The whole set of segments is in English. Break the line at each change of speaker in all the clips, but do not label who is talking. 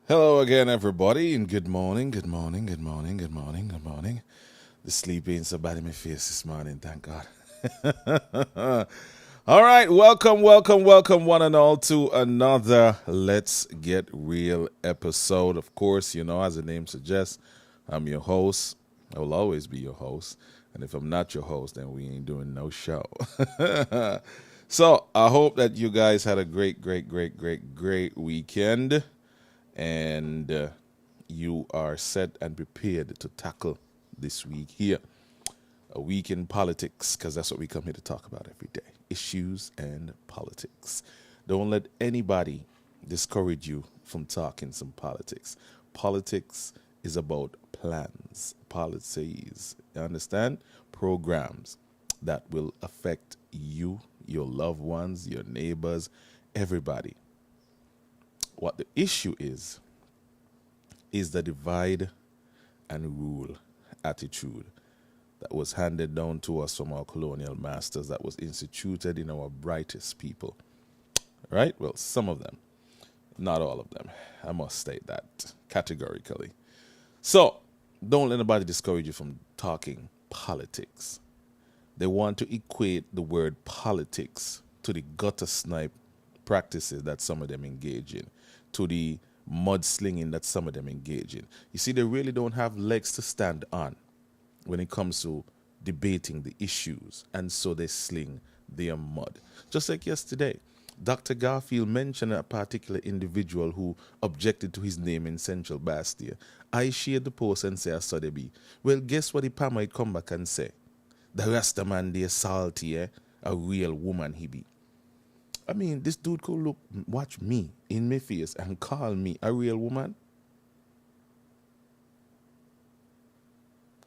Hello again, everybody, and good morning, good morning, good morning, good morning, good morning. The sleep ain't so bad in my face this morning, thank God. All right, welcome, one and all, to another Let's Get Real episode. Of course, you know, as the name suggests, I'm your host. I will always be your host. And if I'm not your host, then we ain't doing no show. So I hope that you guys had a great weekend and you are set and prepared to tackle this week here. A week in politics, because that's what we come here to talk about every day. Issues and politics. Don't let anybody discourage you from talking some politics. Politics is about plans, policies, you understand? Programs that will affect you, your loved ones, your neighbors, everybody. What the issue is the divide and rule attitude that was handed down to us from our colonial masters, that was instituted in our brightest people. Right? Well, some of them, not all of them. I must state that categorically. So, don't let anybody discourage you from talking politics. They want to equate the word politics to the gutter snipe practices that some of them engage in, to the mudslinging that some of them engage in. You see, they really don't have legs to stand on when it comes to debating the issues, and so they sling their mud. Just like yesterday, Dr. Garfield mentioned a particular individual who objected to his name in Central Bastia. I shared the post and say I saw they be. Well, guess what the Pam might come back and say? The Rasta man they salty, a real woman he be. I mean, this dude could watch me in my face and call me a real woman.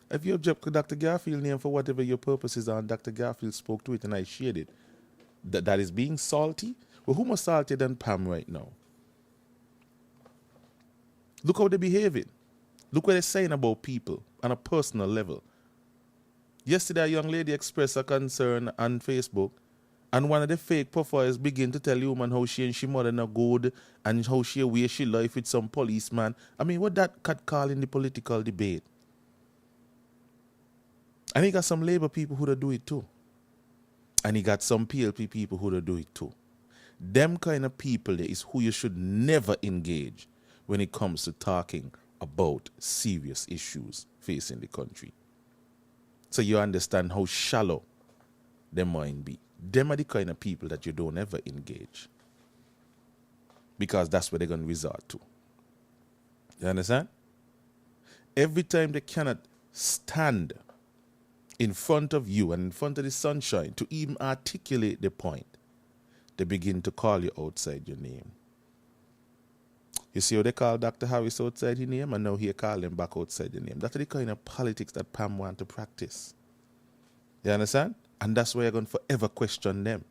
If you object to Dr. Garfield's name for whatever your purposes are, and Dr. Garfield spoke to it and I shared it, that is being salty? Well, who more salty than Pam right now? Look how they're behaving. Look what they're saying about people on a personal level. Yesterday, a young lady expressed a concern on Facebook, and one of the fake profiles begin to tell the woman how she and she mother no good and how she away she life with some policeman. I mean, what that cat call in the political debate? And he got some Labour people who do it too. And he got some PLP people who do it too. Them kind of people there is who you should never engage when it comes to talking about serious issues facing the country. So you understand how shallow them mind be. Them are the kind of people that you don't ever engage, because that's where they're going to resort to. You understand? Every time they cannot stand in front of you and in front of the sunshine to even articulate the point, they begin to call you outside your name. You see how they call Dr. Harris outside his name, and now he call him back outside the name. That's the kind of politics that Pam want to practice. You understand? And that's why you're going to forever question them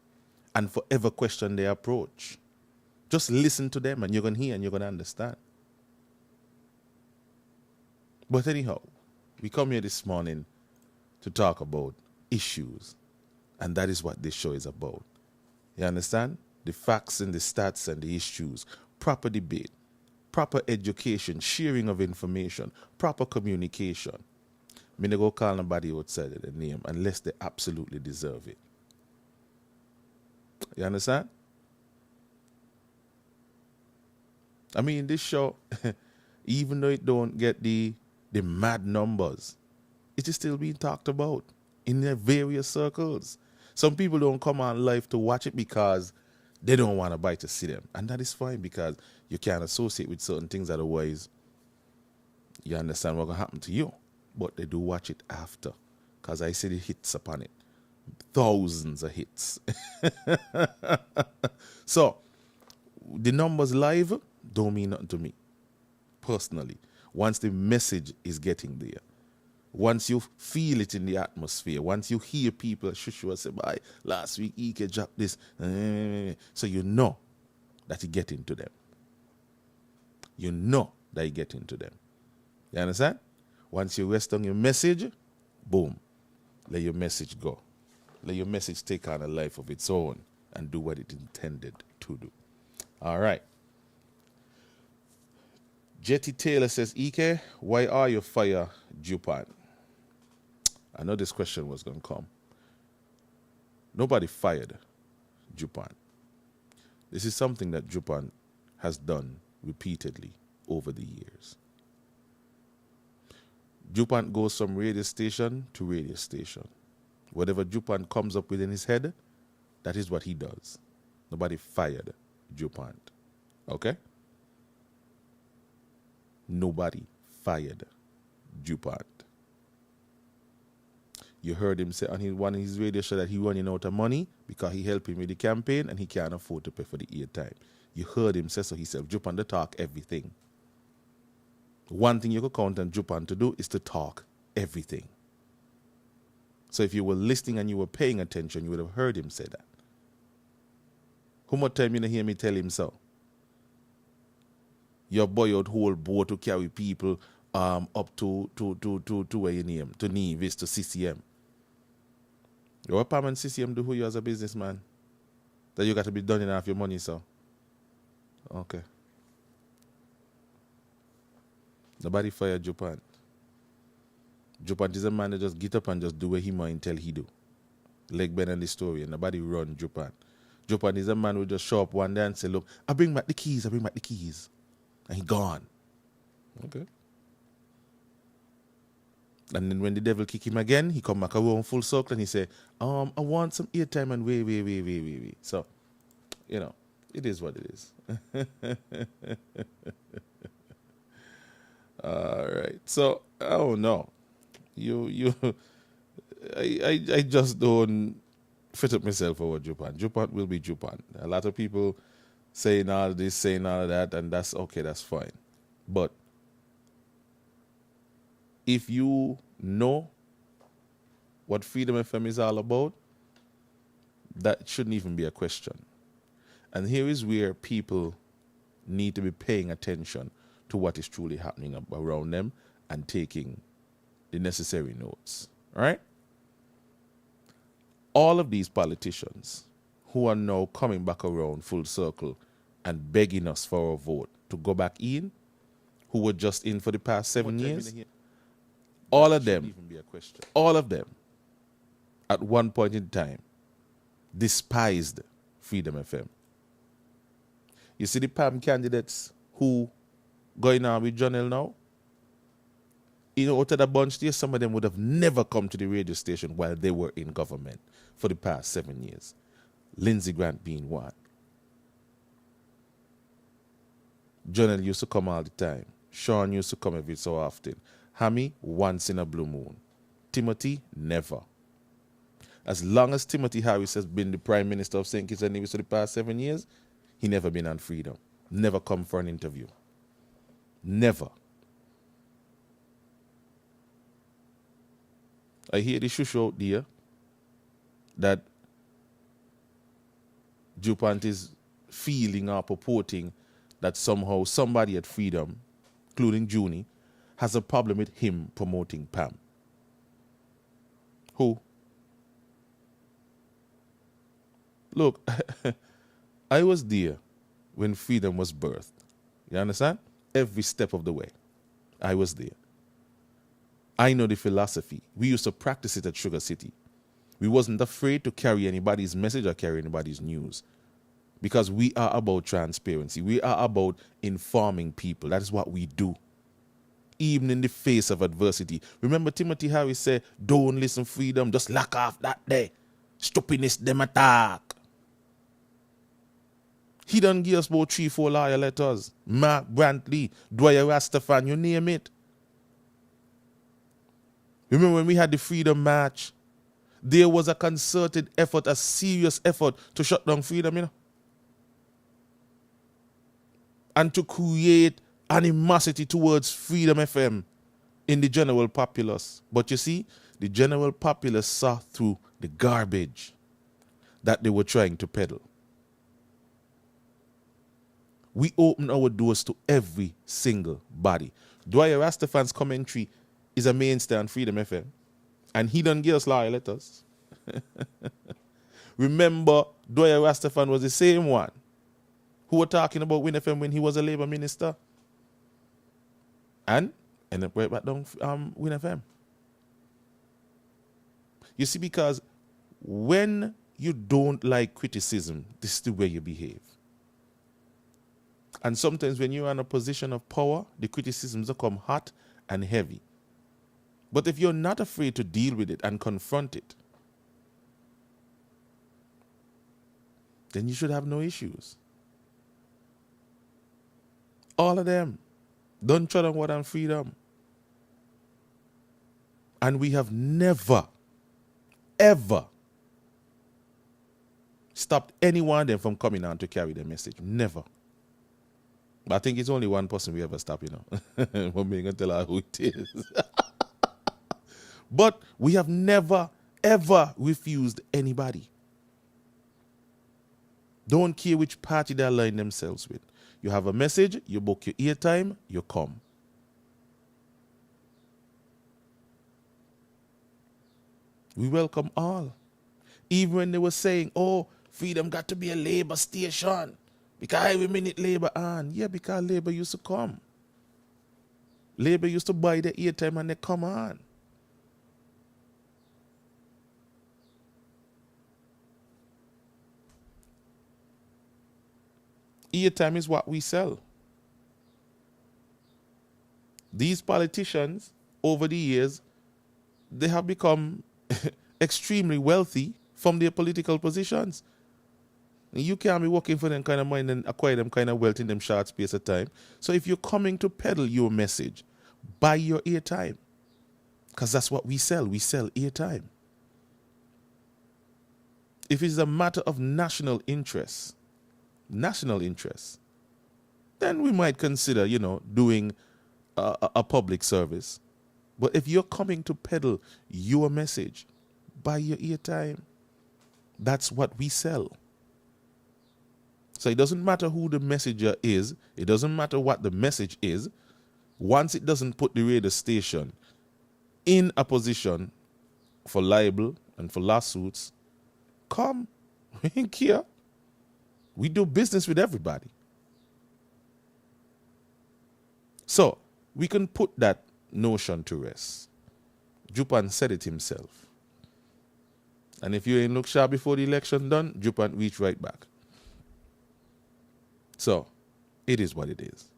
and forever question their approach. Just listen to them and you're going to hear and you're going to understand. But anyhow, we come here this morning to talk about issues, and that is what this show is about. You understand? The facts and the stats and the issues, proper debate, proper education, sharing of information, proper communication. Me no go call nobody outside of the name unless they absolutely deserve it. You understand? I mean, this show, even though it don't get the mad numbers, it is still being talked about in their various circles. Some people don't come on live to watch it because they don't want to buy to see them. And that is fine, because you can't associate with certain things, otherwise you understand what's going to happen to you. But they do watch it after, because I see the hits upon it. Thousands of hits. So, the numbers live don't mean nothing to me, personally. Once the message is getting there, once you feel it in the atmosphere, once you hear people shush you and say, "Bye, last week Ike dropped this," so you know that you get into them. You know that you get into them. You understand? Once you rest on your message, boom, let your message go. Let your message take on a life of its own and do what it intended to do. All right. Jetty Taylor says, Ike, why are you fire Jupan? I know this question was going to come. Nobody fired Jupan. This is something that Jupan has done repeatedly over the years. Jupan goes from radio station to radio station. Whatever Jupan comes up with in his head, that is what he does. Nobody fired Jupan. Okay? Nobody fired Jupan. You heard him say on one of his radio show that he running out of money because he helped him with the campaign and he can't afford to pay for the airtime. You heard him say so himself. Jupan to talk everything. One thing you could count on Jupan to do is to talk everything. So if you were listening and you were paying attention, you would have heard him say that. How much time you hear me tell him so? Your boy out whole boat to carry people up to where you name, to Nevis, to CCM. What Pam and CCM do who you as a businessman? That you got to be done enough your money, so. Okay. Nobody fired Jupan. Jupan is a man that just get up and just do what he might tell he do. Like Ben and the story, and nobody run Jupan. Jupan is a man who just show up one day and say, look, I bring back the keys. And he gone. Okay. And then when the devil kick him again, he come back around full circle and he say, I want some airtime and wait. So, you know, it is what it is. All right. So, I don't know. I just don't fit up myself over Jupan. Jupan will be Jupan. A lot of people saying all this, saying all of that, and that's okay, that's fine. But if you know what Freedom FM is all about, that shouldn't even be a question. And here is where people need to be paying attention to what is truly happening around them and taking the necessary notes. All right? All of these politicians who are now coming back around full circle and begging us for a vote to go back in, who were just in for the past 7 years, all of them, at one point in time, despised Freedom FM. You see the PAM candidates who going on with Jonel now? You know, out of the bunch there, some of them would have never come to the radio station while they were in government for the past 7 years. Lindsey Grant being one. Jonel used to come all the time. Sean used to come every so often. Hammy, once in a blue moon. Timothy, never. As long as Timothy Harris has been the Prime Minister of St. Kitts and Nevis for the past 7 years, he never been on Freedom. Never come for an interview. Never. I hear the shush out there that Jupant is feeling or purporting that somehow somebody at Freedom, including Junie, has a problem with him promoting Pam. Who? Look, I was there when Freedom was birthed. You understand? Every step of the way. I was there. I know the philosophy. We used to practice it at Sugar City. We wasn't afraid to carry anybody's message or carry anybody's news. Because we are about transparency. We are about informing people. That is what we do. Even in the face of adversity. Remember Timothy Harris said, don't listen Freedom, just lock off that day. Stupidness them attack. He done give us about 3-4 lawyer letters. Mark Brantley, Dwyer Rastafan, you name it. Remember when we had the Freedom March? There was a concerted effort, a serious effort to shut down Freedom, you know. And to create animosity towards Freedom FM in the general populace. But you see, the general populace saw through the garbage that they were trying to peddle. We open our doors to every single body. Dwyer Rastafan's commentary is a mainstay on Freedom FM. And he done give us lawyer letters. Remember, Dwyer Rastafan was the same one who were talking about Win FM when he was a Labour minister. and end up right back down Win FM. You see, because when you don't like criticism, this is the way you behave. And sometimes when you're in a position of power, the criticisms will come hot and heavy. But if you're not afraid to deal with it and confront it, then you should have no issues. All of them. Don't tread on what on freedom. And we have never, ever stopped any one of them from coming on to carry their message. Never. But I think it's only one person we ever stop, We're going to tell her who it is. But we have never, ever refused anybody. Don't care which party they align themselves with. You have a message, you book your airtime, you come. We welcome all. Even when they were saying, oh, freedom got to be a labor station. Because every minute labor on. Yeah, because labor used to come. Labor used to buy the airtime and they come on. Airtime is what we sell. These politicians, over the years, they have become extremely wealthy from their political positions. You can't be working for them kind of money and acquire them kind of wealth in them short space of time. So if you're coming to peddle your message, buy your airtime. Because that's what we sell. We sell airtime. If it's a matter of national interest, then we might consider, doing a public service. But if you're coming to peddle your message, buy your airtime. That's what we sell. So it doesn't matter who the messenger is. It doesn't matter what the message is. Once it doesn't put the radio station in a position for libel and for lawsuits, come. We ain't care. We do business with everybody. So we can put that notion to rest. Jupan said it himself. And if you ain't look sharp before the election done, Jupan reach right back. So it is what it is.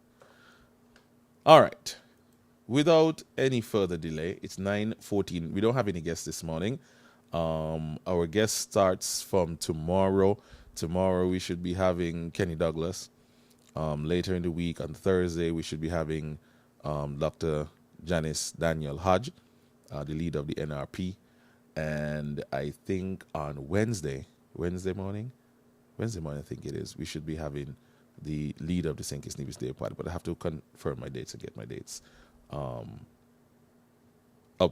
All right. Without any further delay, it's 9:14. We don't have any guests this morning. Our guest starts from tomorrow. Tomorrow we should be having Kenny Douglas. Later in the week, on Thursday, we should be having Dr. Janice Daniel Hodge, the leader of the NRP. And I think on Wednesday morning, I think it is, we should be having the leader of the St. Kitts Nevis Day Party. But I have to confirm my dates and get my dates up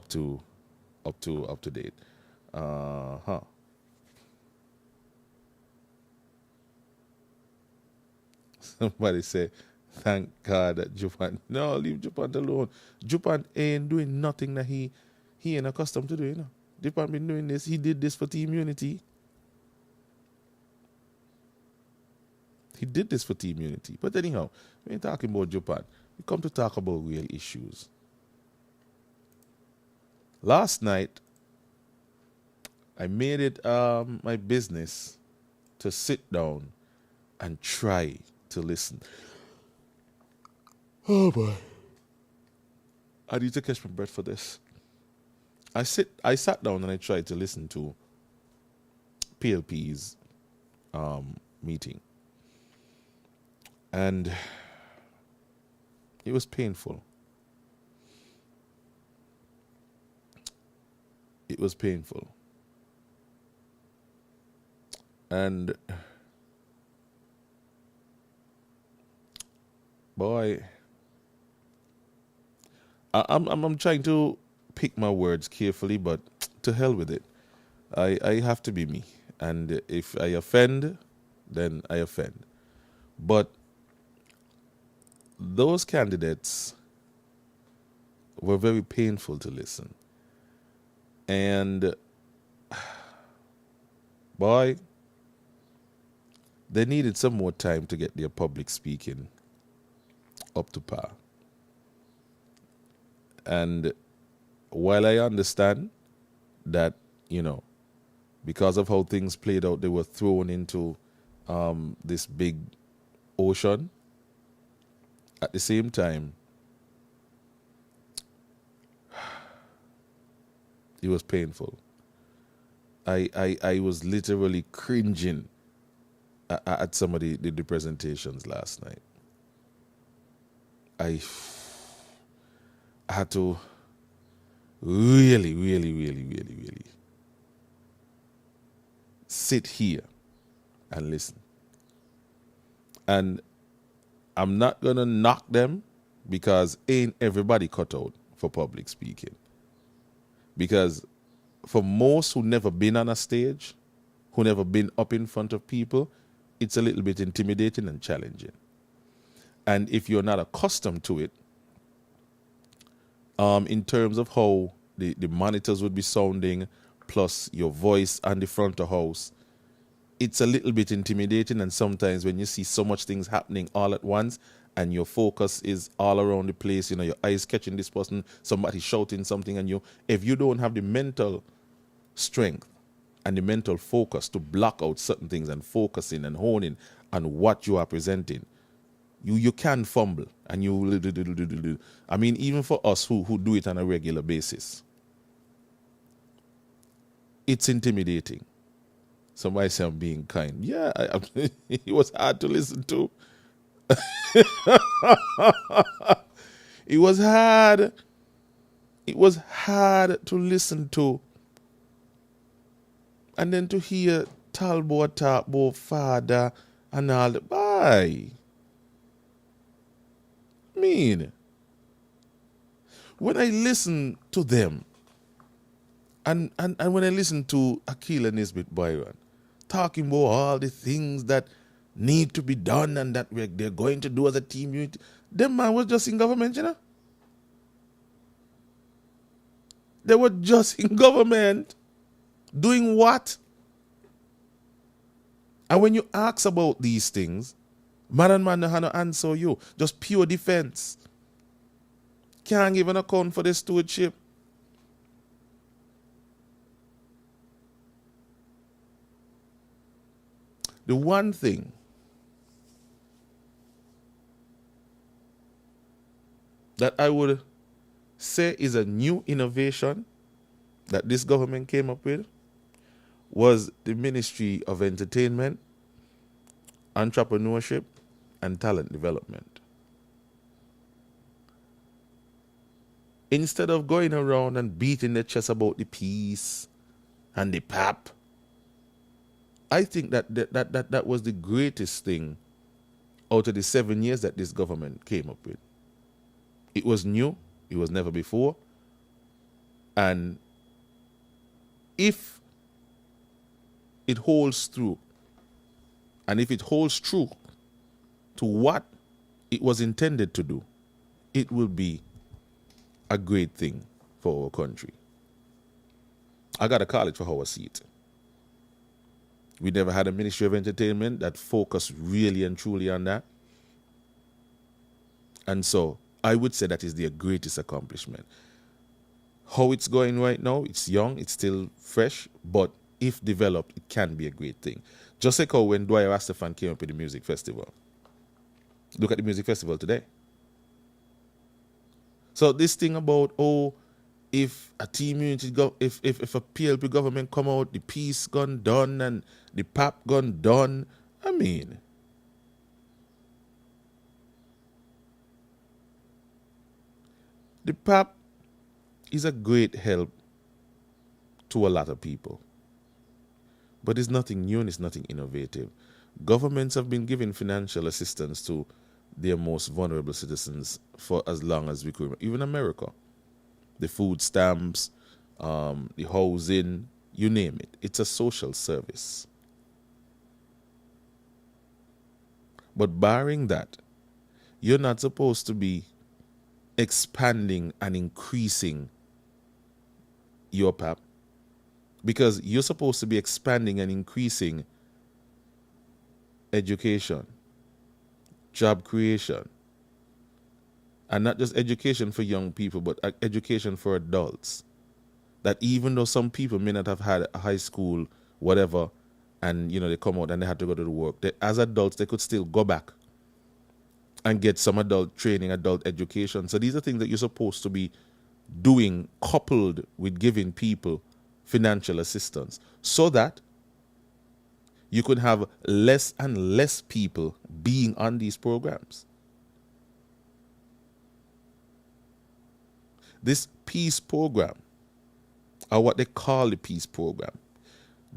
to date. Somebody say, thank God that Jupan. No, leave Jupan alone. Jupan ain't doing nothing that he ain't accustomed to do, Jupan been doing this. He did this for Team Unity. But anyhow, we ain't talking about Jupan. We come to talk about real issues. Last night, I made it my business to sit down and try to listen. Oh boy. I need to catch my breath for this. I sat down and I tried to listen to PLP's meeting. And it was painful. It was painful. And boy, I'm trying to pick my words carefully, but to hell with it. I have to be me. And if I offend, then I offend. But those candidates were very painful to listen. And boy, they needed some more time to get their public speaking up to par. And while I understand that, because of how things played out, they were thrown into this big ocean, at the same time, it was painful. I was literally cringing at some of the presentations last night. I had to really, really, really, really, really sit here and listen. And I'm not going to knock them, because ain't everybody cut out for public speaking. Because for most who never been on a stage, who never been up in front of people, it's a little bit intimidating and challenging. And if you're not accustomed to it, in terms of how the monitors would be sounding, plus your voice on the front of house, it's a little bit intimidating. And sometimes when you see so much things happening all at once and your focus is all around the place, your eyes catching this person, somebody shouting something, and if you don't have the mental strength and the mental focus to block out certain things and focus in and hone in on what you are presenting, you can fumble, and I mean, even for us who do it on a regular basis, it's intimidating. Somebody say I'm being kind. Yeah, it was hard to listen to. It was hard. It was hard to listen to. And then to hear Talbot talk about father and all that. Bye. When I listen to them, and when I listen to Akil Nisbet Byron talking about all the things that need to be done and that they're going to do as a team unit, them man was just in government, They were just in government. Doing what? And when you ask about these things, man and man no have no answer you. Just pure defense. Can't give an account for the stewardship. The one thing that I would say is a new innovation that this government came up with was the Ministry of Entertainment, Entrepreneurship, and Talent Development. Instead of going around and beating the chest about the peace and the pap, I think that was the greatest thing out of the 7 years that this government came up with. It was new. It was never before. And if it holds true, and if it holds true to what it was intended to do, it will be a great thing for our country. I got to call it for our seat. We never had a Ministry of Entertainment that focused really and truly on that. And so I would say that is their greatest accomplishment. How it's going right now, it's young, it's still fresh, but if developed, it can be a great thing. Just like how when Dwyer Rastafan came up with the music festival. Look at the music festival today. So this thing about, if a team unity if a PLP government come out, the peace gone done and the PAP gone done. I mean, the PAP is a great help to a lot of people. But it's nothing new and it's nothing innovative. Governments have been giving financial assistance to their most vulnerable citizens for as long as we could. Even America. The food stamps, the housing, you name it. It's a social service. But barring that, you're not supposed to be expanding and increasing your PAP, because you're supposed to be expanding and increasing education, job creation, And not just education for young people, but education for adults. That even though some people may not have had a high school, whatever, and they come out and they had to go to the work, as adults they could still go back and get some adult training, adult education. So these are things that you're supposed to be doing, coupled with giving people financial assistance, so that you could have less and less people being on these programs. This peace program, or what they call the peace program,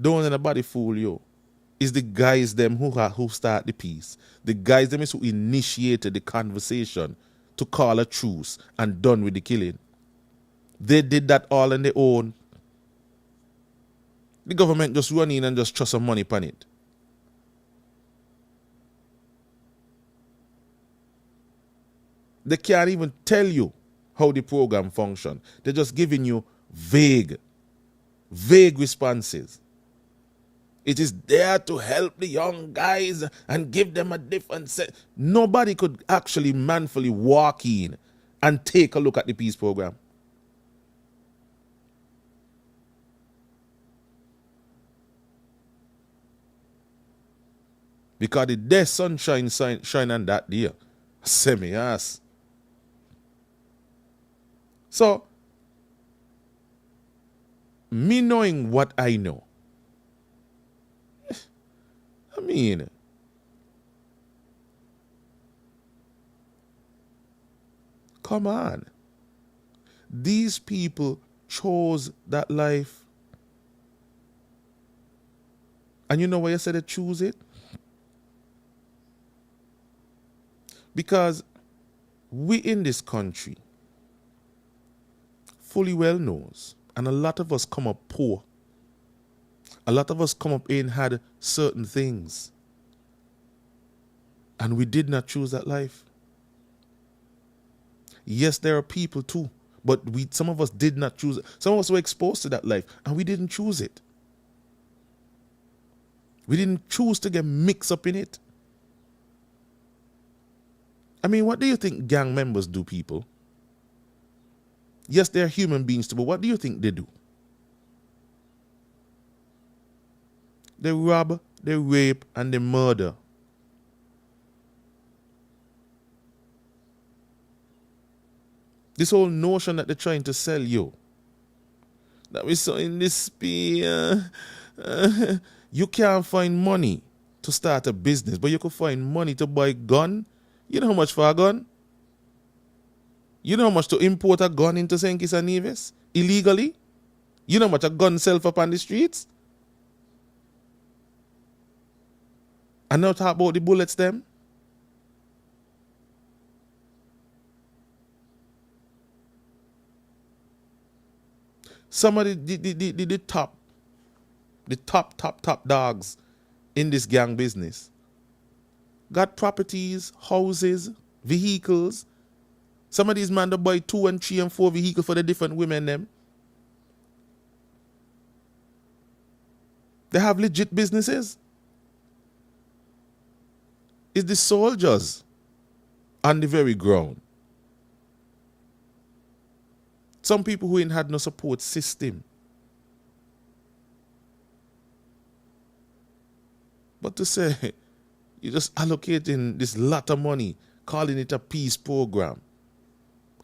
don't let anybody fool you. It's the guys them who start the peace. The guys them is who initiated the conversation to call a truce and done with the killing. They did that all on their own. The government just run in and just throw some money upon it. They can't even tell you how the program function. They're just giving you vague responses. It is there to help the young guys and give them a different set. Nobody could actually manfully walk in and take a look at the peace program. Because the day sunshine shine on that day. Semi-ass. So, me knowing what I know, I mean, come on. These people chose that life. And you know why I said they choose it? Because we in this country fully well knows, and a lot of us come up poor. A lot of us come up and had certain things. And we did not choose that life. Yes, there are people too, but some of us did not choose it. Some of us were exposed to that life, and we didn't choose it. We didn't choose to get mixed up in it. I mean, what do you think gang members do, people? Yes, they're human beings too, but what do you think they do? They rob, they rape, and they murder. This whole notion that they're trying to sell you, that we saw in this you can't find money to start a business, but you could find money to buy a gun. You know how much for a gun? You know how much to import a gun into St. Kitts and Nevis illegally? You know how much a gun sells up on the streets? And now talk about the bullets them. Some of the top dogs in this gang business got properties, houses, vehicles. Some of these men that buy 2 and 3 and 4 vehicles for the different women them. They have legit businesses. It's the soldiers on the very ground. Some people who ain't had no support system. But to say, you're just allocating this lot of money, calling it a peace program.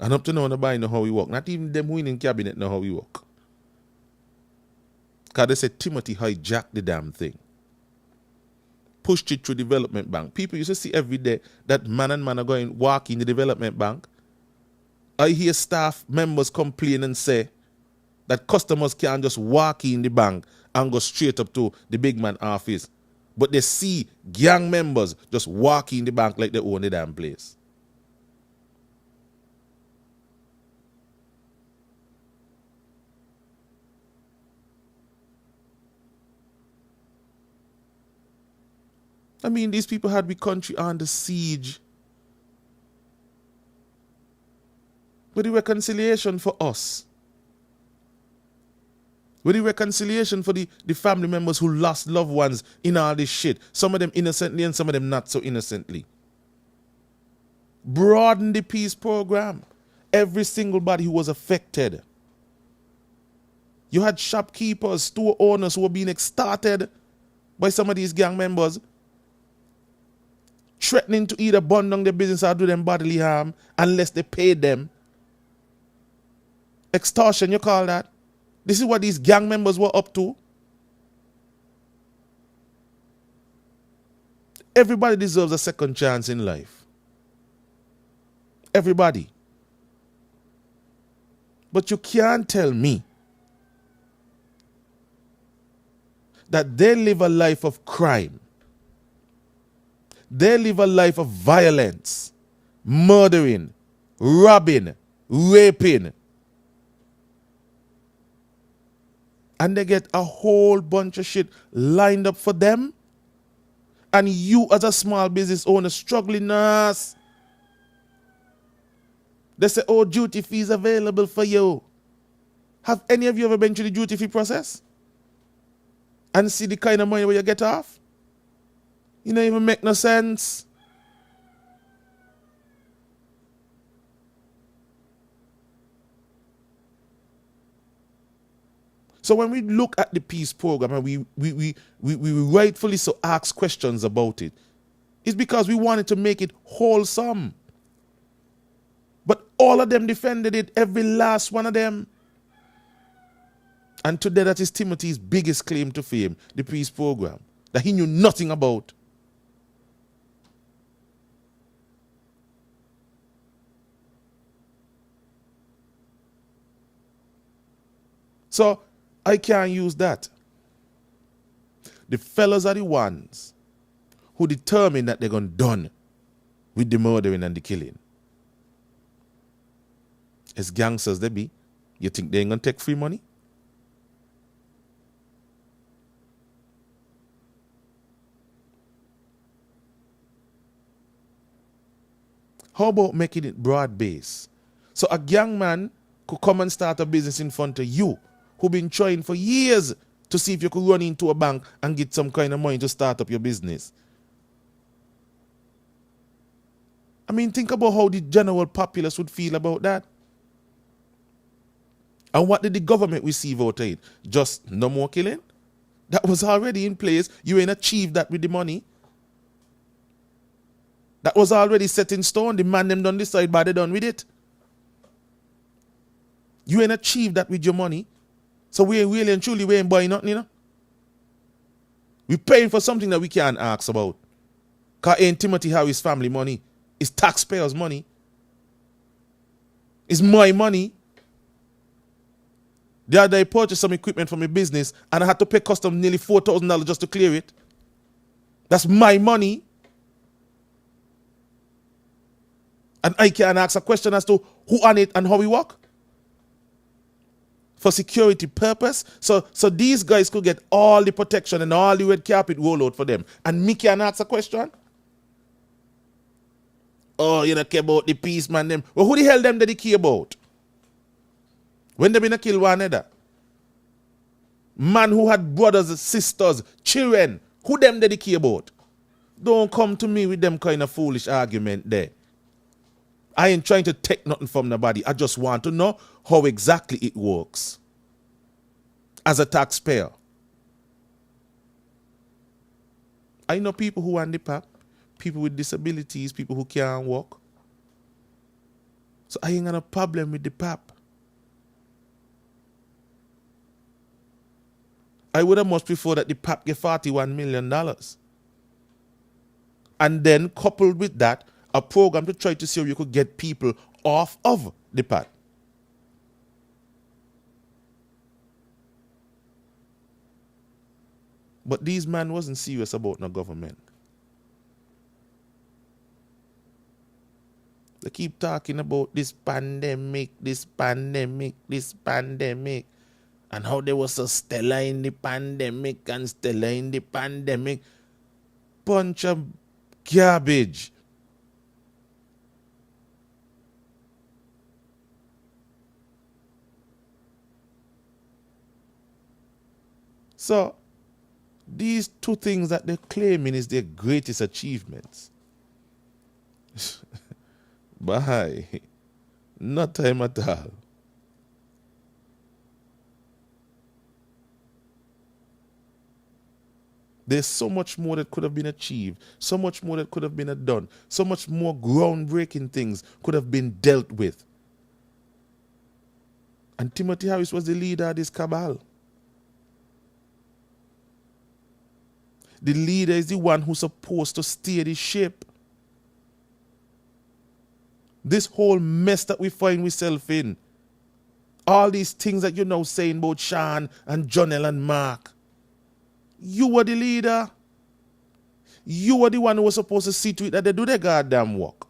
And up to now, nobody know how we work. Not even them who in cabinet know how we work. Because they said Timothy hijacked the damn thing. Pushed it through development bank. People used to see every day that man and man are going walk in the development bank. I hear staff members complain and say that customers can't just walk in the bank and go straight up to the big man office. But they see gang members just walk in the bank like they own the damn place. I mean, these people had the country under siege. With the reconciliation for us. With the reconciliation for the family members who lost loved ones in all this shit. Some of them innocently and some of them not so innocently. Broaden the peace program. Every single body who was affected. You had shopkeepers, store owners who were being extorted by some of these gang members, threatening to either burn down their business or do them bodily harm unless they paid them. Extortion, you call that? This is what these gang members were up to. Everybody deserves a second chance in life. Everybody. But you can't tell me that they live a life of crime. They live a life of violence, murdering, robbing, raping. And they get a whole bunch of shit lined up for them. And you as a small business owner struggling us. They say, oh, duty fee is available for you. Have any of you ever been through the duty fee process? And see the kind of money where you get off? You don't even make no sense. So when we look at the peace program and we rightfully so ask questions about it, it's because we wanted to make it wholesome. But all of them defended it, every last one of them. And today that is Timothy's biggest claim to fame, the peace program, that he knew nothing about. So I can't use that. The fellas are the ones who determine that they're going to done with the murdering and the killing. As gangsters they be, you think they ain't going to take free money? How about making it broad-based? So a gang man could come and start a business in front of you, who been trying for years to see if you could run into a bank and get some kind of money to start up your business. I mean, think about how the general populace would feel about that. And what did the government receive out of it? Just no more killing? That was already in place. You ain't achieved that with the money. That was already set in stone. The man them done decide, but they done with it. You ain't achieved that with your money. So we ain't really and truly, we ain't buying nothing, you know. We paying for something that we can't ask about. Because ain't Timothy Harris' family money. It's taxpayers' money. It's my money. The other day I purchased some equipment for my business and I had to pay custom nearly $4,000 just to clear it. That's my money. And I can ask a question as to who on it and how we work. For security purpose. So these guys could get all the protection and all the red carpet roll out for them. And me can ask a question. Oh, you don't care about the peace, man. Them. Well, who the hell them did they care about? When they been a kill one another? Man who had brothers, sisters, children. Who them did they care about? Don't come to me with them kind of foolish argument there. I ain't trying to take nothing from nobody. I just want to know how exactly it works. As a taxpayer. I know people who are on the PAP, people with disabilities, people who can't walk. So I ain't got a problem with the PAP. I would have much prefer that the PAP get $41 million. And then coupled with that, a program to try to see how you could get people off of the PAP. But these men wasn't serious about no government. They keep talking about this pandemic, and how they were so stellar in the pandemic and stellar in the pandemic. Bunch of garbage. So, these two things that they're claiming is their greatest achievements. Bye. Not time at all. There's so much more that could have been achieved, so much more that could have been done, so much more groundbreaking things could have been dealt with. And Timothy Harris was the leader of this cabal. The leader is the one who's supposed to steer the ship. This whole mess that we find ourselves in, all these things that you're now saying about Sean and Jonell and Mark, you were the leader. You were the one who was supposed to see to it that they do their goddamn work.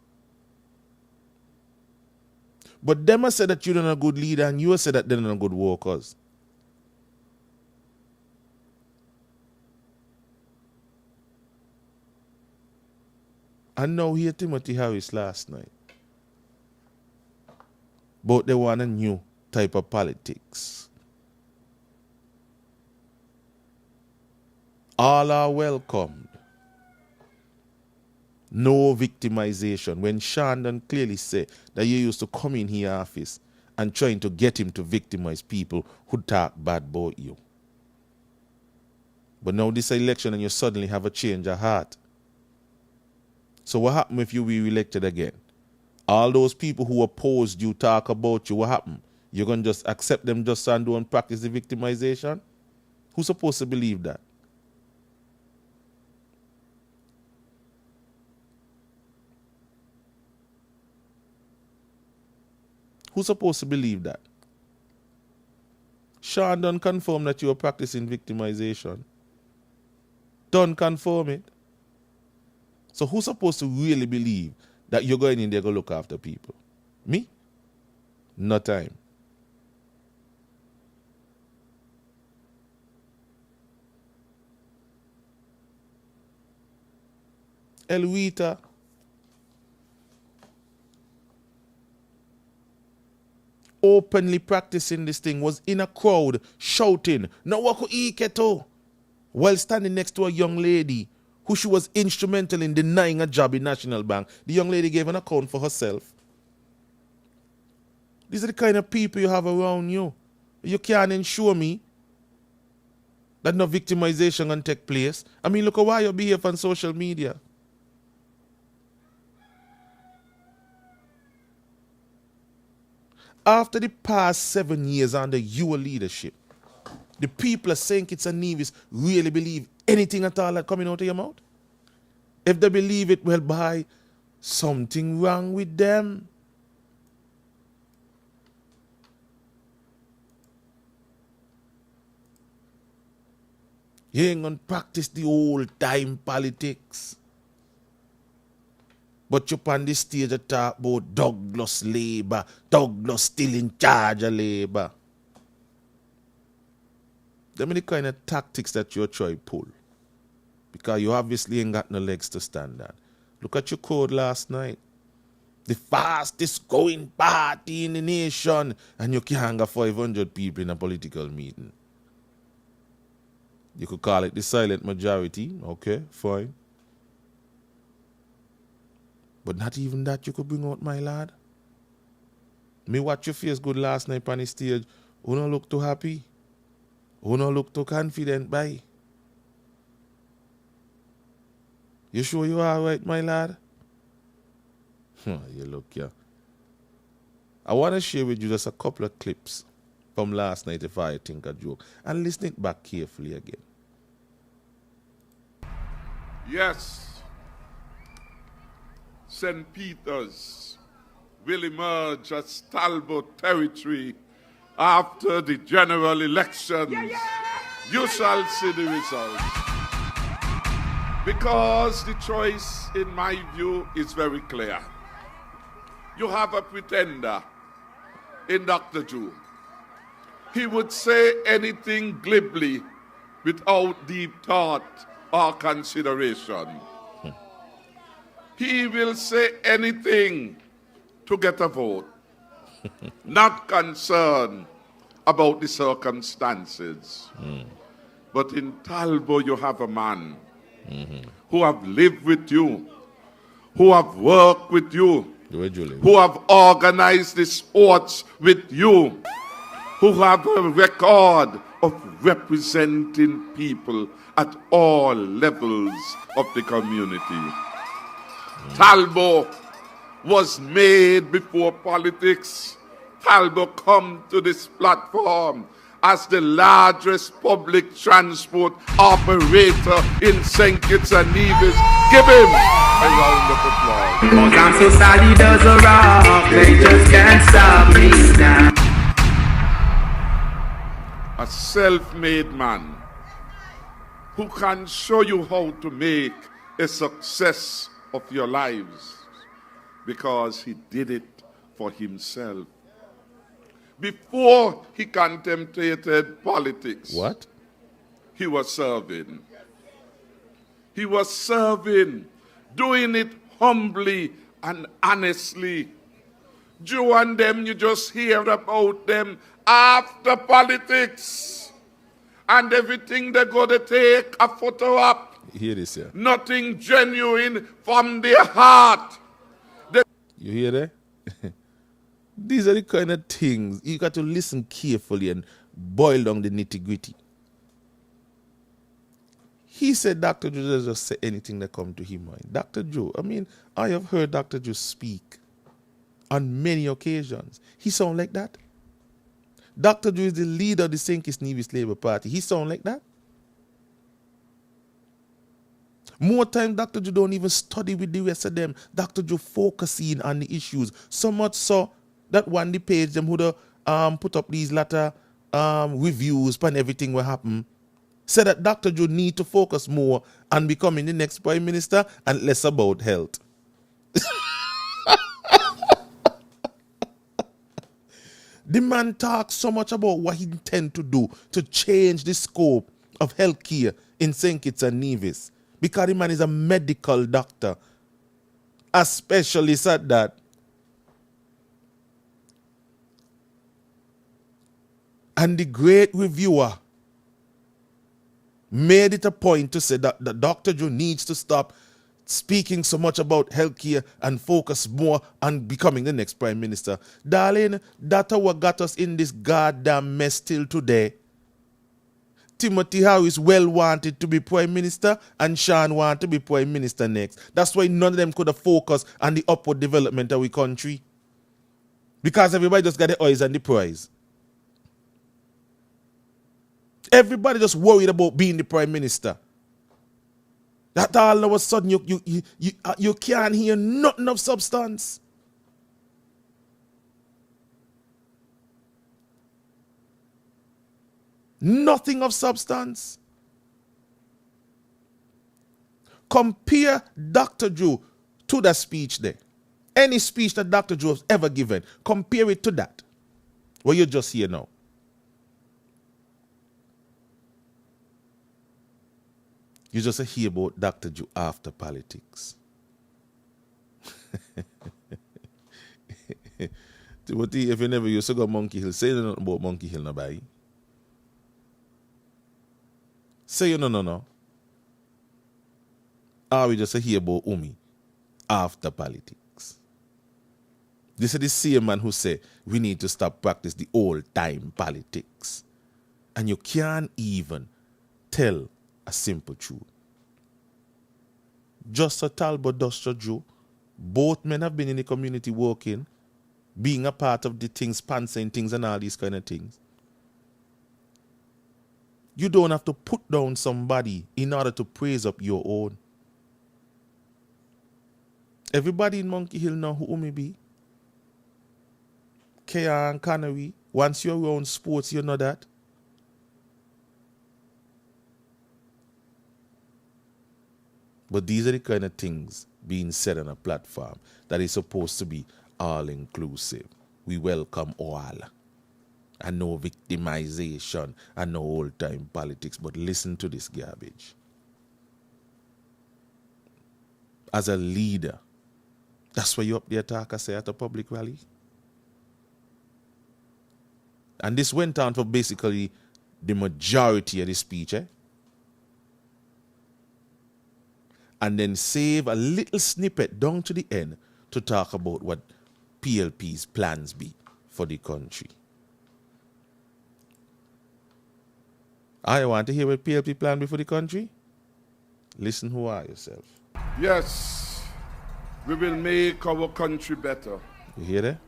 But them have said that you're not a good leader, and you have said that they're not good workers. And now hear Timothy Harris last night. But they want a new type of politics. All are welcomed. No victimization. When Shandon clearly said that you used to come in his office and trying to get him to victimize people who talk bad about you. But now this election and you suddenly have a change of heart. So what happened if you were elected again? All those people who opposed you, talk about you, what happened? You're going to just accept them just and do and practice the victimization? Who's supposed to believe that? Who's supposed to believe that? Sean don't confirm that you are practicing victimization. Don't confirm it. So who's supposed to really believe that you're going in there to look after people? Me? No time. Elwita. Openly practicing this thing, was in a crowd shouting, "No wako iketo," while standing next to a young lady who she was instrumental in denying a job in National Bank. The young lady gave an account for herself. These are the kind of people you have around you. You can't ensure me that no victimization can take place. I mean, look at why you behave on social media. After the past 7 years under your leadership, the people are saying Kitts and Nevis really believe anything at all that coming out of your mouth? If they believe it, well, by something wrong with them. You ain't gonna practice the old time politics. But you on the stage to talk about Douglas Labour. Douglas still in charge of Labour. Them are the kind of tactics that you're trying to pull. Because you obviously ain't got no legs to stand on. Look at your code last night. The fastest going party in the nation. And you can't get 500 people in a political meeting. You could call it the silent majority. Okay, fine. But not even that you could bring out, my lad. Me watch your face good last night on the stage. Who don't look too happy? Who don't look too confident, by? You sure you are right, my lad? You look, yeah. I want to share with you just a couple of clips from last night, if I think a joke, and listen it back carefully again.
Yes, St. Peter's will emerge as Talbot territory after the general elections. You shall see the results. Because the choice, in my view, is very clear. You have a pretender in Dr. Jew. He would say anything glibly without deep thought or consideration. He will say anything to get a vote, not concerned about the circumstances. But in Talbot, you have a man who have lived with you, who have worked with you,
Where you live?
who have organized the sports with you, who have a record of representing people at all levels of the community. Talbot was made before politics. Talbot come to this platform as the largest public transport operator in St. Kitts and Nevis. Give him a round of applause.
Cause I'm so solid as a rock, they just can't stop me now.
A self-made man who can show you how to make a success of your lives because he did it for himself. Before he contemplated politics,
What?
he was serving. He was serving, doing it humbly and honestly. Joe and them, you just hear about them after politics. And everything they go to take a photo up.
Hear this here.
Nothing genuine from their heart.
You hear that? These are the kind of things you got to listen carefully and boil down the nitty-gritty. He said Dr. Joe doesn't just say anything that comes to him mind. Dr. Joe, I mean, I have heard Dr. Joe speak on many occasions. He sound like that. Dr. Joe is the leader of the St. Kitts Nevis Labour Party. He sound like that. More time, Dr. Joe don't even study with the rest of them. Dr. Joe focusing on the issues. So much so that one the page them would put up these latter reviews and everything will happen. Said that Dr. Joe need to focus more on becoming the next Prime Minister and less about health. The man talks so much about what he intend to do to change the scope of healthcare in St. Kitts and Nevis. Because the man is a medical doctor, a specialist at that. And the great reviewer made it a point to say that the Dr. Joe needs to stop speaking so much about healthcare and focus more on becoming the next Prime Minister. Darling, that's what got us in this goddamn mess till today. Timothy Harris well wanted to be Prime Minister and Sean wanted to be Prime Minister next. That's why none of them could have focused on the upward development of our country. Because everybody just got the eyes on the prize. Everybody just worried about being the Prime Minister. That all of a sudden you can't hear nothing of substance. Nothing of substance. Compare Dr. Joe to that speech there. Any speech that Dr. Joe has ever given, compare it to that. What you just hear now. You just hear about Dr. Joe after politics. Timothy, if you never used to go Monkey Hill, say nothing about Monkey Hill nobody. Say no. Or we just hear about Umi after politics. This is the same man who say we need to stop practice the old time politics. And you can't even tell a simple truth. Just a Talbot, Dr. Joe, both men have been in the community working, being a part of the things, sponsoring things and all these kind of things. You don't have to put down somebody in order to praise up your own. Everybody in Monkey Hill know who me be. Kea and Canary. Once you're around sports, you know that. But these are the kind of things being said on a platform that is supposed to be all-inclusive. We welcome all. And no victimization and no old-time politics. But listen to this garbage. As a leader, that's why you up there talk, I say, at a public rally. And this went on for basically the majority of the speech, And then save a little snippet down to the end to talk about what PLP's plans be for the country. I want to hear what PLP plan be for the country. Listen who are yourself.
Yes, we will make our country better.
You hear that?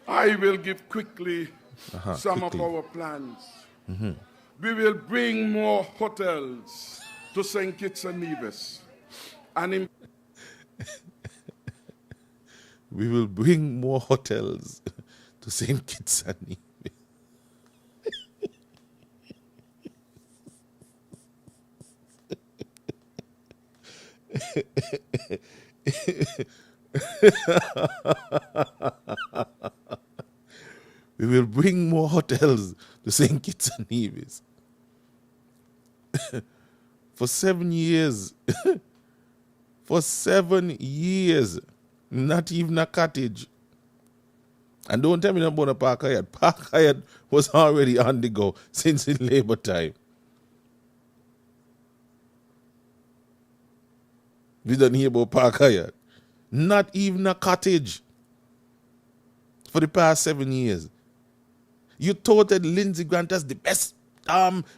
I will give quickly some
quickly.
of our plans. We will bring more hotels to St. Kitts and Nevis. And
We will bring more hotels to St. Kitts and Nevis. We will bring more hotels to St. Kitts and Nevis. For 7 years. For 7 years. Not even a cottage. And don't tell me about a Park Hyatt. Park Hyatt was already on the go since in Labour time. We don't hear about Park Hyatt. Not even a cottage. For the past 7 years. You touted Lindsey Grant as the best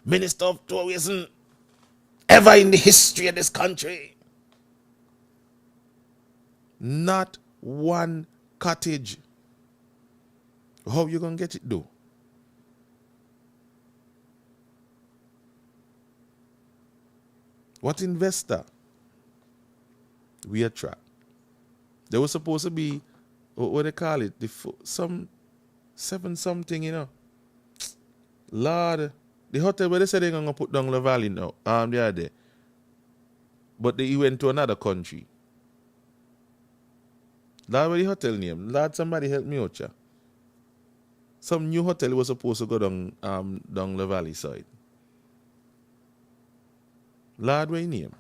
minister of tourism ever in the history of this country. Not one cottage. How you gonna get it though? What investor? We attract. There was supposed to be, what they call it, some 7 something, you know. Lord, the hotel where they said they're gonna put down the valley now, they are there. But they went to another country. Lord, where the hotel name? Lord, somebody help me out, yeah. Some new hotel was supposed to go down the valley side. Lord, where name?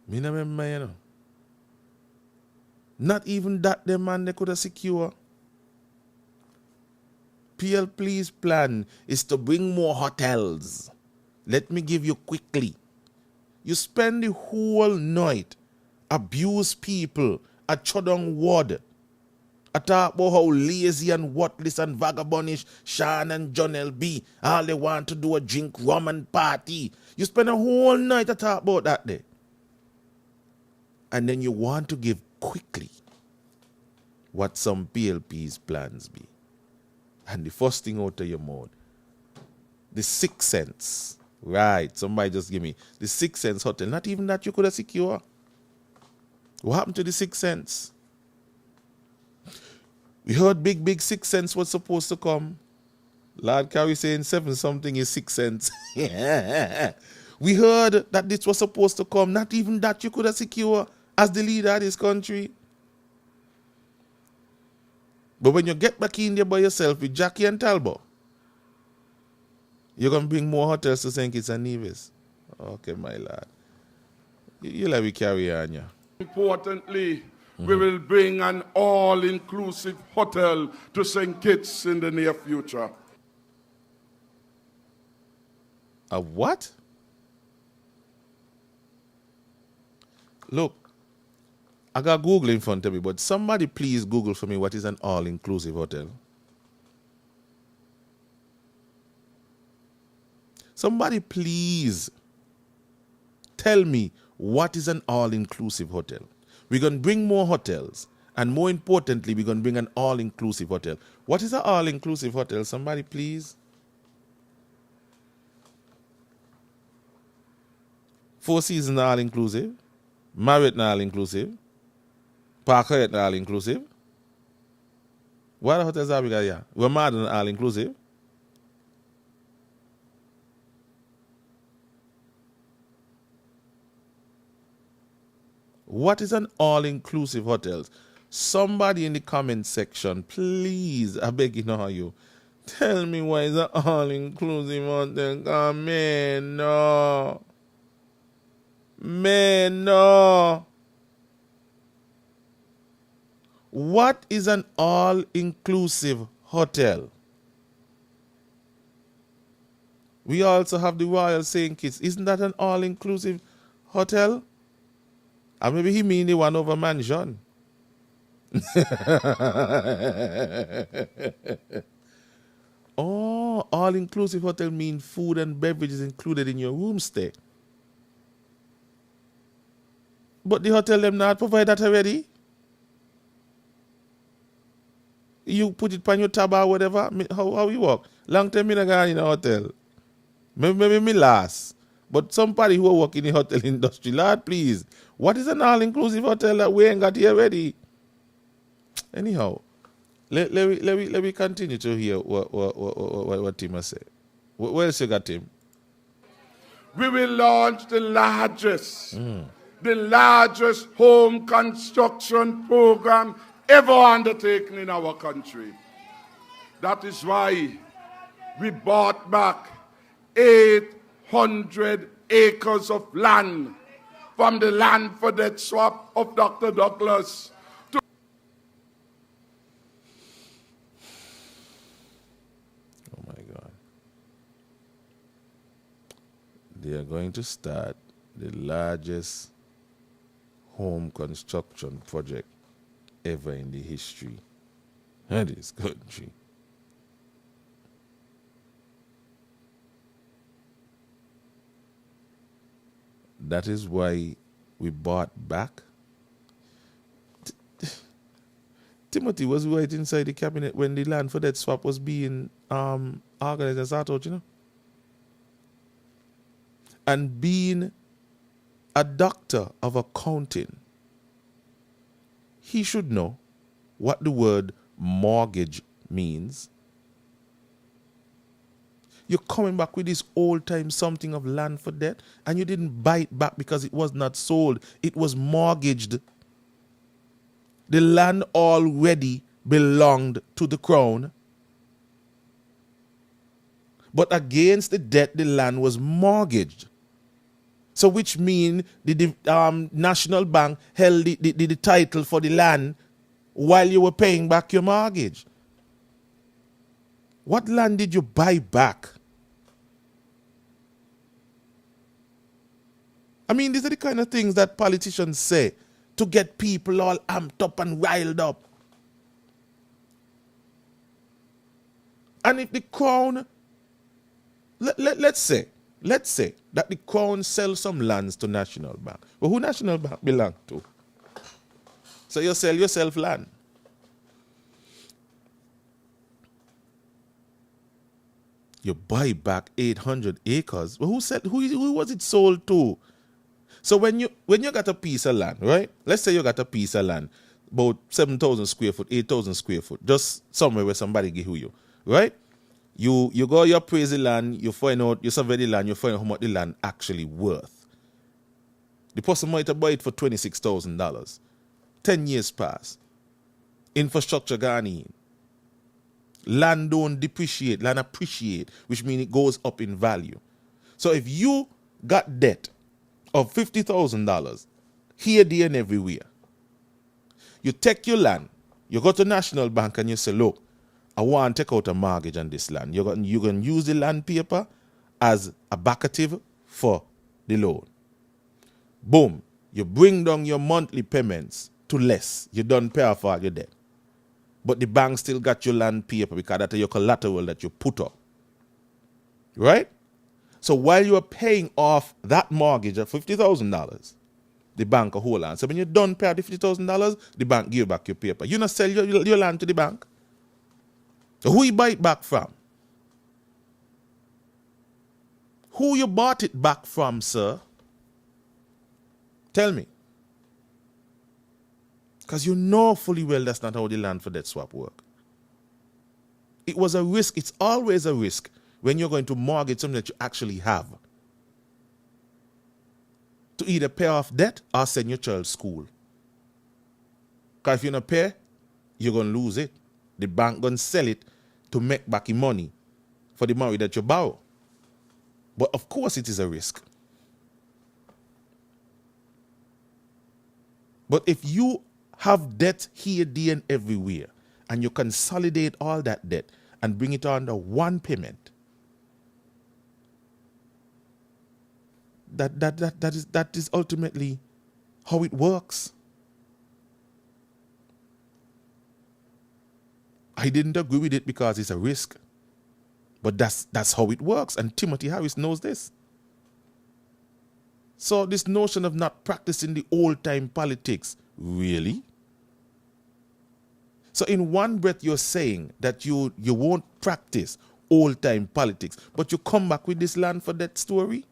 Me no remember, you know. Not even that the man they could have secure. PLP's plan is to bring more hotels. Let me give you quickly. You spend the whole night abuse people at Chodong Ward. I talk about how lazy and worthless and vagabondish Sean and John L.B. All they want to do is drink rum and party. You spend a whole night to talk about that day. And then you want to give quickly what some PLP's plans be. And the first thing out of your mouth, the 6 cents. Right, somebody just give me the 6 cents hotel. Not even that you could have secure. What happened to the 6 cents? We heard big 6 cents was supposed to come. Lord Carey saying 7 something is 6 cents. We heard that this was supposed to come. Not even that you could have secure as the leader of this country. But when you get back in there by yourself with Jackie and Talbot, you're going to bring more hotels to St. Kitts and Nevis. Okay, my lord. You let me carry on, yeah.
Importantly, we will bring an all-inclusive hotel to St. Kitts in the near future.
A what? Look, I got Google in front of me, but somebody please Google for me what is an all-inclusive hotel. Somebody please tell me what is an all-inclusive hotel. We're going to bring more hotels, and more importantly, we're going to bring an all-inclusive hotel. What is an all-inclusive hotel? Somebody please. Four Seasons all-inclusive. Marriott all-inclusive. Park Hyatt all-inclusive. What other hotels have we got here? We're mad on all-inclusive. What is an all-inclusive hotel? Somebody in the comment section, please, I beg you now, you. Tell me what is an all-inclusive hotel. Oh, man, no. Man, no. What is an all-inclusive hotel? We also have the Royal St. Kitts. Isn't that an all-inclusive hotel? Or maybe he mean the one over mansion. Oh, all-inclusive hotel mean food and beverages included in your room stay. But the hotel them not provide that already. You put it on your tab or whatever. How you work? Long time me not gone in a hotel. Maybe me last. But somebody who work in the hotel industry, Lord, please. What is an all-inclusive hotel that we ain't got here already? Anyhow, let me continue to hear what Tim has said. What else you got, Tim?
We will launch the largest home construction program ever undertaken in our country. That is why we bought back 800 acres of land from the land for debt swap of Dr. Douglas.
Oh my God. They are going to start the largest home construction project ever in the history of this country. That is why we bought back. Timothy was right inside the cabinet when the land for that swap was being organized and started out, you know. And being a doctor of accounting, he should know what the word mortgage means. You're coming back with this old time something of land for debt, and you didn't buy it back because it was not sold. It was mortgaged. The land already belonged to the crown. But against the debt, the land was mortgaged. So which means the National Bank held the title for the land while you were paying back your mortgage. What land did you buy back? I mean, these are the kind of things that politicians say to get people all amped up and riled up. And if the crown, let's say that the crown sells some lands to National Bank. Well, who National Bank belong to? So you sell yourself land. You buy back 800 acres. Well, who was it sold to? So when you got a piece of land, right? Let's say you got a piece of land, about 7,000 square foot, 8,000 square foot, just somewhere where somebody give you, right? You go, you appraise the land, you find out, you survey the land, you find out how much the land actually worth. The person might have bought it for $26,000. 10 years pass. Infrastructure gone in. Land don't depreciate, land appreciate, which means it goes up in value. So if you got debt of $50,000 here, there, and everywhere, you take your land, you go to National Bank and you say, look, I want to take out a mortgage on this land. You're going to use the land paper as a backative for the loan. Boom. You bring down your monthly payments to less. You don't pay off all your debt. But the bank still got your land paper because that's your collateral that you put up. Right? So while you are paying off that mortgage of $50,000, the bank will hold on. So when you don't pay the $50,000, the bank give you back your paper. You not sell your land to the bank. So who you buy it back from? Who you bought it back from, sir? Tell me. Because you know fully well that's not how the land for debt swap work. It was a risk. It's always a risk when you're going to mortgage something that you actually have. To either pay off debt or send your child to school. Because if you don't pay, you're going to lose it. The bank going to sell it to make back your money for the money that you borrow. But of course it is a risk. But if you have debt here, there, and everywhere, and you consolidate all that debt and bring it under one payment, that is ultimately how it works. I didn't agree with it because it's a risk. But that's how it works, and Timothy Harris knows this. So this notion of not practicing the old-time politics, really? So in one breath you're saying that you won't practice old-time politics, but you come back with this land for that story?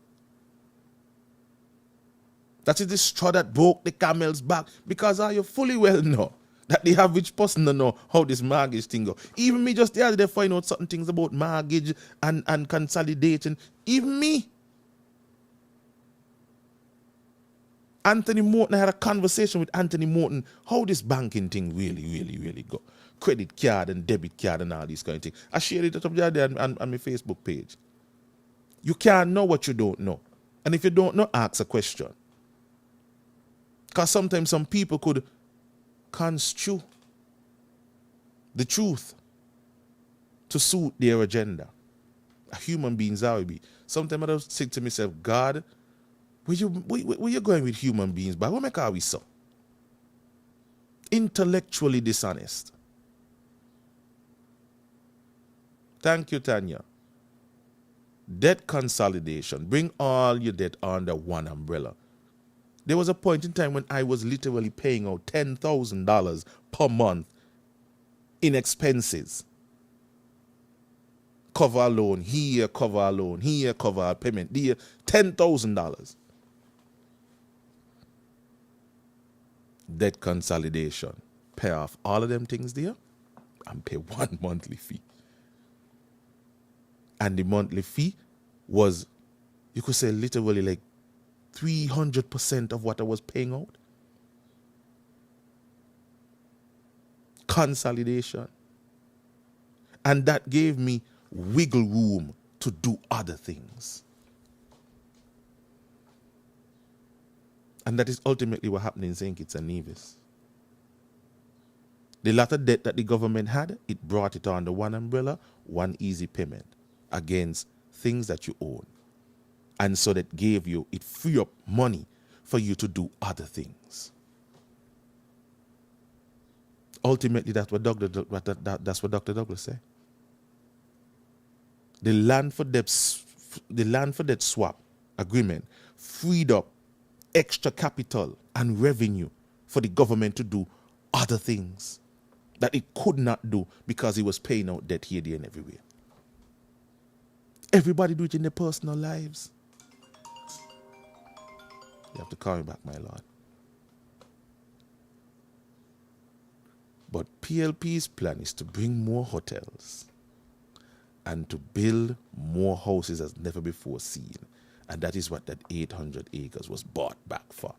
That is the straw that broke the camel's back, because you fully well know that the average person don't know how this mortgage thing go. Even me just the other day find out certain things about mortgage and consolidation. Even me. Anthony Morton, I had a conversation with Anthony Morton, how this banking thing really go. Credit card and debit card and all these kind of things. I shared it up the other day on my Facebook page. You can't know what you don't know. And if you don't know, ask a question. Because sometimes some people could construe the truth to suit their agenda. Human beings are we be. Sometimes I just think to myself, God, where you going with human beings? But what make are we so? Intellectually dishonest. Thank you, Tanya. Debt consolidation. Bring all your debt under one umbrella. There was a point in time when I was literally paying out $10,000 per month in expenses. Cover a loan here, cover a loan here, cover a payment there, $10,000. Debt consolidation. Pay off all of them things there and pay one monthly fee. And the monthly fee was, you could say, literally like 300% of what I was paying out. Consolidation. And that gave me wiggle room to do other things. And that is ultimately what happened in St. Kitts and Nevis. The lot of debt that the government had, it brought it under one umbrella, one easy payment against things that you own. And so that gave you, it free up money for you to do other things. Ultimately, that's what Dr. Douglas said. The land for debt swap agreement freed up extra capital and revenue for the government to do other things that it could not do because it was paying out debt here, there, and everywhere. Everybody do it in their personal lives. You have to call me back, my lord. But PLP's plan is to bring more hotels and to build more houses as never before seen. And that is what that 800 acres was bought back for.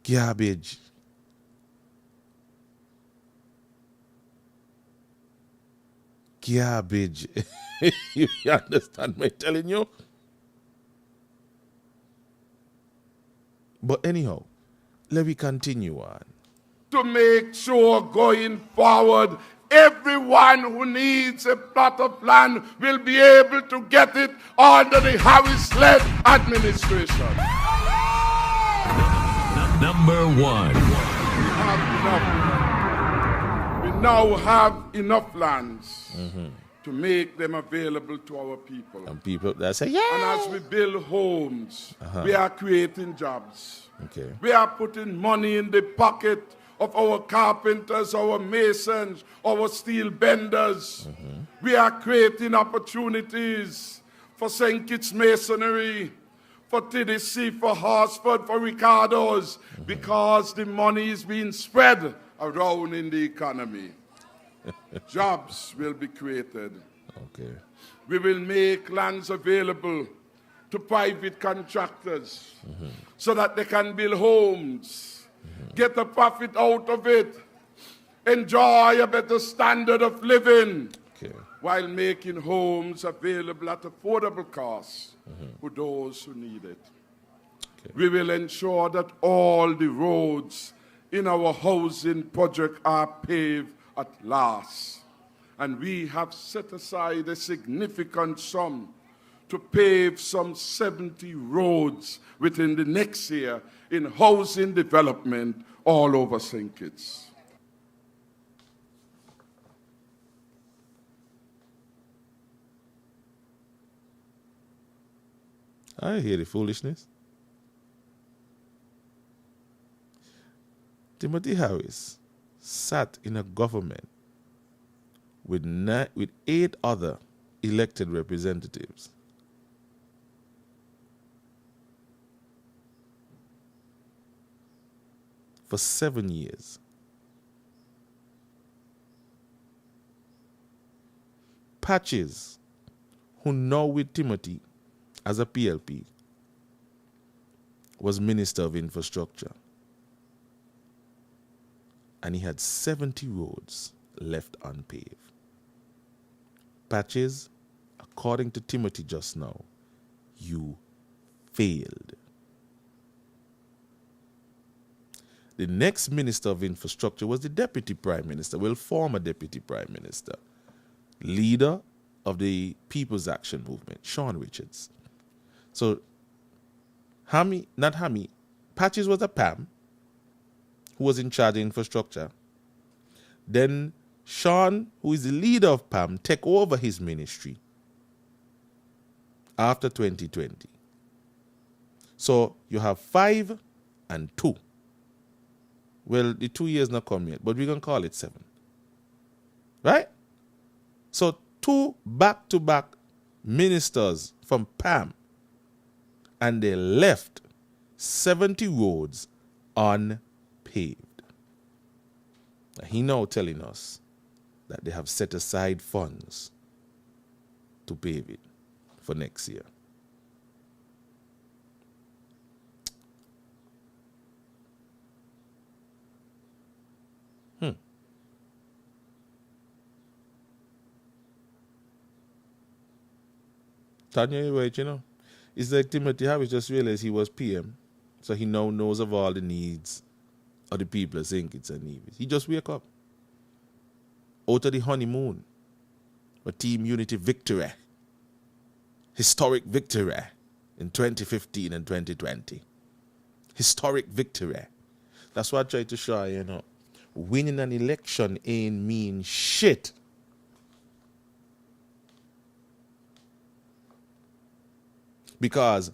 Garbage. Garbage. You understand me telling you? But anyhow, let me continue on.
To make sure going forward, everyone who needs a plot of land will be able to get it under the Harris-led administration.
Number one.
We now have enough lands to make them available to our people.
And people that say, yeah.
And as we build homes, we are creating jobs.
Okay.
We are putting money in the pocket of our carpenters, our masons, our steel benders. We are creating opportunities for St. Kitts Masonry, for TDC, for Horsford, for Ricardo's, because the money is being spread around in the economy. Jobs will be created.
Okay.
We will make lands available to private contractors so that they can build homes, get a profit out of it, enjoy a better standard of living, while making homes available at affordable costs for those who need it. We will ensure that all the roads in our housing project are paved at last. And we have set aside a significant sum to pave some 70 roads within the next year in housing development all over St. Kitts.
I hear the foolishness. Timothy Harris sat in a government with 8 other elected representatives. For 7 years. Patches, who now with Timothy as a PLP, was Minister of Infrastructure. And he had 70 roads left unpaved. Patches, according to Timothy just now, you failed. The next Minister of Infrastructure was the Deputy Prime Minister, well, former Deputy Prime Minister, leader of the People's Action Movement, Sean Richards. So, Patches was a PAM who was in charge of infrastructure. Then Sean, who is the leader of PAM, took over his ministry after 2020. So you have 5 and 2. Well, the 2 years not come yet, but we're going to call it 7. Right? So 2 back-to-back ministers from PAM, and they left 70 roads unpaved. He now telling us that they have set aside funds to pave it for next year. Tanya, you wait, It's like Timothy Harris just realized he was PM, so he now knows of all the needs of the people of St. Kitts and Nevis. He just wake up out of the honeymoon, a team unity victory, historic victory in 2015 and 2020. Historic victory. That's what I try to show you, winning an election ain't mean shit. Because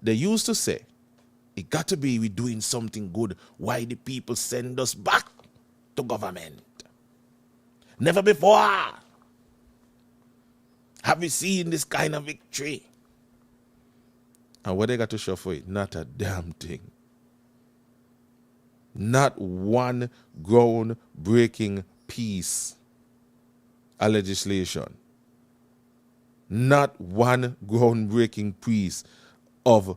they used to say, it got to be we doing something good. Why the people send us back to government? Never before have we seen this kind of victory. And what they got to show for it? Not a damn thing. Not one ground-breaking piece of legislation. Not one groundbreaking piece of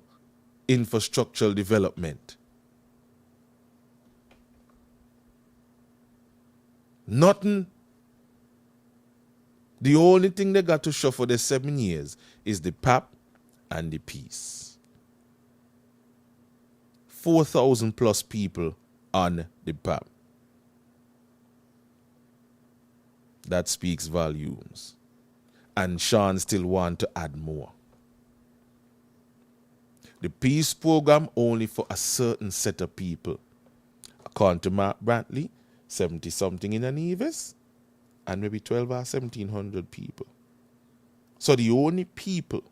infrastructural development. Nothing. The only thing they got to show for the 7 years is the PAP and the peace. 4,000 plus people on the PAP. That speaks volumes. And Sean still want to add more. The peace program only for a certain set of people. According to Mark Brantley, 70-something in Nevis, and maybe 12 or 1,700 people. So the only people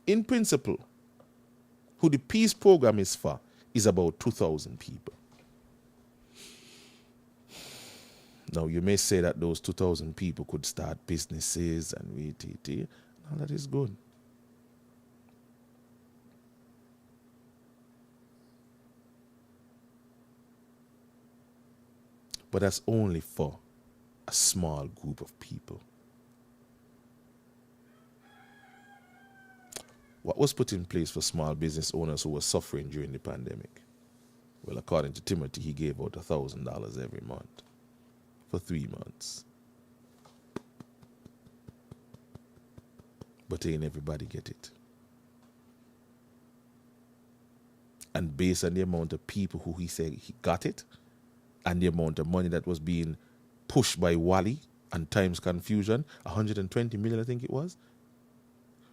in principle who the peace program is for is about 2,000 people. Now, you may say that those 2,000 people could start businesses and VTT. Now, that is good. But that's only for a small group of people. What was put in place for small business owners who were suffering during the pandemic? Well, according to Timothy, he gave out $1,000 every month. For 3 months. But ain't everybody get it. And based on the amount of people who he said he got it, and the amount of money that was being pushed by Wally and Times Confusion, 120 million I think it was.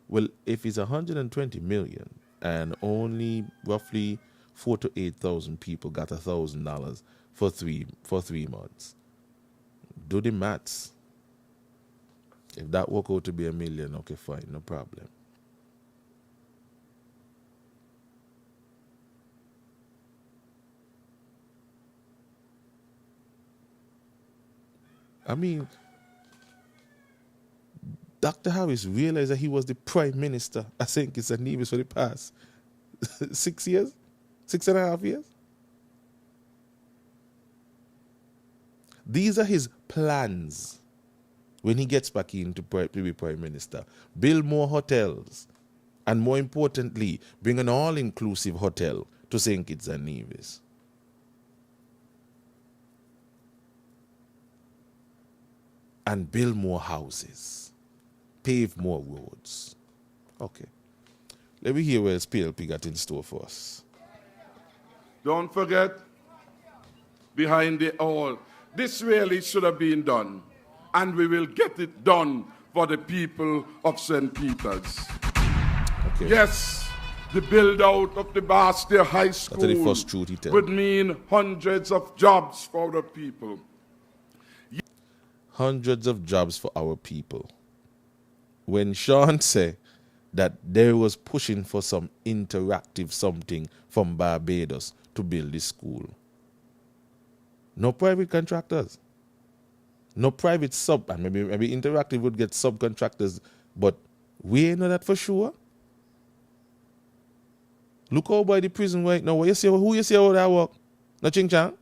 Well, if it's 120 million and only roughly 4,000 to 8,000 people got $1,000 for 3 months. Do the maths. If that work out to be $1 million, okay, fine, no problem. I mean, Dr. Harris realized that he was the prime minister, I think it's a Nevis for the past 6 years, 6.5 years. These are his plans when he gets back in to be prime minister. Build more hotels, and more importantly, bring an all-inclusive hotel to St. Kitts and Nevis. And build more houses, pave more roads. Okay. Let me hear what PLP got in store for us.
Don't forget, behind it all, this really should have been done, and we will get it done for the people of St. Peter's.
Okay.
Yes, the build-out of the Bastia High School
the first truth he tell.
would mean hundreds of jobs for the people.
Hundreds of jobs for our people. When Sean said that they was pushing for some interactive something from Barbados to build this school. No private contractors. No private sub, and maybe interactive would get subcontractors, but we ain't know that for sure. Look out by the prison right now. Who you see how that work? No ching chang?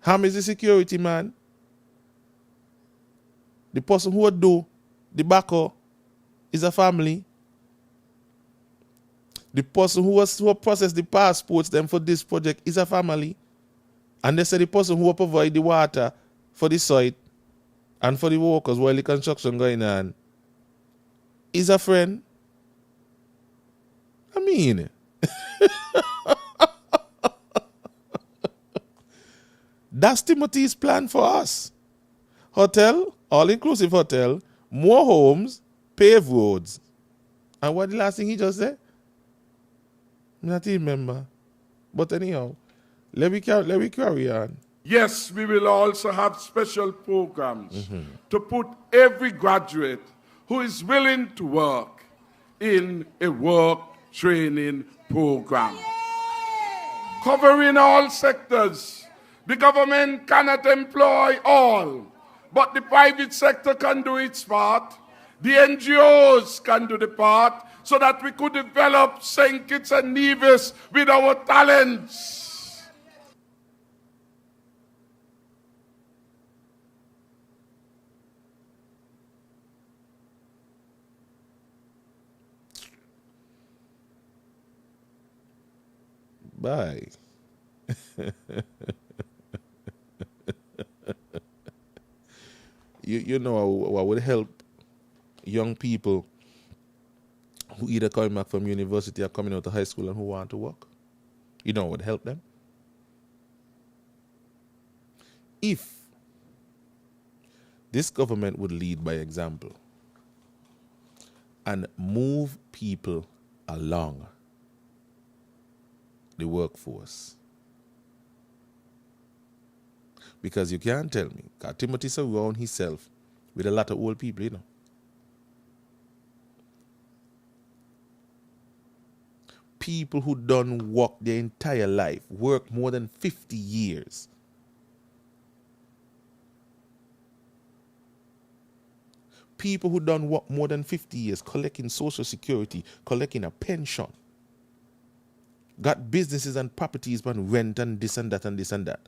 Ham is the security man. The person who would do the backer is a family. The person who process the passports them for this project is a family. And they say the person who will provide the water for the site and for the workers while the construction going on is a friend. I mean, that's Timothy's plan for us. Hotel, all-inclusive hotel, more homes, paved roads. And what the last thing he just said? I not even remember. But anyhow, let me carry on.
Yes, we will also have special programs to put every graduate who is willing to work in a work training program. Covering all sectors. The government cannot employ all, but the private sector can do its part. The NGOs can do the part so that we could develop St. Kitts and Nevis with our talents.
Bye. You know what would help young people who either coming back from university or coming out of high school and who want to work? You know what would help them? If this government would lead by example and move people along the workforce. Because you can't tell me, because Timothy surround himself with a lot of old people, you know. People who done work their entire life, work more than 50 years. People who done work more than 50 years, collecting social security, collecting a pension. Got businesses and properties on rent and this and that and this and that.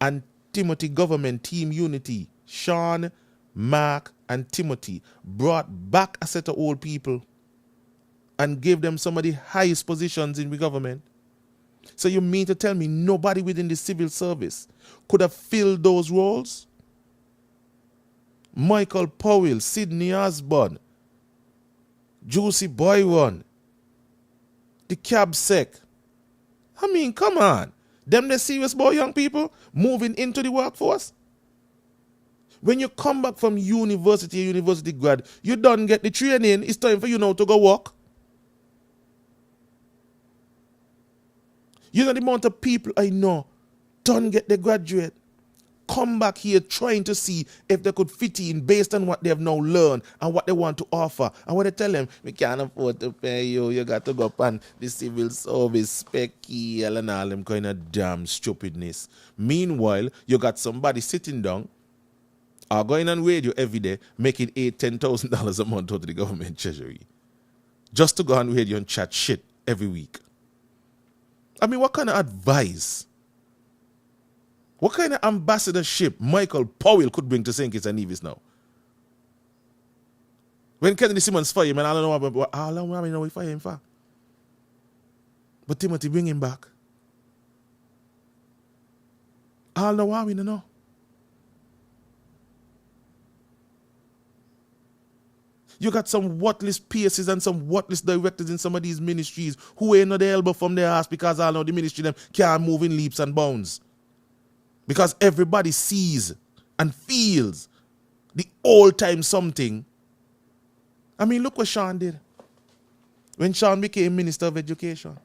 And Timothy government, Team Unity, Sean, Mark, and Timothy brought back a set of old people and gave them some of the highest positions in the government. So you mean to tell me nobody within the civil service could have filled those roles? Michael Powell, Sidney Osborne, Juicy Boyron, the cab sec. I mean, come on. Them the serious boy young people moving into the workforce? When you come back from university grad, you don't get the training, it's time for you now to go work. You know the amount of people I know don't get the graduate come back here trying to see if they could fit in based on what they have now learned and what they want to offer. And when they tell them, we can't afford to pay you, you got to go up on the civil service, specky, and all them kind of damn stupidness. Meanwhile, you got somebody sitting down or going on radio every day, making $10,000 a month out of the government treasury. Just to go on radio and chat shit every week. I mean, what kind of advice? What kind of ambassadorship Michael Powell could bring to St. Kitts and Nevis now? When Kennedy Simmons fired him, and I don't know how long I know we fire him for. But Timothy bring him back. All the while we don't know. You got some worthless PSs and some worthless directors in some of these ministries who ain't no the elbow from their ass because I know the ministry them can't move in leaps and bounds. Because everybody sees and feels the old time something. I mean, look what Sean did. When Sean became Minister of Education,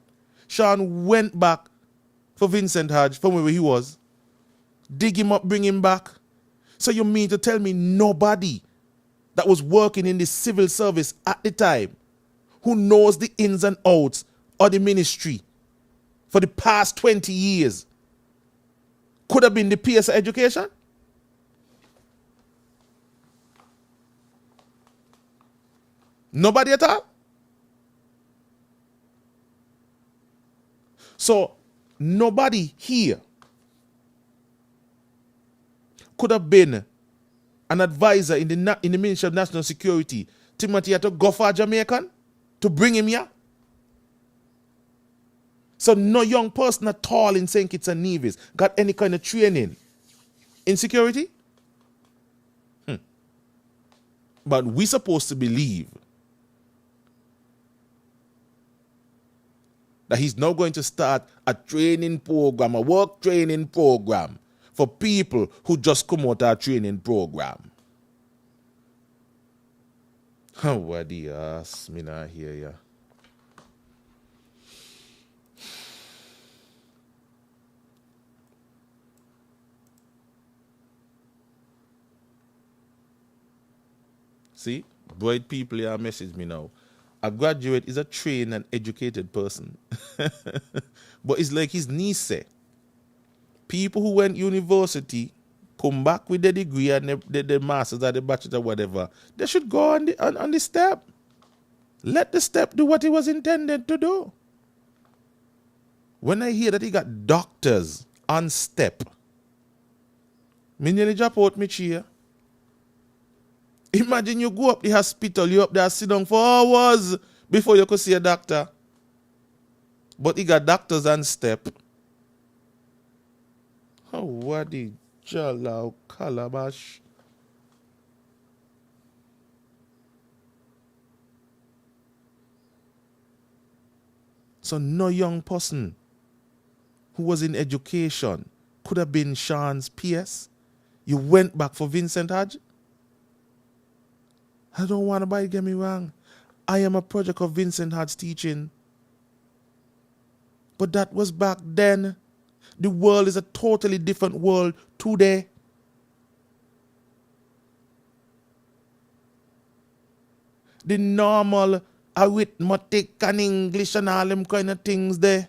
Sean went back for Vincent Hodge from where he was, dig him up, bring him back. So you mean to tell me nobody that was working in the civil service at the time who knows the ins and outs of the ministry for the past 20 years could have been the PS of Education? Nobody at all? So nobody here could have been an advisor in the Ministry of National Security. Timothy had to go for a Jamaican to bring him here. So no young person at all in St. Kitts and Nevis got any kind of training in security. But we supposed to believe that he's now going to start a training program, a work training program for people who just come out of a training program. What the ass, me not hear ya. See, bright people here message me now. A graduate is a trained and educated person. But it's like his niece said. People who went university, come back with the degree and the masters or the bachelor or whatever, they should go on the step. Let the step do what it was intended to do. When I hear that he got doctors on step, me nearly drop out my chair. Imagine you go up the hospital, you up there sit down for hours before you could see a doctor. But he got doctors on step. Oh, what the jala calabash. So no young person who was in education could have been Sean's PS. You went back for Vincent Hodge? I don't want nobody to get me wrong. I am a project of Vincent Hodge's teaching. But that was back then. The world is a totally different world today. The normal arithmetic and English and all them kind of things there.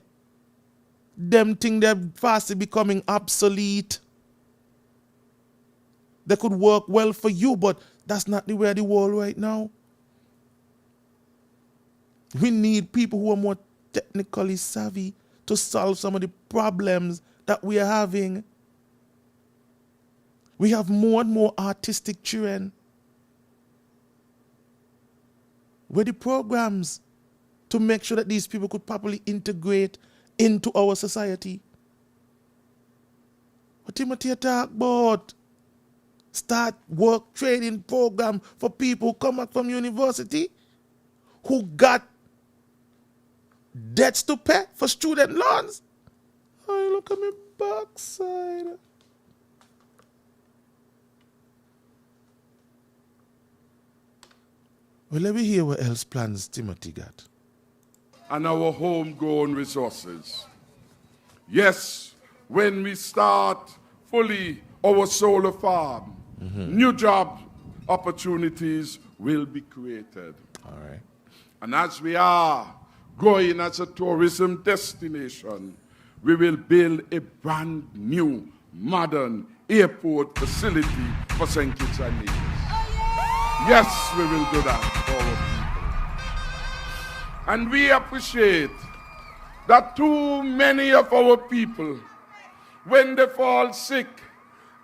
Them things they're fastly becoming obsolete. They could work well for you, but that's not the way of the world right now. We need people who are more technically savvy to solve some of the problems that we are having. We have more and more artistic children. Where the programs to make sure that these people could properly integrate into our society. What Timothy talk about? Start work training program for people who come out from university who got debts to pay for student loans. Oh, look at me backside. Well, let me hear what else plans Timothy got.
And our homegrown resources. Yes, when we start fully our solar farm. New job opportunities will be created.
All right.
And as we are growing as a tourism destination, we will build a brand new, modern airport facility for St. Kitts and Nevis. Yes, we will do that for our people. And we appreciate that too many of our people, when they fall sick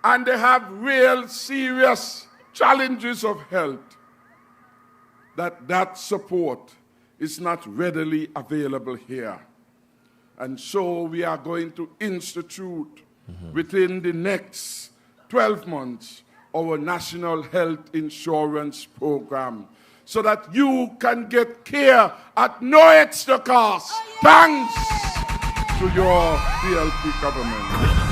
and they have real serious challenges of health, that support is not readily available here. And so we are going to institute within the next 12 months our National Health Insurance Program so that you can get care at no extra cost, thanks to your PLP government.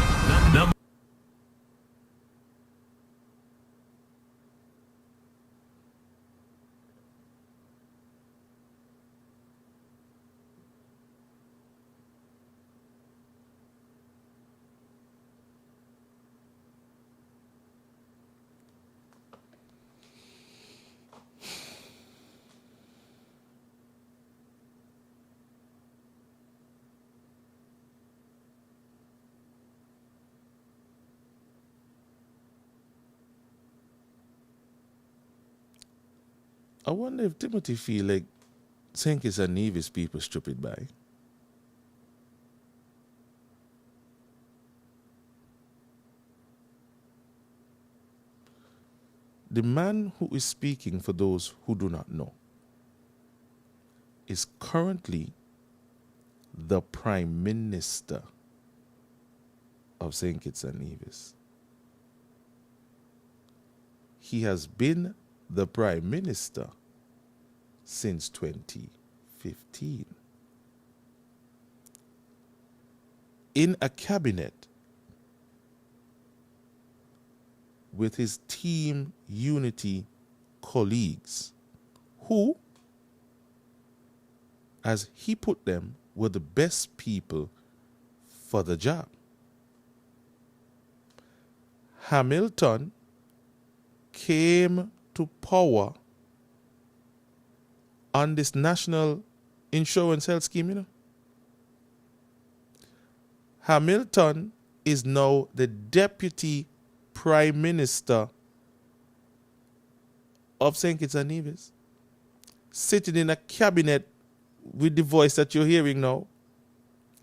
I wonder if Timothy feel like St. Kitts and Nevis people stupid by. The man who is speaking, for those who do not know, is currently the Prime Minister of St. Kitts and Nevis. He has been the Prime Minister since 2015. In a cabinet with his Team Unity colleagues, who, as he put them, were the best people for the job. Hamilton came to power on this national insurance health scheme, you know. Hamilton is now the deputy prime minister of St. Kitts and Nevis, sitting in a cabinet with the voice that you're hearing now,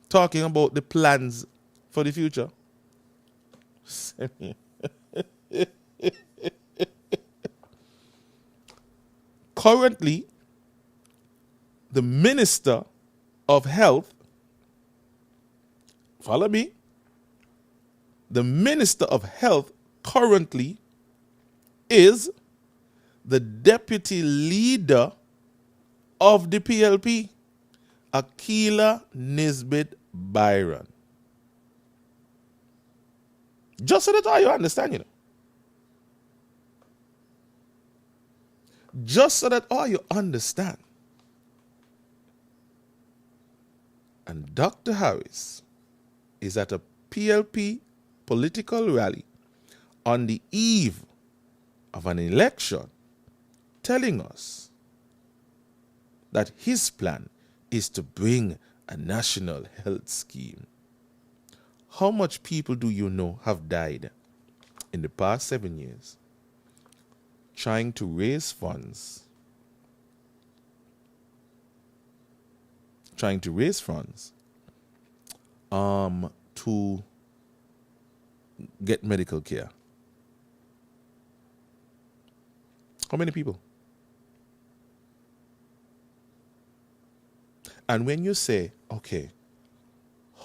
talking about the plans for the future. Currently, the Minister of Health, follow me, the Minister of Health currently is the deputy leader of the PLP, Akila Nisbet Byron. Just so that all you understand, you know. Just so that all you understand. And Dr. Harris is at a PLP political rally on the eve of an election, telling us that his plan is to bring a national health scheme. How much people do you know have died in the past 7 years trying to raise funds, to get medical care? How many people? And when you say, okay,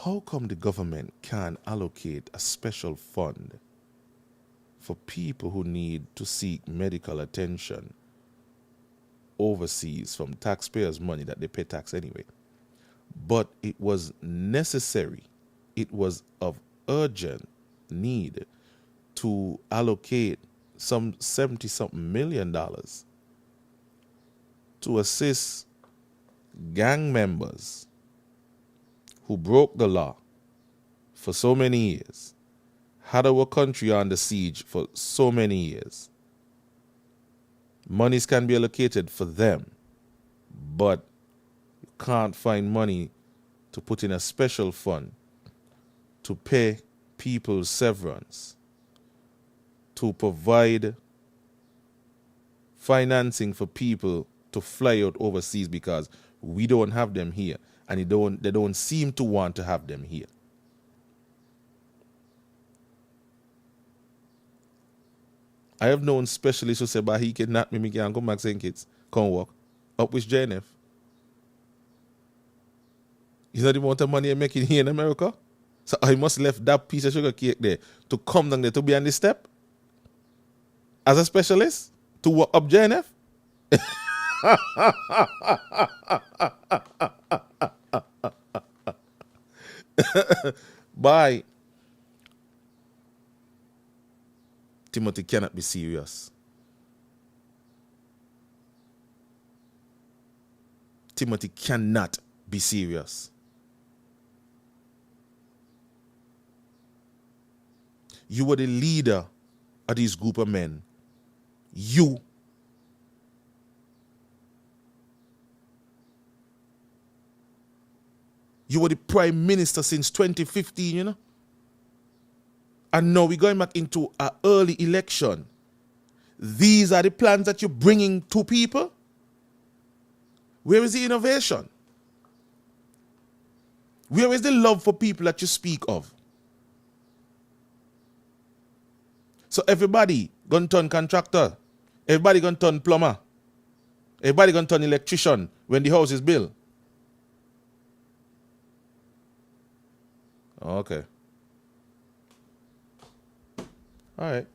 how come the government can allocate a special fund for people who need to seek medical attention overseas from taxpayers' money that they pay tax anyway? But it was necessary, it was of urgent need to allocate some $70-something million to assist gang members who broke the law for so many years, had our country under siege for so many years. Monies can be allocated for them, but you can't find money to put in a special fund to pay people's severance, to provide financing for people to fly out overseas because we don't have them here, and they don't seem to want to have them here. I have known specialists who say, but he kidnapped me can't come back saying kids, come work. Up with JNF. You know the amount of money I'm making here in America? So I must left that piece of sugar cake there to come down there to be on the step as a specialist to work up JNF. Bye. Timothy cannot be serious. Timothy cannot be serious. You were the leader of this group of men. You were the prime minister since 2015, you know? And now we're going back into an early election. These are the plans that you're bringing to people? Where is the innovation? Where is the love for people that you speak of? So everybody gonna turn contractor. Everybody gonna turn plumber. Everybody gonna turn electrician when the house is built. Okay. All right.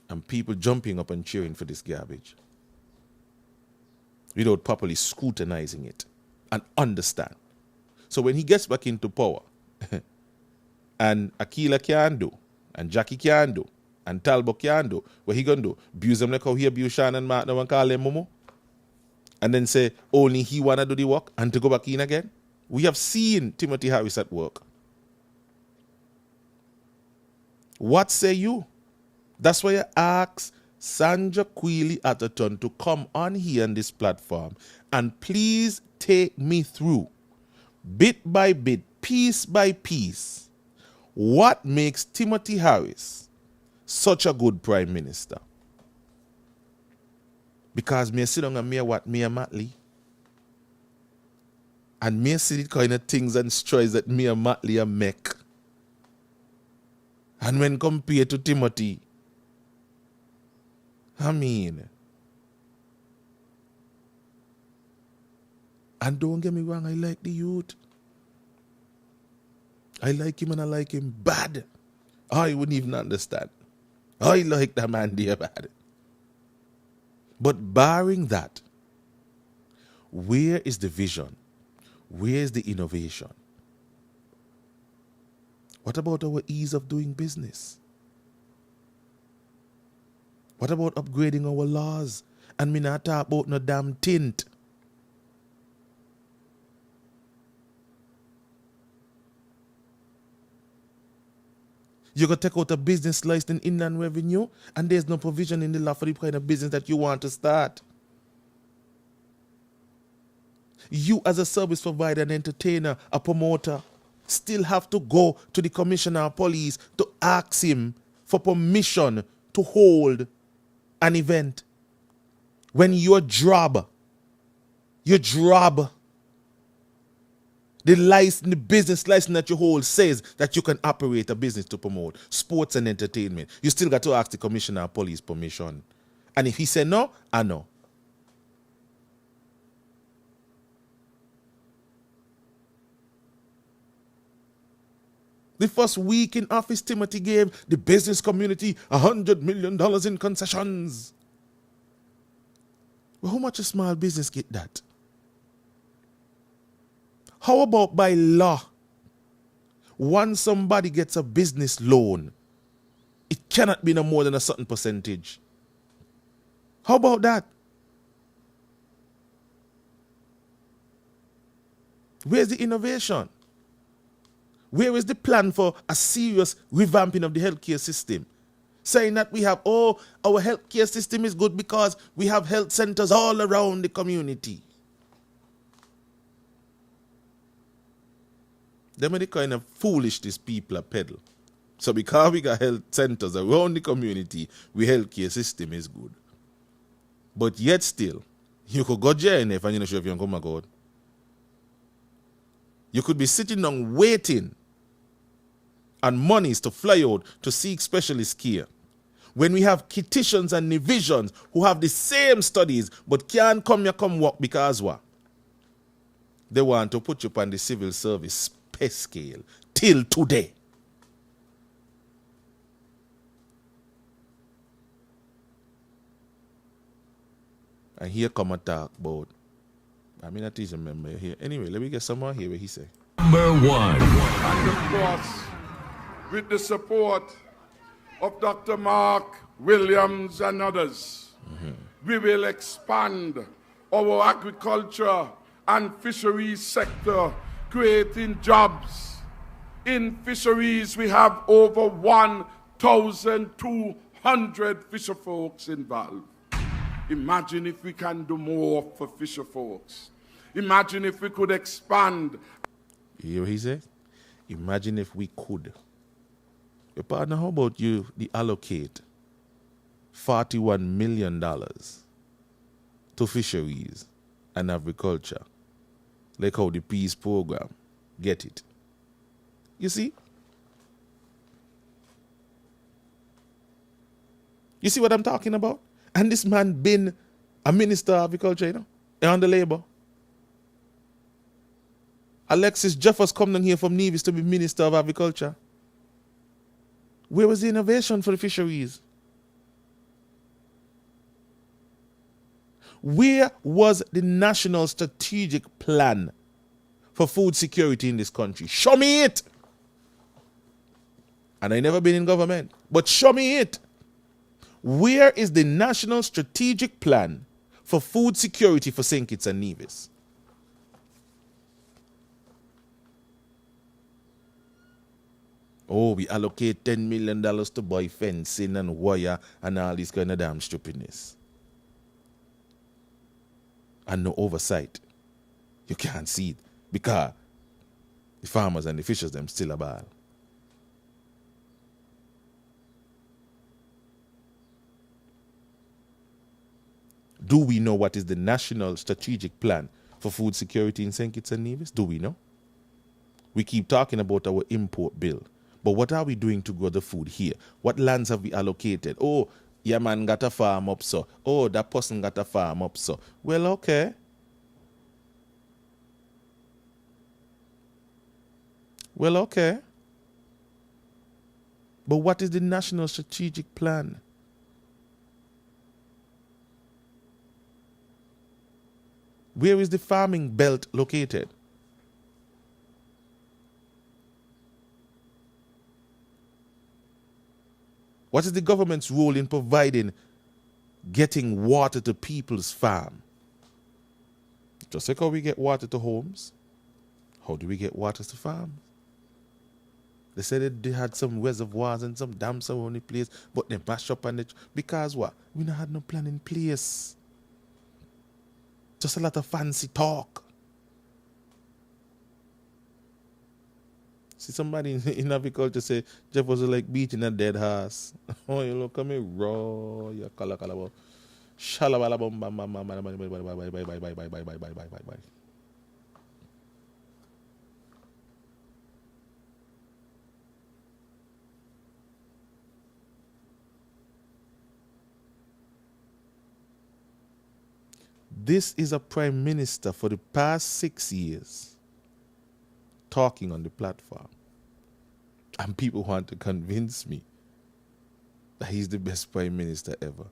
And people jumping up and cheering for this garbage without properly scrutinizing it and understand. So when he gets back into power, and Akila can do, and Jackie can do, and Talbot can do, what he gonna do? Abuse them like how he abuse Sean and Mark now and call them Momo? And then say only he wanna do the work and to go back in again? We have seen Timothy Harris at work. What say you? That's why I asked Sandra Queally Atherton to come on here on this platform and please take me through, bit by bit, piece by piece, what makes Timothy Harris such a good prime minister. Because me sit down and me what me a Matley. And me see the kind of things and strides that me and Matley make. And when compared to Timothy, I mean, and don't get me wrong, I like the youth. I like him and I like him bad. I wouldn't even understand. I like that man there bad. But barring that, where is the vision? Where is the innovation? What about our ease of doing business? What about upgrading our laws? And me not talk about no damn tint. You can take out a business license in Inland Revenue and there's no provision in the law for the kind of business that you want to start. You as a service provider, an entertainer, a promoter, still have to go to the commissioner of police to ask him for permission to hold an event. When your job, the license, the business license that you hold says that you can operate a business to promote sports and entertainment. You still got to ask the commissioner of police permission. And if he said no, I know. The first week in office, Timothy gave the business community $100 million in concessions. Well, how much a small business get that? How about by law? Once somebody gets a business loan, it cannot be no more than a certain percentage. How about that? Where's the innovation? Where is the plan for a serious revamping of the healthcare system? Saying that we have, our healthcare system is good because we have health centers all around the community. Them are the kind of foolishness people are peddle. So because we got health centers around the community, we healthcare system is good. But yet still, you could go JNF and you're not sure if you're going to come out. You could be sitting down waiting and monies to fly out to seek specialist care. When we have kiticians and divisions who have the same studies but can't come work because what? They want to put you on the civil service pay scale till today. And here come a talk about, I mean, I teach a member here. Anyway, let me get someone here where he say.
Number 1.
And of course, with the support of Dr. Mark Williams and others, we will expand our agriculture and fisheries sector, creating jobs. In fisheries, we have over 1,200 fisher folks involved. Imagine if we can do more for fisher folks. Imagine if we could expand.
You hear what he said? Imagine if we could. Your partner, how about you allocate $41 million to fisheries and agriculture? Like how the peace program get it. You see? You see what I'm talking about? And this man been a minister of agriculture, you know, under Labour. Alexis Jeffers come down here from Nevis to be minister of agriculture. Where was the innovation for the fisheries? Where was the national strategic plan for food security in this country? Show me it. And I never been in government, but show me it. Where is the national strategic plan for food security for St. Kitts and Nevis? Oh, we allocate $10 million to buy fencing and wire and all this kind of damn stupidness. And no oversight. You can't see it because the farmers and the fishers them still a ball. Do we know what is the national strategic plan for food security in St. Kitts and Nevis? Do we know? We keep talking about our import bill. But what are we doing to grow the food here? What lands have we allocated? Oh, yeah, man got a farm up so. Oh, that person got a farm up so. Well, okay. Well, okay. But what is the national strategic plan? Where is the farming belt located? What is the government's role in providing, getting water to people's farm? Just like how we get water to homes, how do we get water to farms? They said that they had some reservoirs and some dams around the place, but they mashed up on it. Because what? We not had no plan in place. Just a lot of fancy talk. See somebody in agriculture say Jeff was like beating a dead horse. Oh, you look at me raw, you cala. Shalabala bum bam bam bam bam bye bye bye bye bye bye bye bye bye bye bye bye. This is a prime minister for the past 6 years talking on the platform. And people want to convince me that he's the best prime minister ever.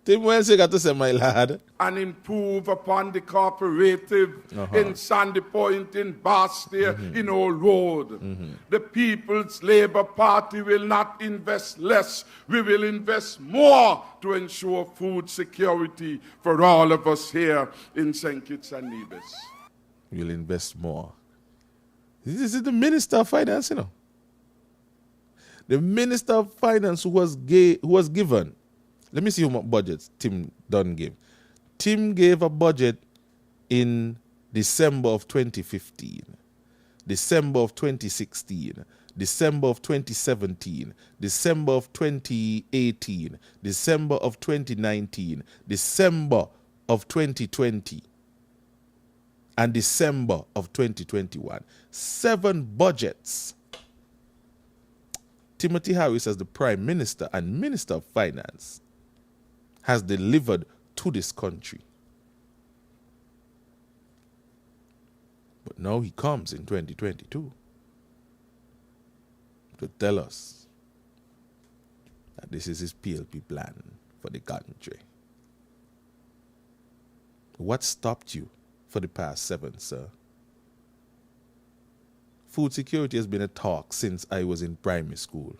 Tim, what else you got to say, my lad?
And improve upon the cooperative in Sandy Point, in Bastille, in Old Road. The People's Labour Party will not invest less. We will invest more to ensure food security for all of us here in St. Kitts and Nevis.
We'll invest more. This is the Minister of Finance, you know. The Minister of Finance who was given. Let me see how much budget Tim Dunn gave. Tim gave a budget in December of 2015, December of 2016, December of 2017, December of 2018, December of 2019, December of 2020, and December of 2021. 7 budgets. Timothy Harris, as the Prime Minister and Minister of Finance, has delivered to this country. But now he comes in 2022 to tell us that this is his PLP plan for the country. What stopped you for the past 7, sir? Food security has been a talk since I was in primary school.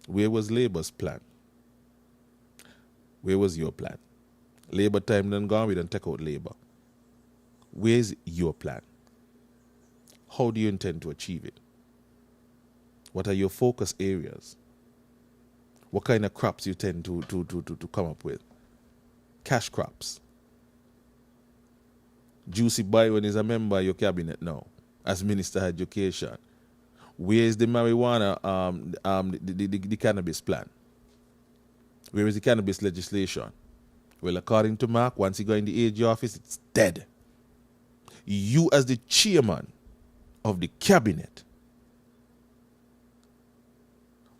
Where was Labour's plan? Where was your plan? Labour time done gone, we done take out Labour. Where's your plan? How do you intend to achieve it? What are your focus areas? What kind of crops you tend to come up with? Cash crops. Juicy Byron is a member of your cabinet now as Minister of Education. Where is the marijuana, the cannabis plan? Where is the cannabis legislation? Well, according to Mark, once he got in the AG office, it's dead. You as the chairman of the cabinet,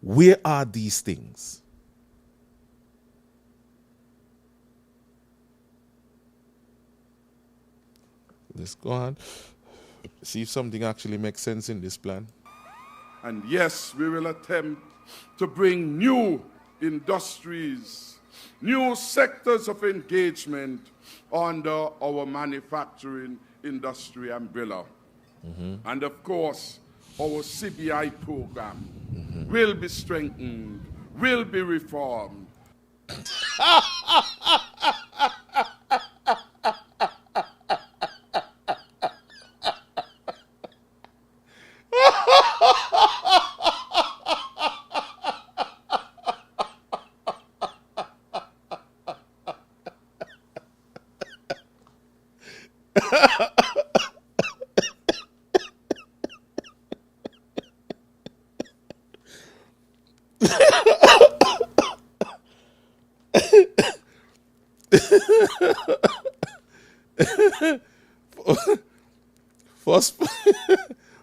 where are these things? Let's go on. See if something actually makes sense in this plan.
And yes, we will attempt to bring new industries, new sectors of engagement under our manufacturing industry umbrella. And of course, our CBI program will be strengthened, will be reformed.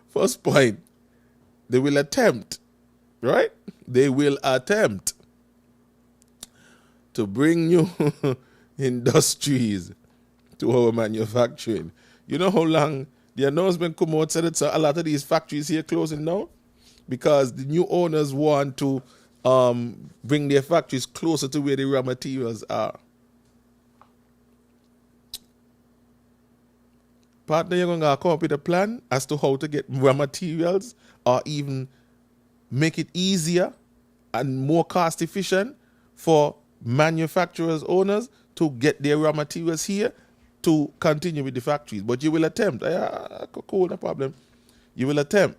First point, they will attempt, right? They will attempt to bring new industries to our manufacturing. You know how long the announcement come out said that a lot of these factories here closing down? Because the new owners want to bring their factories closer to where the raw materials are. Partner, you're going to come up with a plan as to how to get raw materials or even make it easier and more cost efficient for manufacturers, owners to get their raw materials here to continue with the factories. But you will attempt. Cool, no problem. You will attempt.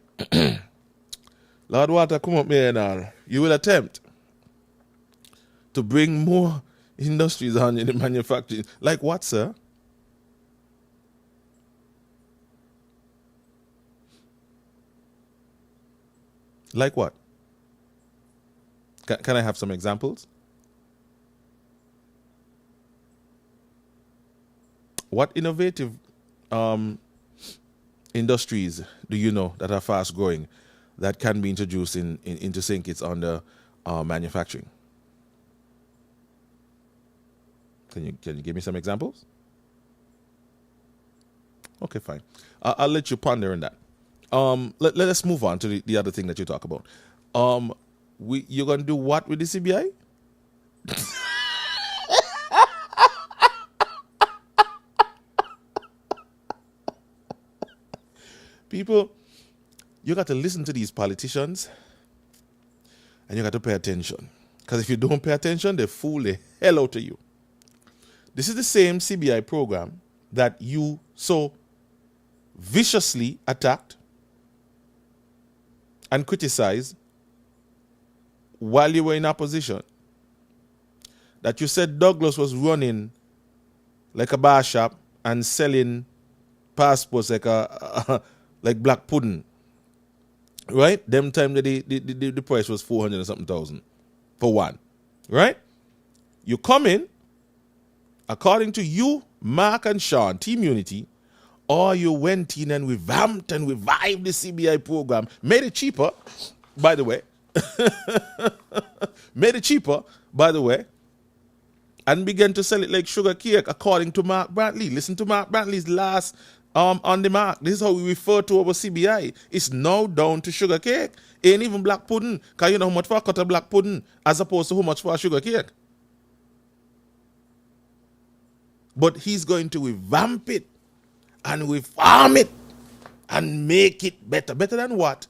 Lord Water, come up here now. You will attempt to bring more industries on in the manufacturing. Like what, sir? Like what? Can I have some examples? What innovative industries do you know that are fast growing that can be introduced into St. Kitts under manufacturing? Can you give me some examples? Okay, fine. I'll let you ponder on that. Let us move on to the other thing that you talk about. You're going to do what with the CBI? People, you got to listen to these politicians and you got to pay attention. Because if you don't pay attention, they fool the hell out of you. This is the same CBI program that you so viciously attacked and criticized while you were in opposition. That you said Douglas was running like a bar shop and selling passports like like black pudding. Right? Them time that the price was 400 and something thousand for one. Right? You come in, according to you, Mark and Sean, Team Unity, or you went in and revamped and revived the CBI program, made it cheaper, by the way. Made it cheaper, by the way, and began to sell it like sugar cake, according to Mark Brantley. Listen to Mark Brantley's last on the mark. This is how we refer to our CBI. It's now down to sugar cake. Ain't even black pudding. Because you know how much for a cut of black pudding as opposed to how much for a sugar cake. But he's going to revamp it and reform it and make it better. Better than what?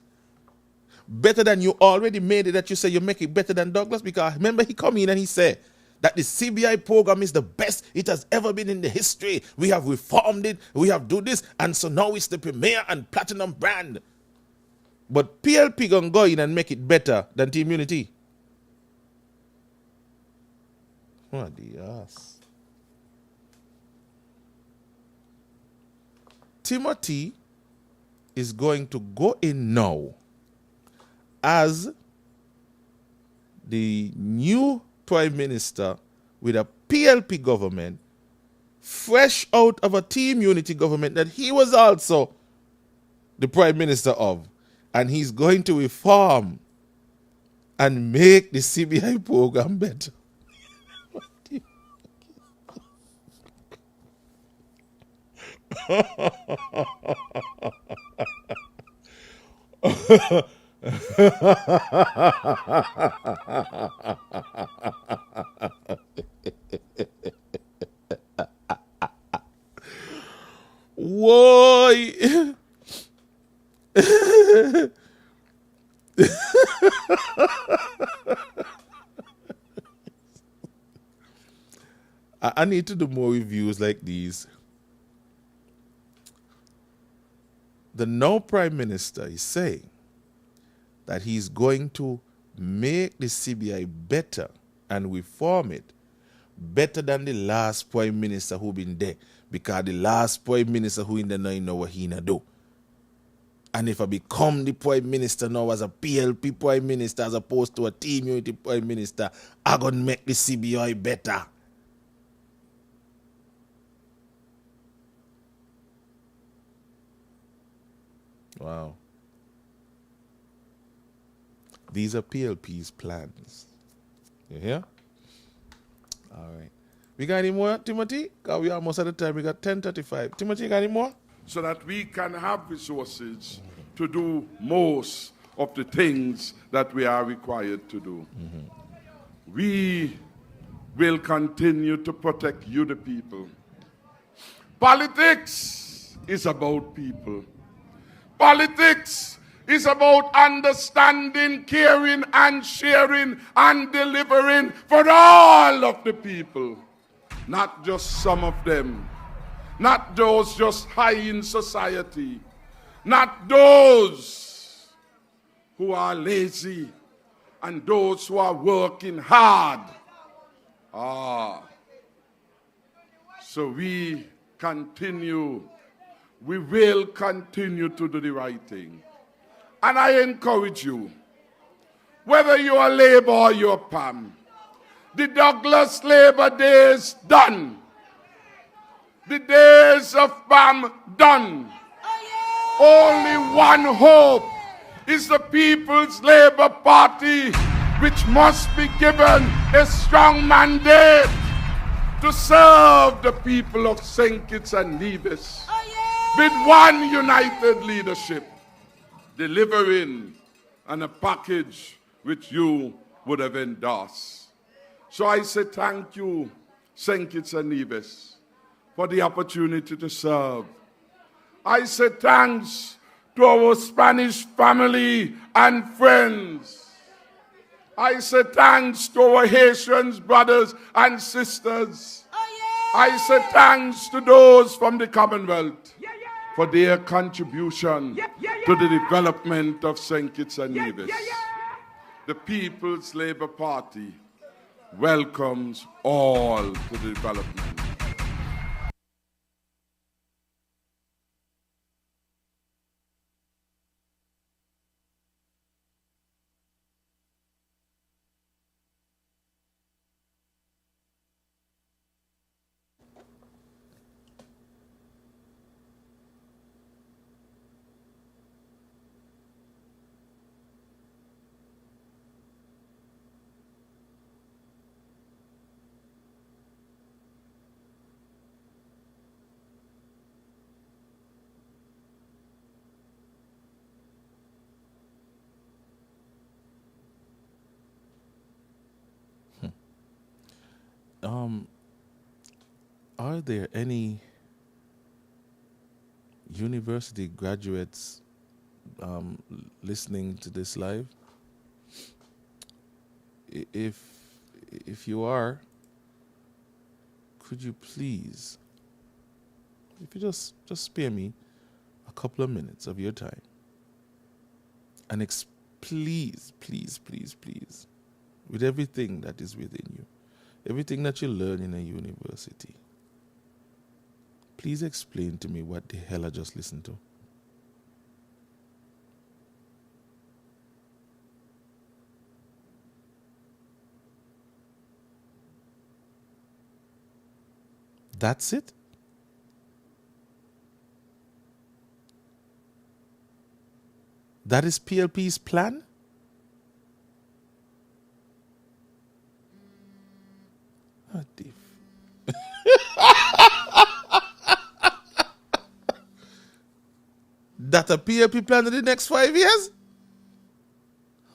Better than you already made it, that you say you make it better than Douglas. Because remember, he come in and he said that the CBI program is the best it has ever been in the history. We have reformed it, we have do this, and so now it's the premier and platinum brand. But PLP gonna go in and make it better than Team Unity. What the ass? Timothy is going to go in now as the new Prime Minister with a PLP government, fresh out of a Team Unity government that he was also the Prime Minister of. And he's going to reform and make the CBI program better. Why? I need to do more reviews like these. The now Prime Minister is saying that he's going to make the CBI better and reform it better than the last Prime Minister who been there, because the last Prime Minister who in there now know what he na do. And if I become the Prime Minister now as a PLP Prime Minister as opposed to a Team Unity Prime Minister, I'm going to make the CBI better. Wow. These are PLP's plans. You hear? All right. We got any more, Timothy? Because we almost at the time. We got 10:35. Timothy, you got any more?
So that we can have resources to do most of the things that we are required to do. We will continue to protect you, the people. Politics is about people. Politics is about understanding, caring, and sharing, and delivering for all of the people. Not just some of them. Not those just high in society. Not those who are lazy and those who are working hard. So we will continue to do the right thing. And I encourage you, whether you are Labour or you're PAM, the Douglas Labour days done. The days of PAM done. Only one hope is the People's Labour Party, which must be given a strong mandate to serve the people of St. Kitts and Nevis with one united leadership, delivering on a package which you would have endorsed. So I say thank you, St. Kitts and Nevis, for the opportunity to serve. I say thanks to our Spanish family and friends. I say thanks to our Haitian brothers and sisters. I say thanks to those from the Commonwealth for their contribution to the development of St. Kitts and Nevis. The People's Labour Party welcomes all to the development.
Are there any university graduates listening to this live? If you are, could you please, if you just spare me a couple of minutes of your time and please, with everything that is within you, everything that you learn in a university, please explain to me what the hell I just listened to. That's it? That is PLP's plan? Oh, dear. That a PLP plan in the next 5 years?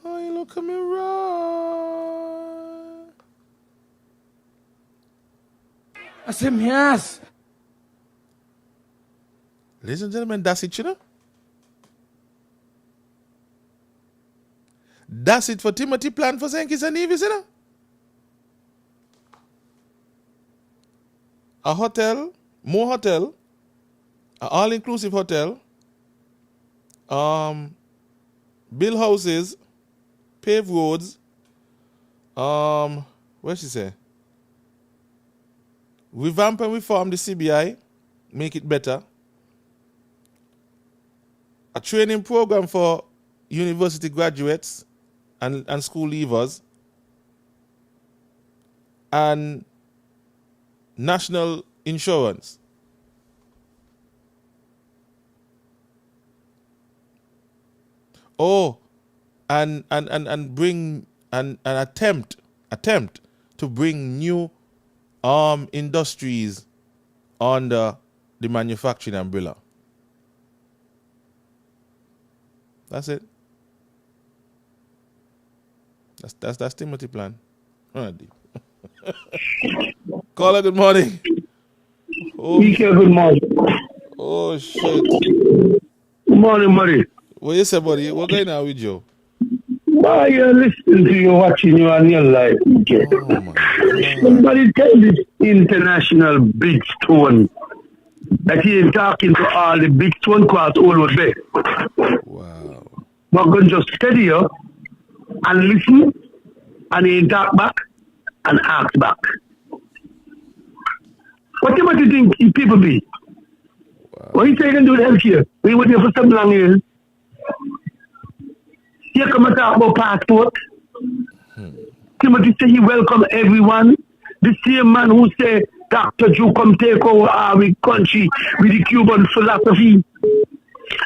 Oh, you look at me wrong.
I said, yes.
Ladies and gentlemen, that's it, you know? That's it for Timothy plan for St. Kitts and Nevis, you know? A hotel, more hotel, an all-inclusive hotel, build houses, pave roads, what she say? Revamp and reform the CBI, make it better. A training program for university graduates and school leavers, and national insurance. Oh, and bring an attempt to bring new industries under the manufacturing umbrella. That's it. That's Timothy plan. Caller, good morning. Oh,
good morning.
Oh shit.
Good morning, buddy.
What you say, buddy? What going on with you?
Why you listening to you, watching you on your life?
Oh my God.
Somebody tell this international big stone that he ain't talking to all the big stone across all over there.
Wow.
We're going to just steady you and listen, and he talk back and ask back. What do you think people be?
Wow.
What you say you can do with healthcare? We were there for some long years. Here come and talk about passport. Timothy say he welcome everyone. The same man who say Dr. Jew come take over our country with the Cuban philosophy.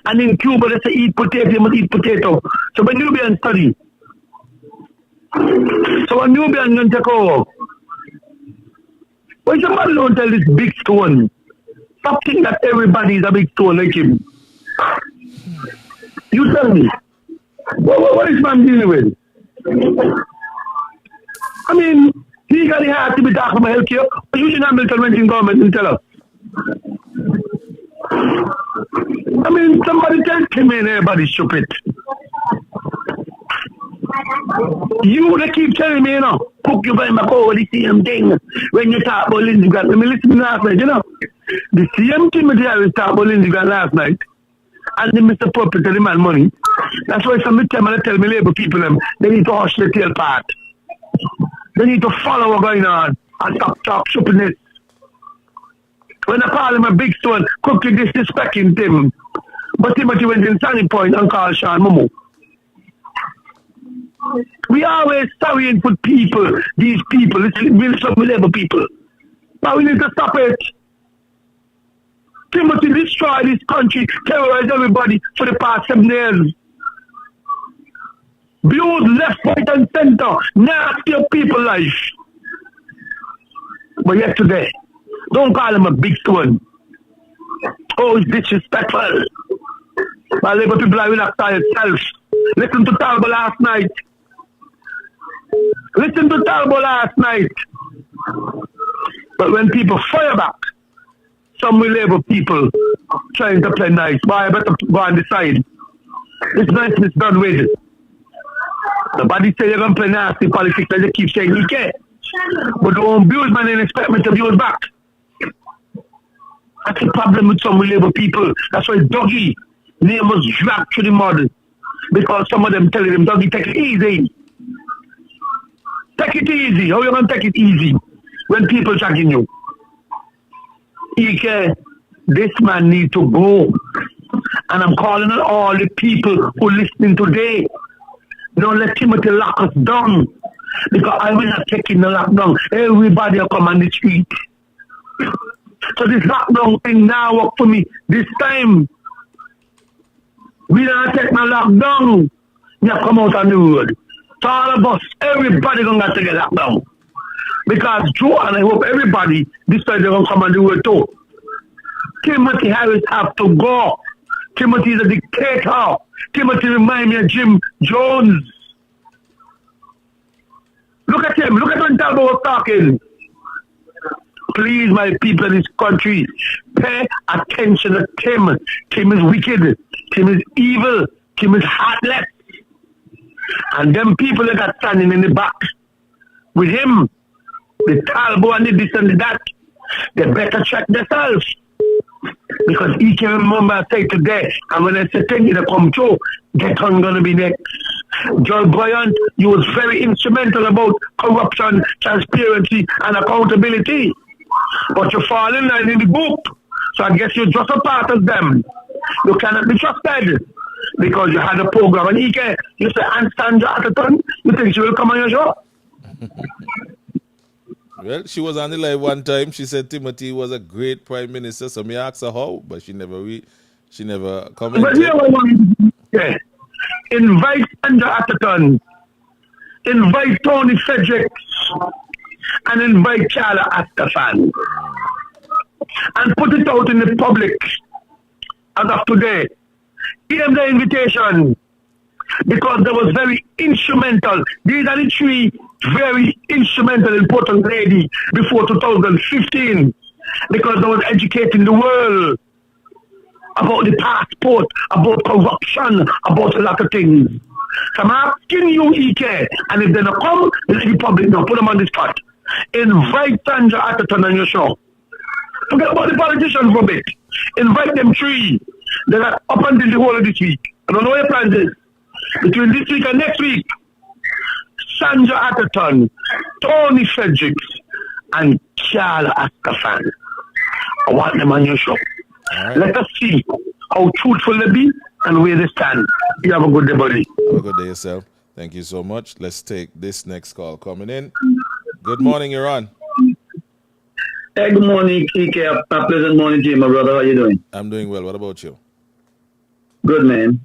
And in Cuba they say eat potato, you must eat potato. So when you be and study. So when you be and take over. Why somebody don't tell this big stone? Stop thinking that everybody is a big stone like him. You tell me. What is man dealing with? I mean, he got the heart to be talking about healthcare. But you should not Milton went in government and tell us. I mean, somebody tell him and everybody's stupid. You they keep telling me, cook you going back over the same thing when you talk about Lindsey Grant. Let me listen last night, The same Timothy Harris talked about Lindsey Grant last night. And the Mr. Puppet tell the man money. That's why some time I tell me labor people they need to hush the tail part. They need to follow what's going on and stop talk stupidness. When I call him a big stone, quickly disrespecting him. But Timothy went in Sunny Point and called Sean Momo. We always sorry for people, these people, some labor people. But we need to stop it. Timothy destroyed this country, terrorized everybody for the past 7 years. Views left, right, and center, nasty of people's life. But yet today, don't call him a big stone. Oh, it's disrespectful. My labor people are relaxed on itself. Listen to Talbot last night. But when people fire back, some labor people trying to play nice. Why I better go on the side. This niceness done with. Nobody say you're going to play nasty politics and they keep saying you can't. But don't abuse man and expect me to abuse back. That's the problem with some labor people. That's why Dougie name was dragged to the mud. Because some of them telling him, Dougie, take it easy. Take it easy. How you going to take it easy when people dragging you? Ike, this man need to go. And I'm calling on all the people who listening today. Don't let Timothy lock us down. Because I will not take in the lockdown. Everybody will come on the street. So this lockdown thing now work for me. This time, we don't take no lockdown. We have come out on the road. So all of us, everybody gonna have to get locked down. Because Joe and I hope everybody this time they're gonna come on the road too. Timothy Harris have to go. Timothy is a dictator. Timothy remind me of Jim Jones. Look at him. Look at when Talbot was talking. Please, my people in this country, pay attention to Tim. Tim is wicked. Tim is evil. Tim is heartless. And them people that are standing in the back with him, the Talbot and the this and the that, they better check themselves. Because he can remember I say today, and when I say things that come true, get on gonna be next. Joel Bryant, you was very instrumental about corruption, transparency, and accountability. But you fall in line in the group. So I guess you're just a part of them. You cannot be trusted. Because you had a program. And Ike, you say, Aunt Sandra Atherton, you think she will come on your show?
Well, she was on the live one time. She said Timothy was a great prime minister. So me asked her how, but she never commented.
But here we want to invite Sandra Atherton, invite Tony Fredericks, and invite Charla Astafan. And put it out in the public as of today. Give them the invitation because they was very instrumental. These are the 3 very instrumental, important ladies before 2015 because they was educating the world about the passport, about corruption, about a lot of things. So I'm asking you, Ike, and if they don't come, let the public know. Put them on the spot. Invite Sandra Atherton on your show. Forget about the politicians for a bit. Invite them 3. They're up until the whole of this week. I don't know what your plans is. Between this week and next week, Sandra Atherton, Tony Fredericks, and Charla Astafan. I want them on your show. Right. Let us see how truthful they be and where they stand. You have a good day, buddy.
Have a good day yourself. Thank you so much. Let's take this next call coming in. Good morning, you're on.
Hey, good morning, Kike. A pleasant morning to you, my brother. How you doing?
I'm doing well. What about you?
Good, man.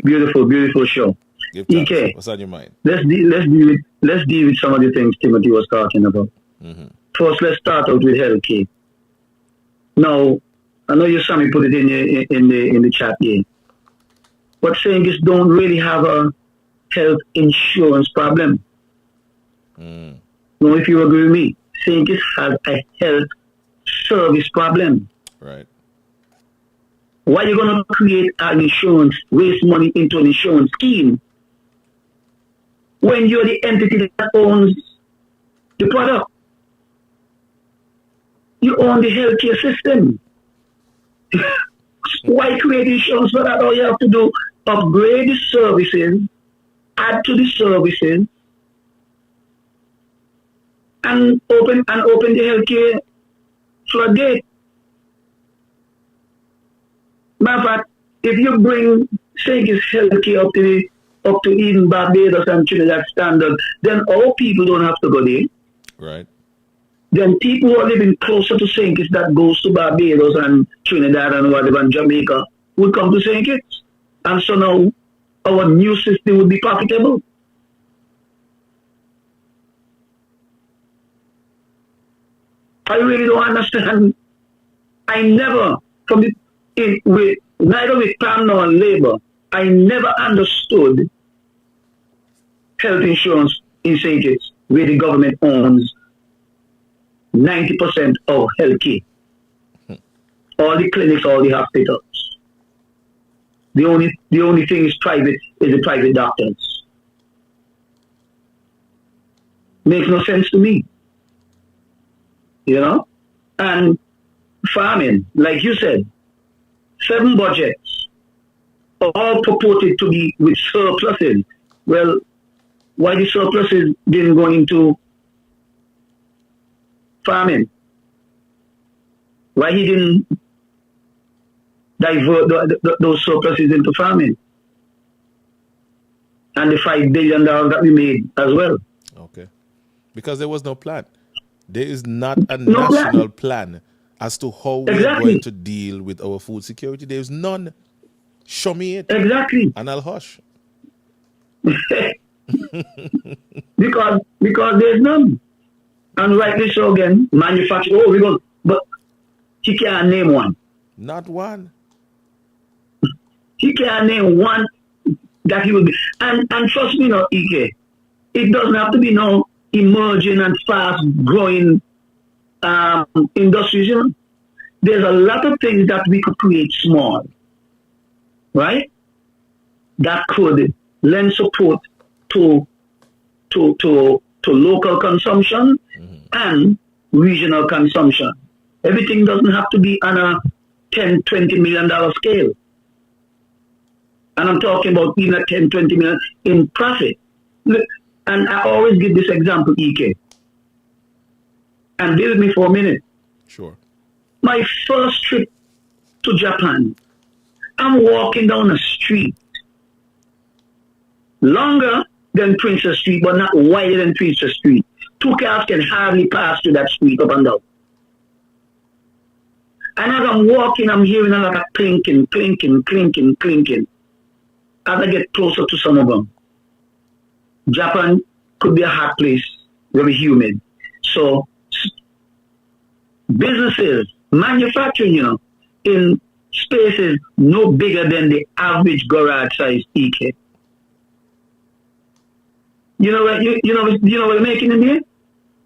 Beautiful show. Ike,
what's on your mind?
Let's deal with some of the things Timothy was talking about. Mm-hmm. First, let's start out with healthcare. Now, I know you saw me put it in the chat here, but saying this don't really have a health insurance problem. Now, if you agree with me, St. Kitts has a health service problem.
Right.
Why are you going to create an insurance, waste money into an insurance scheme when you're the entity that owns the product? You own the healthcare system. Why create insurance for that? All you have to do, upgrade the services, add to the services, and open the healthcare floodgate. Matter of fact, if you bring St. Kitts healthcare up to even Barbados and Trinidad standard, then all people don't have to go there.
Right.
Then people who are living closer to St. Kitts that goes to Barbados and Trinidad and whatever and Jamaica would come to St. Kitts. And so now our new system would be profitable. I really don't understand. I never, neither with PAM nor Labour, I never understood health insurance in St. Kitts, where the government owns 90% of healthcare. All the clinics, all the hospitals. The only thing is private is the private doctors. Makes no sense to me. You know? And farming, like you said, 7 budgets, all purported to be with surpluses. Well, why the surpluses didn't go into farming? Why he didn't divert those surpluses into farming? And the $5 billion that we made as well.
Okay. Because there was no plan. There is not a national plan as to how we are going to deal with our food security. There is none. Show me it.
Exactly.
And I'll hush.
because there's none. And rightly so again, manufacturing, but he can't name one.
Not one.
He can't name one that he will be. And trust me, no, Ike, it doesn't have to be no emerging and fast growing industries. You know? There's a lot of things that we could create small, right? That could lend support to local consumption and regional consumption. Everything doesn't have to be on a $10, $20 million scale. And I'm talking about even a 10, 20 million in profit. And I always give this example, Ike. And bear with me for a minute.
Sure.
My first trip to Japan, I'm walking down a street, longer than Princess Street, but not wider than Princess Street. 2 cars can hardly pass through that street up and down. And as I'm walking, I'm hearing a lot of clinking. As I get closer to some of them, Japan could be a hot place, very humid. So businesses, manufacturing, you know, in spaces no bigger than the average garage size EK. You know what they're making in here?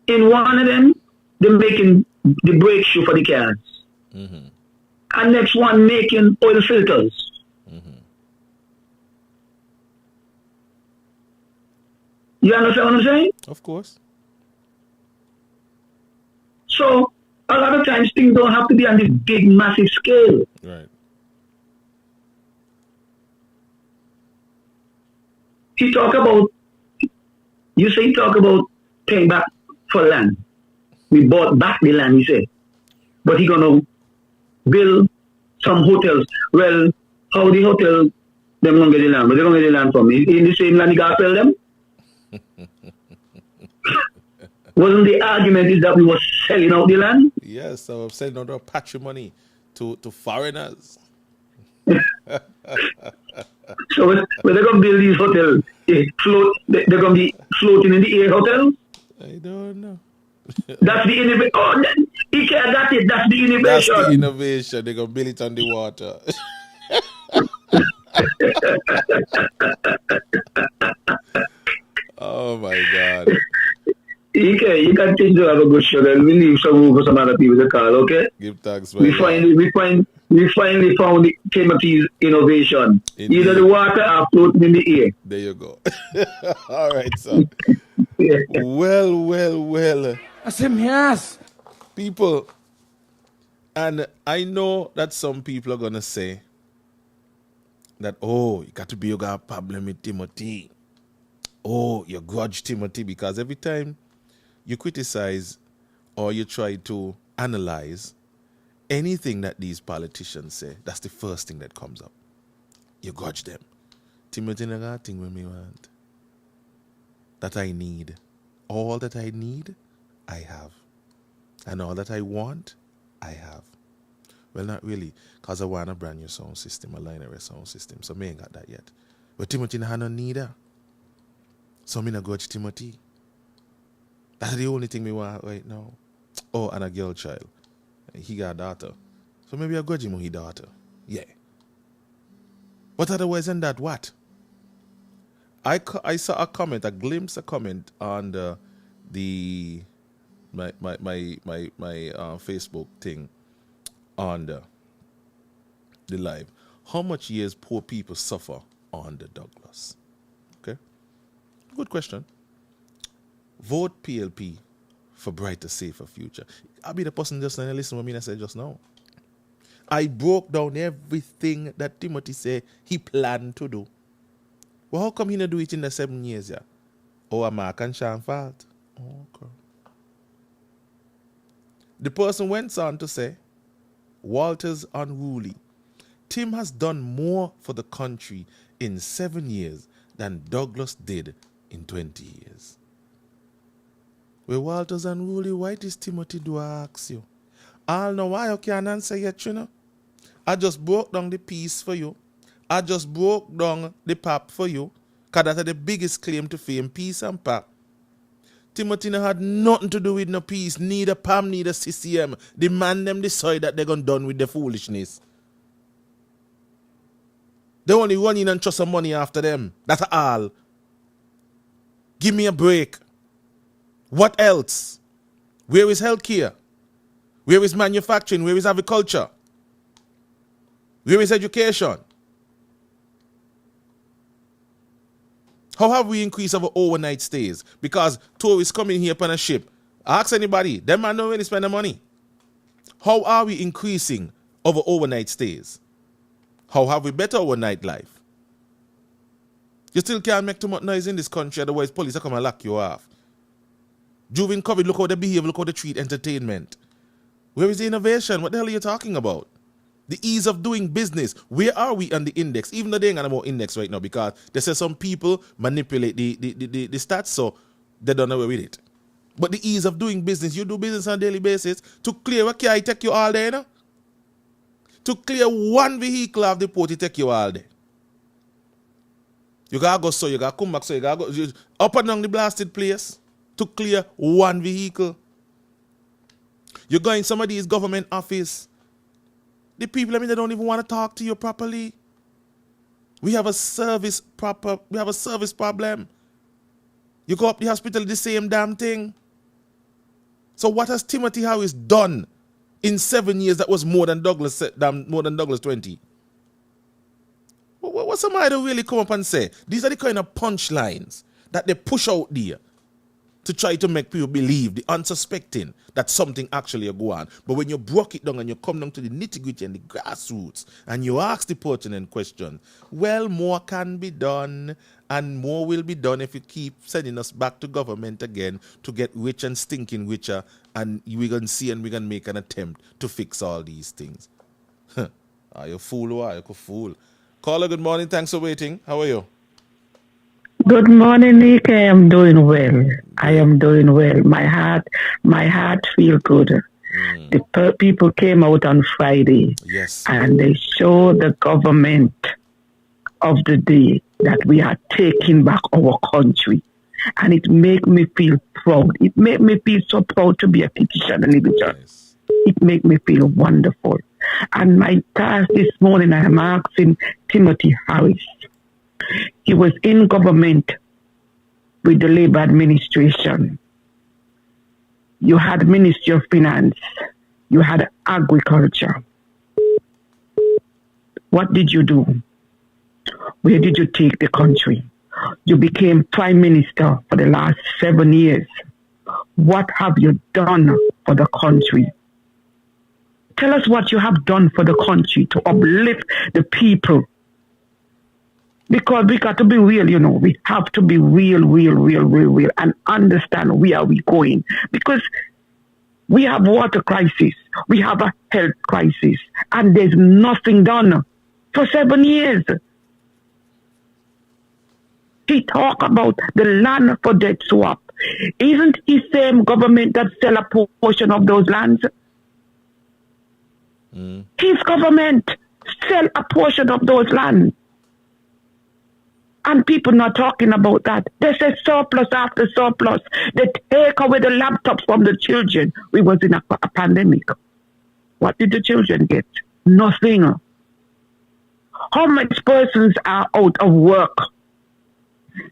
In one of them, they're making the brake shoe for the cars. Mm-hmm. And next one making oil filters. Mm-hmm. You understand what I'm saying?
Of course.
So a lot of times things don't have to be on this big, massive scale.
Right.
You talk about paying back for land. We bought back the land, he said. But he gonna build some hotels. Well, how the hotel them gonna get the land? But they're gonna get the land from me. In the same land he gotta sell them? Wasn't the argument is that we were selling out the land?
Yes, so selling out our patrimony to foreigners.
So when they're going to build these hotels, they're going to be floating in the air hotels?
I don't know.
That's the innovation. Oh, IKEA got it. That's the innovation.
That's the innovation. They're going to build it on the water. my God.
Okay, you continue to have a good show. Then we leave some room for some other people to call. Okay.
Give thanks, my
We
God.
finally found Timothy's innovation.
Indeed.
Either the water or floating in the air.
There you go. All right, son.
Yeah.
Well.
I said, yes.
People, and I know that some people are going to say that, oh, you got to be, you got a problem with Timothy. Oh, you grudge Timothy, because every time you criticize or you try to analyze anything that these politicians say, that's the first thing that comes up. You grudge them. Timothy never got a thing with me want. That I need. All that I need, I have. And all that I want, I have. Well, not really, because I want a brand new sound system, a line array sound system, so me ain't got that yet. But Timothy never no need that. So me no grudge Timothy. That's the only thing me want right now. Oh, and a girl child. He got a daughter. So maybe I grudge him on his daughter. Yeah. But otherwise than that, what? I saw a comment, a glimpse, a comment on my Facebook thing on the live. How much years poor people suffer under Douglas? Okay. Good question. Vote PLP for brighter, safer future. I'll be the person just now listen to me and I said just now. I broke down everything that Timothy said he planned to do. Well, how come he not do it in the 7 years, yeah? Oh, a Mark and Sean fault. Oh, okay. The person went on to say, Walter's unruly. Tim has done more for the country in 7 years than Douglas did in 20 years. Well, Walter's unruly, why does Timothy do I ask you? I'll know why you can't answer yet, you know. I just broke down the piece for you. I just broke down the pap for you. Because that's the biggest claim to fame, peace and pap. Timothy no had nothing to do with no peace, neither PAM, neither CCM. The man them decide that they're going to done with the foolishness. They only run in and trust some money after them. That's all. Give me a break. What else? Where is healthcare? Where is manufacturing? Where is agriculture? Where is education? How have we increased our overnight stays? Because tourists coming here upon a ship. Ask anybody. Them man don't really spend the money. How are we increasing our overnight stays? How have we better our nightlife? You still can't make too much noise in this country, otherwise police are come and lock you off. During COVID, look how they behave, look how they treat entertainment. Where is the innovation? What the hell are you talking about? The ease of doing business. Where are we on the index? Even though they ain't got no index right now, because they say some people manipulate the stats, so they don't know where with it. But the ease of doing business, you do business on a daily basis. To clear a car, it take you all day, you know? To clear one vehicle off the port, it take you all day. You gotta go so, you gotta come back so, you gotta go up and down the blasted place to clear one vehicle. You go in some of these government office. The people, I mean, they don't even want to talk to you properly. We have a service problem. You go up the hospital, the same damn thing. So what has Timothy Harris done in 7 years that was more than Douglas 20? What somebody really come up and say? These are the kind of punchlines that they push out there to try to make people believe, the unsuspecting, that something actually go on. But when you broke it down and you come down to the nitty-gritty and the grassroots and you ask the pertinent question, well, more can be done and more will be done if you keep sending us back to government again to get rich and stinking richer, and we're going to see and we're going to make an attempt to fix all these things. Are you a fool or are you a fool? Caller, good morning. Thanks for waiting. How are you?
Good morning, Nick. I am doing well. I am doing well. My heart feels good. The people came out on Friday,
yes,
and they show the government of the day that we are taking back our country. And it make me feel proud. It make me feel so proud to be a petitioner in the church.
Nice.
It make me feel wonderful. And my task this morning, I am asking Timothy Harris. He was in government with the Labour administration. You had Ministry of Finance. You had Agriculture. What did you do? Where did you take the country? You became Prime Minister for the last 7 years. What have you done for the country? Tell us what you have done for the country to uplift the people. Because we got to be real, you know. We have to be real, and understand where we're going. Because we have water crisis, we have a health crisis, and there's nothing done for 7 years. He talk about the land for debt swap. Isn't the same government that sell a portion of those lands? His government sell a portion of those lands. And people not talking about that. They say surplus after surplus. They take away the laptops from the children. We was in a pandemic. What did the children get? Nothing. How much persons are out of work?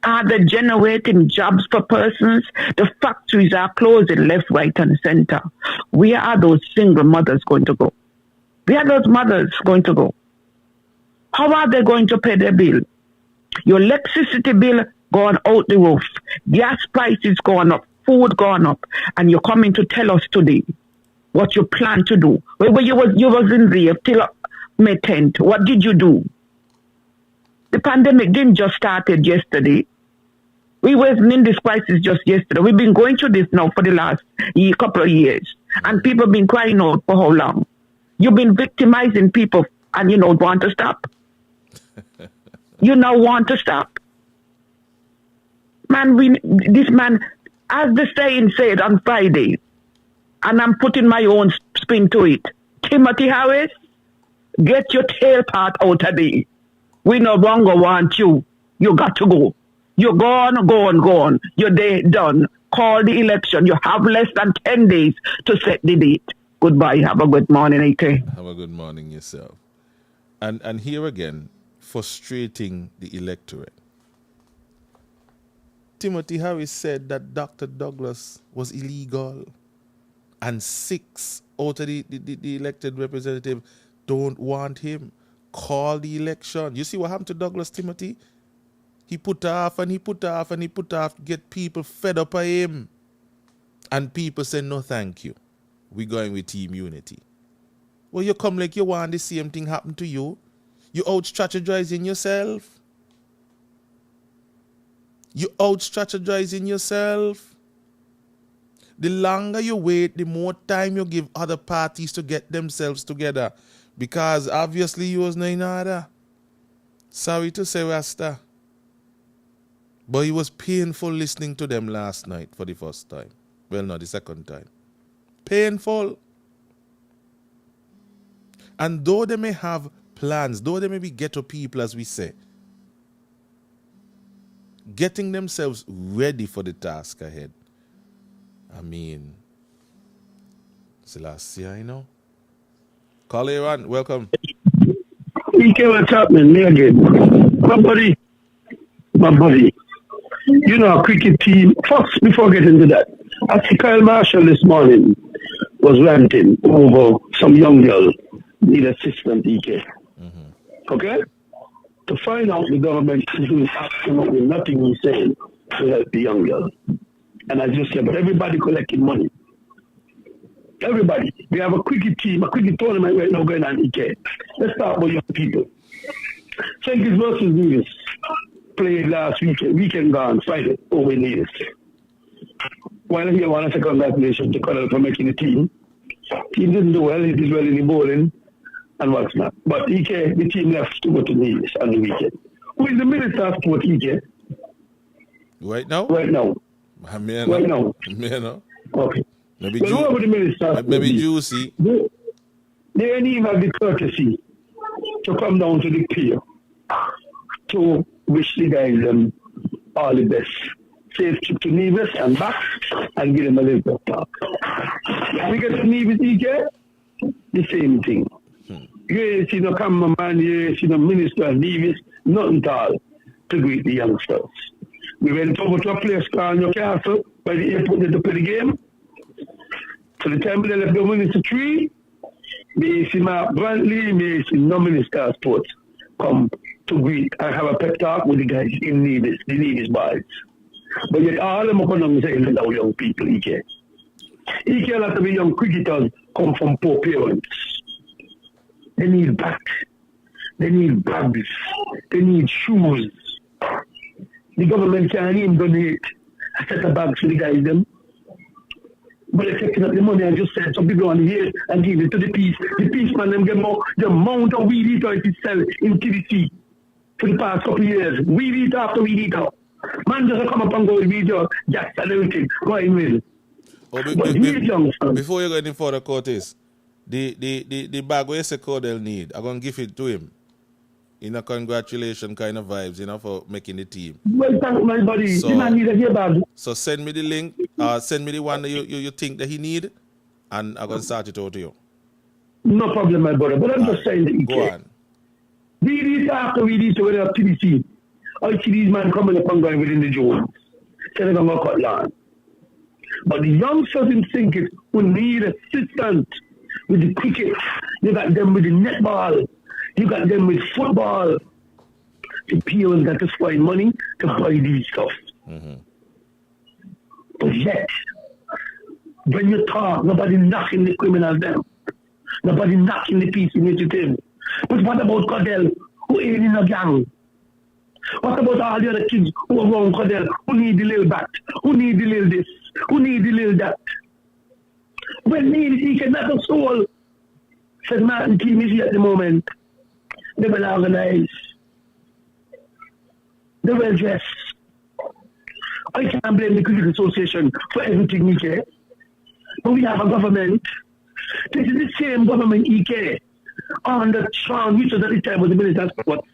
Are they generating jobs for persons? The factories are closing left, right, and center. Where are those single mothers going to go? Where are those mothers going to go? How are they going to pay their bill? Your electricity bill gone out the roof. Gas prices gone up. Food gone up. And you're coming to tell us today what you plan to do. Well, you was in there till May 10th. What did you do? The pandemic didn't just started yesterday. We wasn't in this crisis just yesterday. We've been going through this now for the last couple of years. And people have been crying out for how long? You've been victimizing people and you don't want to stop. You now want to stop. Man, this man, as the saying said on Friday, and I'm putting my own spin to it, Timothy Harris, get your tail part out of there. We no longer want you. You got to go. You're gone. You're there, done. Call the election. You have less than 10 days to set the date. Goodbye. Have a good morning, AK.
Have a good morning yourself. And here again, frustrating the electorate. Timothy Harris said that Dr. Douglas was illegal. And 6 out of the elected representative don't want him. Call the election. You see what happened to Douglas, Timothy? He put off and he put off and he put off to get people fed up of him. And people say, no, thank you. We're going with team unity. Well, you come like you want the same thing happen to you. You out-strategizing yourself. You out-strategizing yourself. The longer you wait, the more time you give other parties to get themselves together. Because obviously you was no in order. Sorry to say, Rasta. But it was painful listening to them last night for the first time. Well, not the second time. Painful. And though they may have plans, though they may be ghetto people, as we say, getting themselves ready for the task ahead. I mean, it's the last year, you know. Call Aaron, welcome.
EK, what's happening? Me again. My buddy. You know, a cricket team. First, before getting to that, I see Kyle Marshall this morning was ranting over some young girl need assistant, EK. Okay? To find out the government is doing absolutely nothing he's saying to help the young girl. And I just said, but everybody collecting money. Everybody. We have a cricket team, a cricket tournament right now going on, EK. Let's talk about young people. St. Kitts versus Nevis played last weekend gone, Friday, over in Nevis. While here, I want to say congratulations to Colonel for making the team. Team didn't do well, he did well in the bowling and what's not. But EK, the team left to go to Nevis on the weekend. Who is the Minister of Sport, EK?
Right now?
Right now.
Right now.
Okay.
Maybe
whoever the Minister
maybe Juicy.
They didn't even have the courtesy to come down to the pier to wish the guys all the best. Safe trip to Nevis and back and give them a little talk. We get to Nevis, EK, the same thing. You see no cameraman, you see no minister of Nevis, nothing at all to greet the youngsters. We went over to a place called Newcastle by the airport to play the game. So the time they left the Minister 3, me see Mark Brantley, me see no Minister of Sports come to greet and have a pep talk with the guys in the Nevis boys. But yet all of them are going to say, let our young people, EK. EK, a lot of the young cricketers come from poor parents. They need bats, they need bags, they need shoes. The government can't even donate a set of bags for the guys them. But they're taking up the money and just said some people want to hear and give it to the peace. The peace man them get more the amount of weed eater it sell in TDC for the past couple of years. Weed eater after weed eater. Man just come up and go with video, just and everything, going with.
Before you go any further, Curtis, the bag where you say Cordell need, I'm going to give it to him. In a congratulation kind of vibes, for making the team.
Well, thank my buddy. The man need a bag.
So send me the link, send me the one that you think that he need, and I'm going to start it out to you.
No problem, my brother. But I'm just saying that
go on.
We need after we need to wear a PDC. I see these men coming up and going within the Jones. So they're going to cut land. But the youngsters in Sinkit who need assistance with the cricket, you got them with the netball. You got them with football. The peons got to find money to buy these stuff.
Mm-hmm.
But yet, when you talk, nobody knocking the criminals down. Nobody knocking the peace initiative. But what about Cordell, who ain't in a gang? What about all the other kids who are around Cordell, who need the little bat, who need the little this, who need the little that? When he cannot a soul. Said Martin team is here at the moment. They well organized. They well dressed. I can't blame the Cricket Association for everything, EK. But we have a government. This is the same government, EK, under Sean Richards at the time was the Minister of Sports,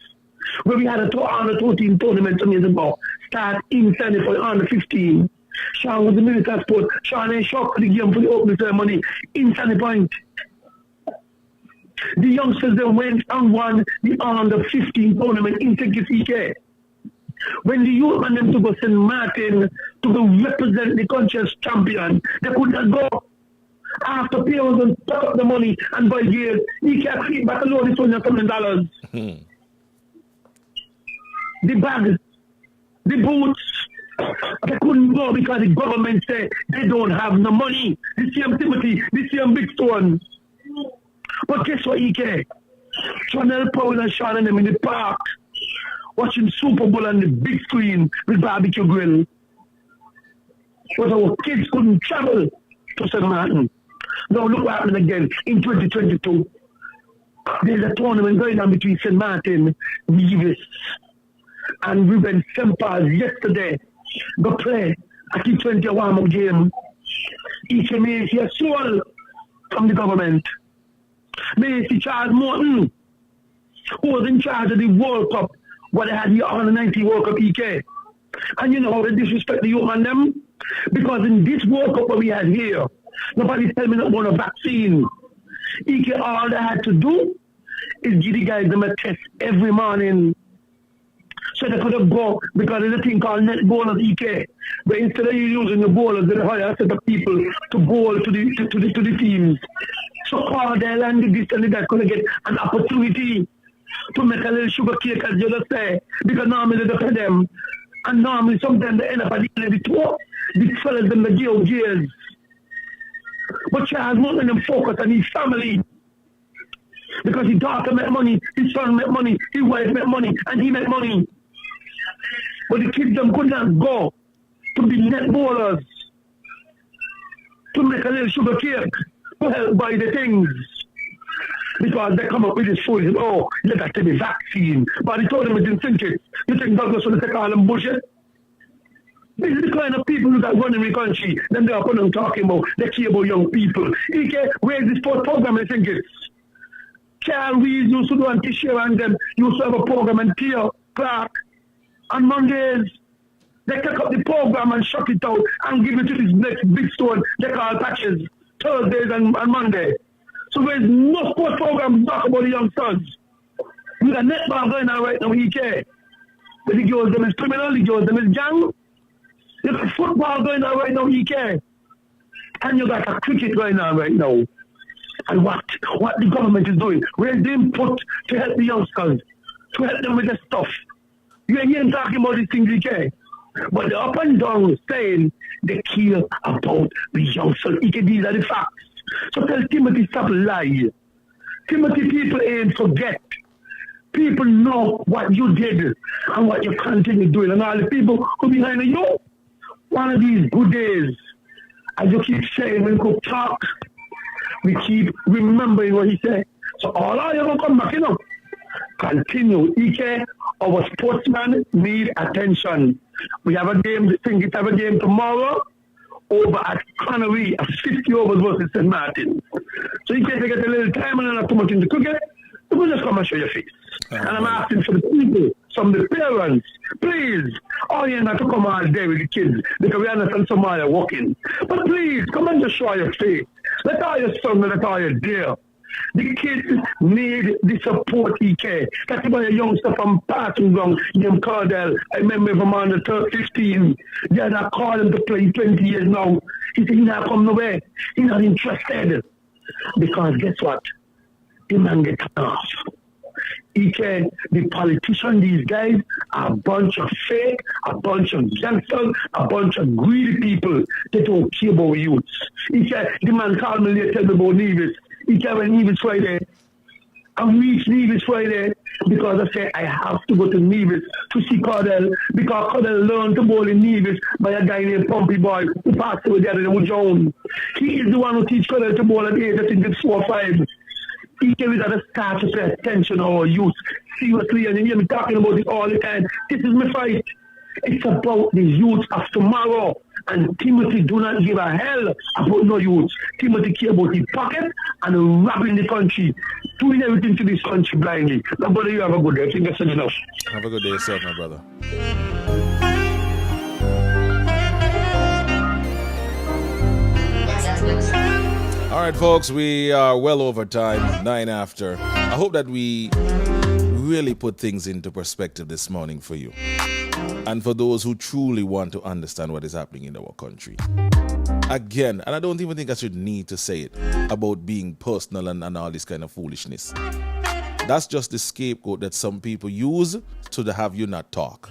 where we had a under 14 tournament some years ago, start in Sunday for the under 15. Sean was the Minister of Sports. Sean ain't shocked for the game for the opening ceremony in Sunny Point. The youngsters that went and won the under 15 tournament in EK. When the youth man them to go St. Martin to go represent the country as champion, they could not go. After payers and pack up the money and buy gear, EK keep back alone $200,000. The bags, the boots, they couldn't go because the government said they don't have no money. The same Timothy, the same Big Stone. But guess what, EK? Chanel Powell and Sean and them in the park watching Super Bowl on the big screen with barbecue grill. But our kids couldn't travel to St. Martin. Now look what happened again in 2022. There's a tournament going on between St. Martin, Nevis, and we went St. Paul's yesterday. Go play at the 20 warm-up game. EK may see a soul from the government. May see Charles Morton, who was in charge of the World Cup, what they had the under 90 World Cup EK. And you know how they disrespect the youth man them? Because in this World Cup that we had here, nobody tell me not about a vaccine. EK, all they had to do is give the guys them a test every morning. So they could have go, because there's a thing called net bowlers EK. But instead of you using the bowlers, they hire a set of people to bowl to the teams. So Cordell and this and that could get an opportunity to make a little sugar cake, as you just say, because normally they pay them. And normally sometimes they end up at the end of the tour. These fellas them the jail gears. But Charles Morton them focus on his family. Because his daughter make money, his son make money, his wife make money, and he make money. But the kids them could not go to be net bowlers, to make a little sugar cake, to help buy the things. Because they come up with this food, oh, you got to be vaccine. But he told them it didn't think it. You think Douglas will take all them bullshit? This is the kind of people that run in the country. Then they are putting them talking about, they care about young people. EK, where's the sport program in Sinkit? Charles Rees used to do and Tisha and them used to have a program in Pierre Clark. On Mondays, they take up the program and shut it out and give it to this next big stone they call patches, Thursdays and Monday. So there's no sport program to talk about the youngsters. We got netball going on right now, EK. But the girls them is criminal, the girls them is gang. You got football going on right now, EK. And you got a cricket going on right now. And what the government is doing, where's the input to help the youngsters, to help them with the stuff? You ain't hearing talking about these things, EK. But the up and down saying they care about the youngsters. EK, these are the facts. So tell Timothy stop lying. Timothy, people ain't forget. People know what you did and what you continue doing. And all the people who behind you, one of these good days, as you keep saying when you talk, we keep remembering what he said. So all of you will come back, Continue. EK, our sportsmen need attention. We have a game, have a game tomorrow over at Connery, a 50 overs versus St. Martin. So you can take a little time and not too much into cricket. You will just come and show your face. And I'm asking for the people, some of the parents, please, all you not to come all day with the kids because we understand somebody walking. But please, come and just show your face. Let all your son, let all your dear. The kids need the support, EK. That's why a youngster from passing ground named Cardell, I remember from under 15. They are not calling him to play 20 years now. He said he's not come nowhere. He's not interested. Because guess what? The man gets off. EK, the politicians, these guys, are a bunch of fake, a bunch of youngsters, a bunch of greedy people that don't care about youths. EK, the man called me later, tell me about Nevis. EK, when Nevis Friday, I reached Nevis Friday because I said I have to go to Nevis to see Cardell because Cardell learned to bowl in Nevis by a guy named Pumpy Boy who passed away the other day with Jones. He is the one who teach Cardell to bowl at age, I think it's 4 or 5. EK, we got to start to pay attention to our youth. Seriously, and you hear me talking about it all the time. This is my fight. It's about the youth of tomorrow. And Timothy do not give a hell about no youth. Timothy care about his pocket and robbing the country, doing everything to this country blindly. Now, brother, you have a good day. I think that's enough.
Have a good day yourself, my brother. All right, folks, we are well over time, 9 after. I hope that we really put things into perspective this morning for you. And for those who truly want to understand what is happening in our country. Again, and I don't even think I should need to say it, about being personal and all this kind of foolishness. That's just the scapegoat that some people use to have you not talk.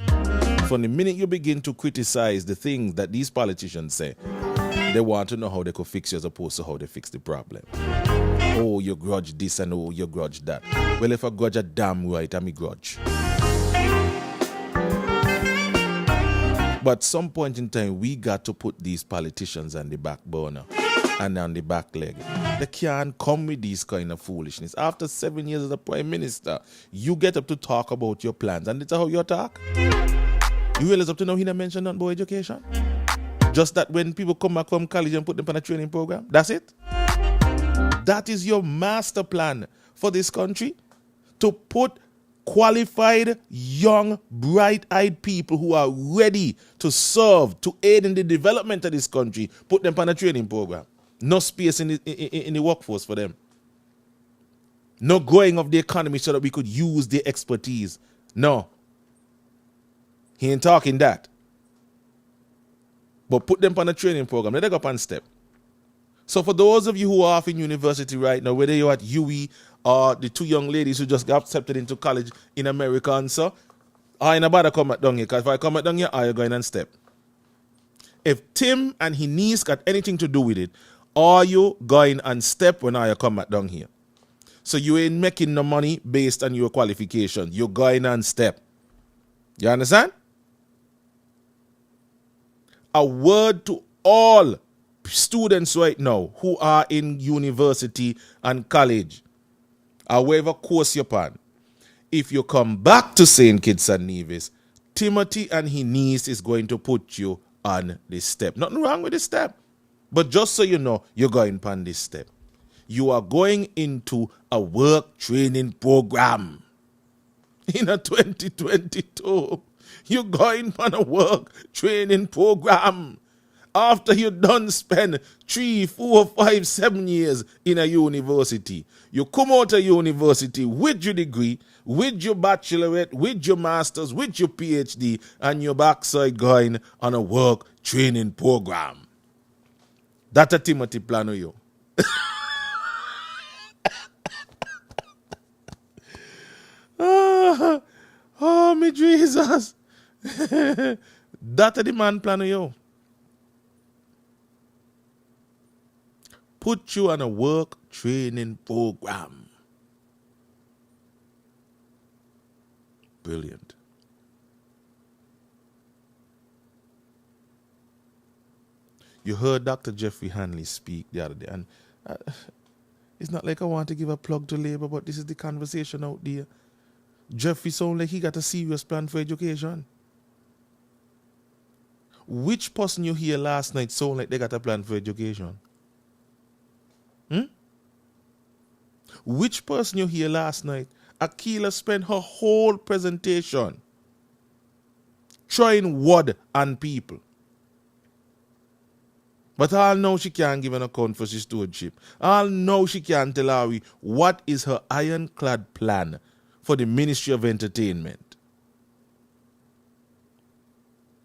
From the minute you begin to criticize the things that these politicians say, they want to know how they could fix you as opposed to how they fix the problem. Oh, you grudge this and oh, you grudge that. Well, if I grudge a damn right, I'm a grudge. But some point in time, we got to put these politicians on the back burner and on the back leg. They can't come with these kind of foolishness. After 7 years as a prime minister, you get up to talk about your plans, and that's how you talk. You realize up to now he didn't mention nothing about education? Just that when people come back from college and put them on a training program, that's it? That is your master plan for this country? To put qualified, young, bright-eyed people who are ready to serve, to aid in the development of this country, put them on a training program. No space in the workforce for them. No growing of the economy so that we could use their expertise. No. He ain't talking that. But put them on a training program. Let them go up on step. So for those of you who are off in university right now, whether you're at UE or the two young ladies who just got accepted into college in America and so, I ain't about to come at down here, because if I come at down here, I are going on step. If Tim and his niece got anything to do with it, are you going on step when I come at down here? So you ain't making no money based on your qualification. You're going on step. You understand? A word to all students right now who are in university and college, or whatever course you're on. If you come back to St. Kitts and Nevis, Timothy and his niece is going to put you on this step. Nothing wrong with this step. But just so you know, you're going on this step. You are going into a work training program. In a 2022, you're going on a work training program. After you done spend 3, 4, 5, 7 years in a university, you come out of university with your degree, with your bachelorette, with your master's, with your PhD, and your backside going on a work training program. That's a Timothy plan of you. Oh, me Jesus. That's the man plan of you. Put you on a work training program. Brilliant. You heard Dr. Jeffrey Hanley speak the other day, and it's not like I want to give a plug to Labour, but this is the conversation out there. Jeffrey sound like he got a serious plan for education. Which person you hear last night sound like they got a plan for education? Which person you hear last night? Akila spent her whole presentation throwing word on people. But all know she can't give an account for her stewardship. All know she can't tell Harry what is her ironclad plan for the Ministry of Entertainment.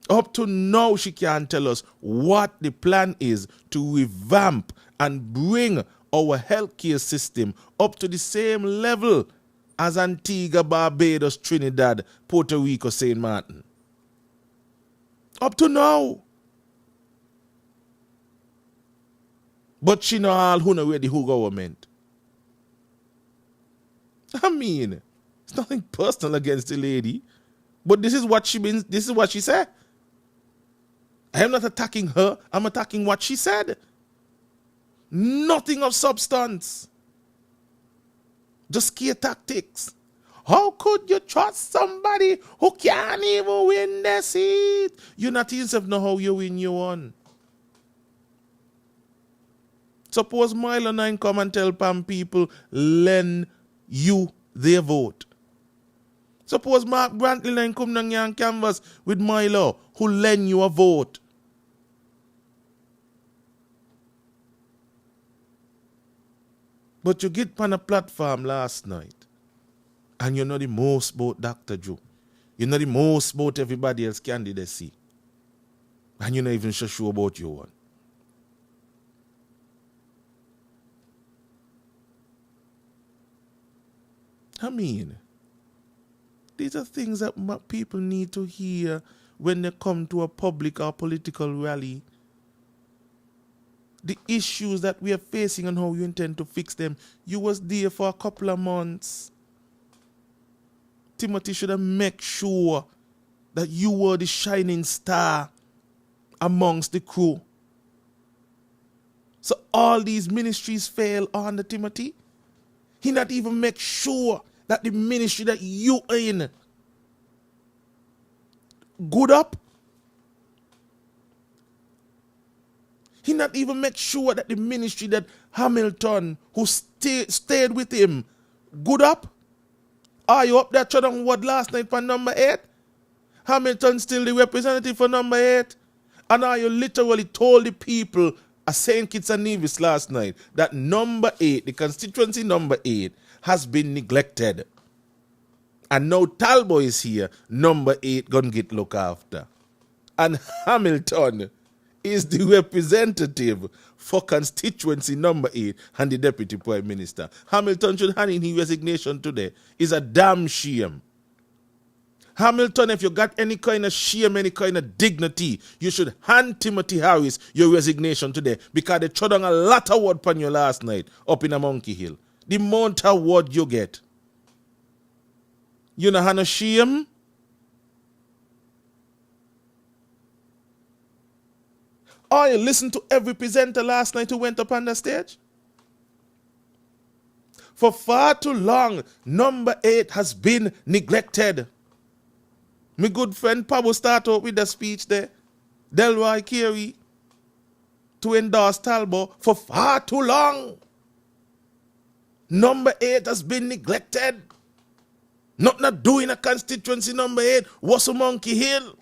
Up to now, she can't tell us what the plan is to revamp and bring our healthcare system up to the same level as Antigua, Barbados, Trinidad, Puerto Rico, St. Martin. Up to now. But she know all who know where the who government. I mean, it's nothing personal against the lady, but this is what she means. This is what she said. I am not attacking her. I'm attacking what she said. Nothing of substance. Just scare tactics. How could you trust somebody who can't even win the seat? You not yourself know how you win your one. Suppose Milo 9 come and tell Pam people, lend you their vote. Suppose Mark Brantley 9 come down here and canvas with Milo, who lend you a vote. But you get on a platform last night, and you know the most about Dr. Joe. You know the most about everybody else candidacy. And you're not even so sure about your one. I mean, these are things that people need to hear when they come to a public or political rally. The issues that we are facing and how you intend to fix them. You was there for a couple of months. Timothy should have made sure that you were the shining star amongst the crew. So all these ministries fail under Timothy. He not even make sure that the ministry that you are in good up. He not even make sure that the ministry that Hamilton, who stayed with him, good up. Are you up there trying word last night for number 8? Hamilton still the representative for number 8? And are you literally told the people at St. Kitts and Nevis last night that number 8, the constituency number 8, has been neglected? And now Talbot is here, number 8 gonna get looked after. And Hamilton is the representative for constituency number 8 and the deputy prime minister. Hamilton should hand in his resignation today. It's a damn shame. Hamilton, if you got any kind of shame, any kind of dignity, you should hand Timothy Harris your resignation today, because they threw down a lot of word upon you last night up in a Monkey Hill. The amount of word you get. You know have no shame? Or you listen to every presenter last night who went up on the stage? For far too long, number 8 has been neglected. My good friend Pablo started out with the speech there. Delroy Carey to endorse Talbot for far too long. Number 8 has been neglected. Not doing a constituency number 8 was a Monkey Hill.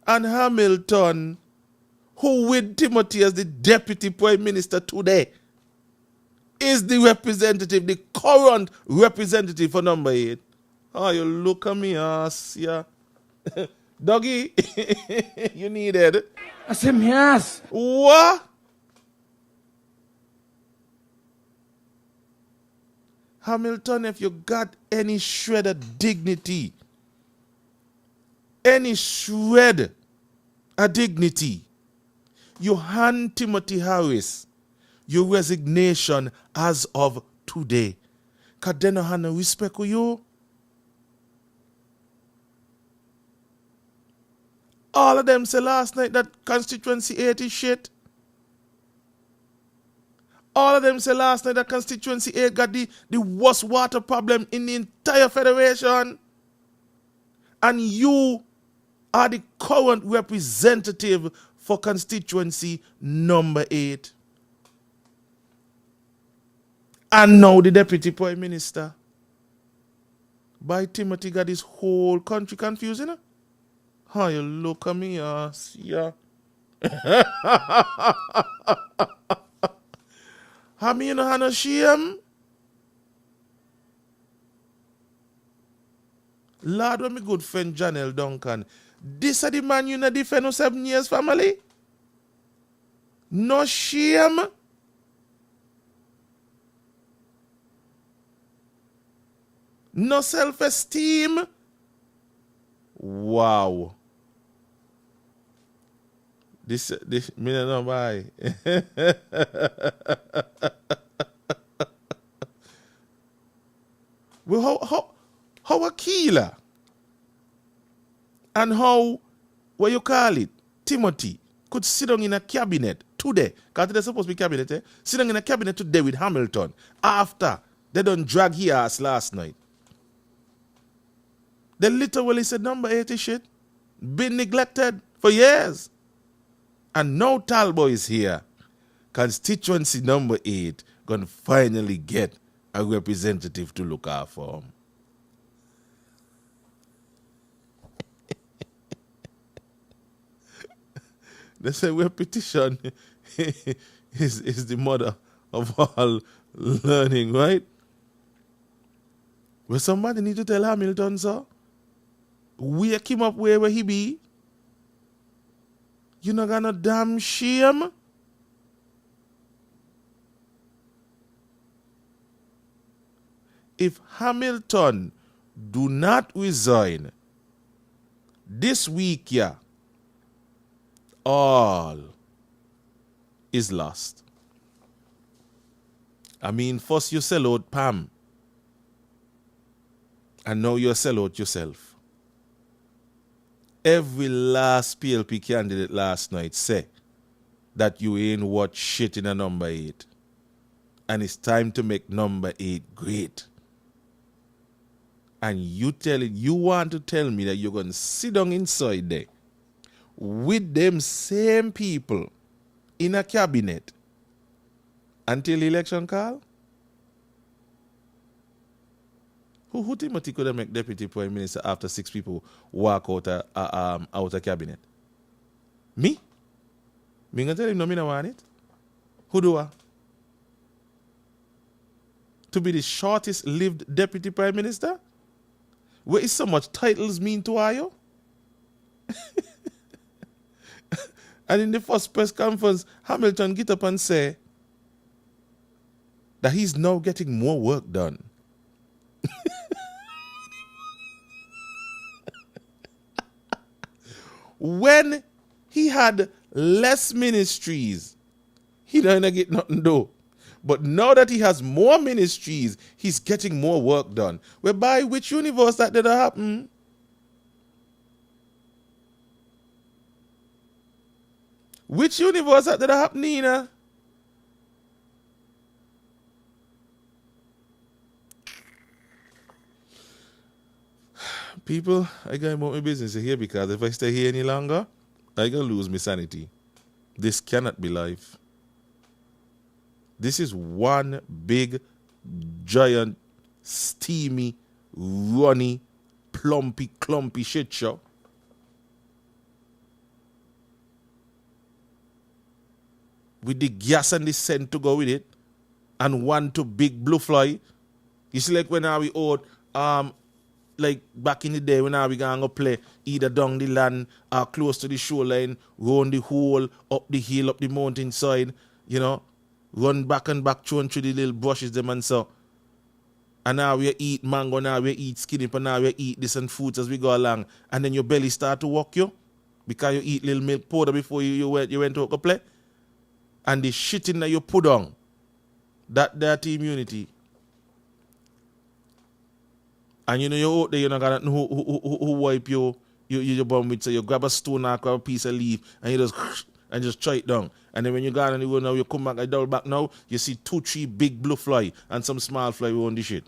And Hamilton, who with Timothy as the deputy prime minister today, is the representative, the current representative for number 8. Oh, you look at me ass, yeah. Doggy, you needed.
I said, yes.
What? Hamilton, if you got any shred of dignity, any shred of dignity, you hand Timothy Harris your resignation as of today. Because they don't have no respect for you. All of them say last night that constituency 8 is shit. All of them say last night that constituency 8 got the worst water problem in the entire federation. And you are the current representative for constituency number 8. And now the deputy prime minister. By Timothy got this whole country confused, you know? How you look at me, ass, yeah. How me you know have no shame? Lord, when my good friend Janelle Duncan, this is the man you know defend 7 years family? No shame? No self-esteem? Wow. This me no know why. Well, how a killer and how, what you call it, Timothy could sit down in a cabinet today, because they're supposed to be cabinet, sit down in a cabinet today with Hamilton after they done drag his ass last night. They literally said number 8 is shit, been neglected for years. And now Talbot is here. Constituency number 8 gonna finally get a representative to look out for him. They say repetition is the mother of all learning, right? Well, somebody need to tell Hamilton, sir. Wake him up where he be. You not got no damn shame. If Hamilton do not resign this week, yeah, all is lost. I mean, first you sell out Pam, and now you sell out yourself. Every last PLP candidate last night say that you ain't what shit in a number 8. And it's time to make number 8 great. And you want to tell me that you're going to sit down inside there with them same people in a cabinet until the election call? Who Timothy could have make deputy prime minister after 6 people walk out of cabinet? Me? Me gonna tell him no, me no want it. Who do I? To be the shortest lived deputy prime minister? Where is so much titles mean to you? And in the first press conference, Hamilton get up and say that he's now getting more work done. When he had less ministries, he didn't get nothing do. But now that he has more ministries, he's getting more work done. Whereby which universe that did happen? Which universe that did happen, Nina? People, I gotta move my business here because if I stay here any longer, I gotta lose my sanity. This cannot be life. This is one big, giant, steamy, runny, plumpy, clumpy shit show. with the gas and the scent to go with it, and one to big blue fly. You see, like when we out, like back in the day when we gonna play either down the land or close to the shoreline, round the hole, up the hill, up the mountainside, you know, run back and back through the little brushes them and so. And now we eat mango, now we eat skinny, and now we eat different fruits as we go along. And then your belly start to walk you because you eat little milk powder before you went to go play. And the shitting that you put on, that dirty immunity. And you know you're out there, you're not gonna know who wipe your bum with, so you grab a stone or grab a piece of leaf and you just try it down. And then when you go and you now you come back, I double back now, you see 2-3 big blue fly and some small fly on the shit.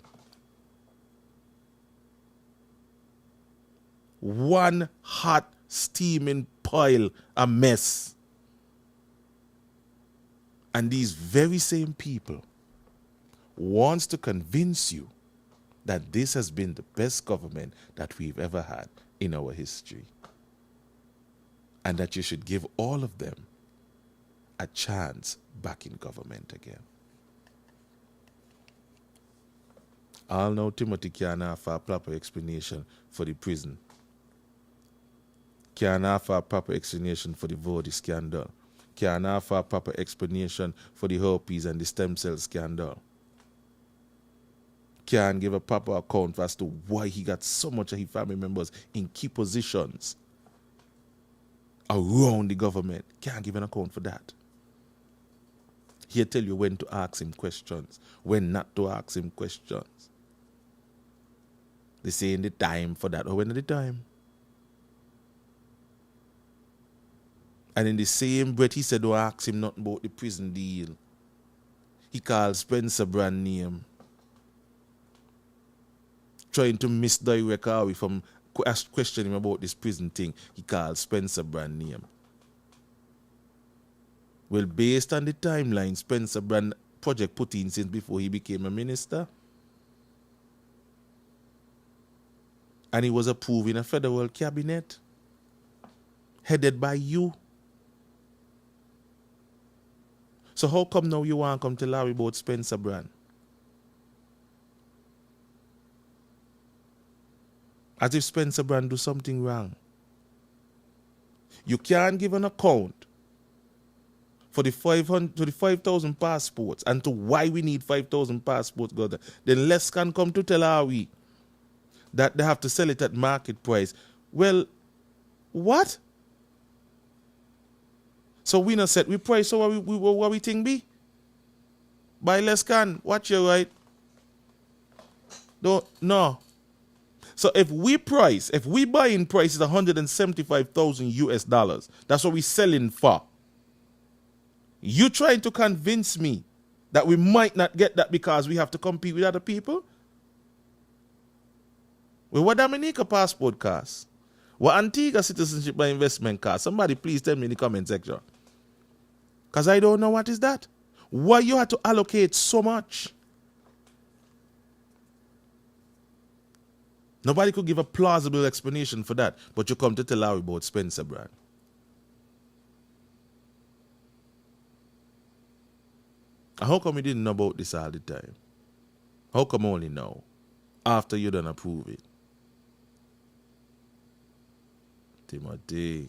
One hot steaming pile, a mess. And these very same people wants to convince you that this has been the best government that we've ever had in our history. And that you should give all of them a chance back in government again. I'll know Timothy can't offer a proper explanation for the prison. Can't offer a proper explanation for the Vody scandal. Can't offer a proper explanation for the herpes and the stem cell scandal. Can't give a proper account as to why he got so much of his family members in key positions around the government. Can't give an account for that. He'll tell you when to ask him questions, when not to ask him questions. They say in the time for that, or when is the time? And in the same breath, he said, don't ask him nothing about the prison deal. He called Spencer brand name, trying to misdirect Harvey from questioning him about this prison thing. He called Spencer brand name. Well, based on the timeline Spencer Brand project put in since before he became a minister, and he was approved in a federal cabinet headed by you. So how come now you want to come tell Larry about Spencer Brand? As if Spencer Brand do something wrong. You can't give an account for the 5,000 passports and to why we need 5,000 passports. Then less can come to tell Harvey that they have to sell it at market price. Well, what? So we not set we price so what we think be? Buy less can. Watch your right. Don't no. So if we buy in price is 175,000 US dollars, that's what we selling for. You trying to convince me that we might not get that because we have to compete with other people? Well, what Dominica passport costs? What Antigua citizenship by investment costs? Somebody please tell me in the comment section. Because I don't know what is that. Why you have to allocate so much? Nobody could give a plausible explanation for that, but you come to tell Larry about Spencer Brand. How come you didn't know about this all the time? How come only now? After you done approve it? Timothy.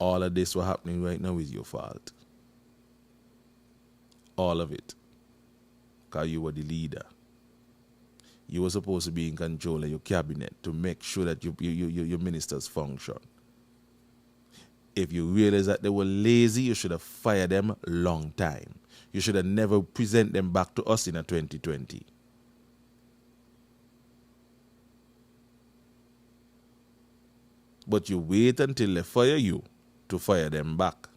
All of this what's happening right now is your fault. All of it. Because you were the leader. You were supposed to be in control of your cabinet to make sure that your ministers function. If you realize that they were lazy, you should have fired them long time. You should have never present them back to us in a 2020. But you wait until they fire you to fire them back.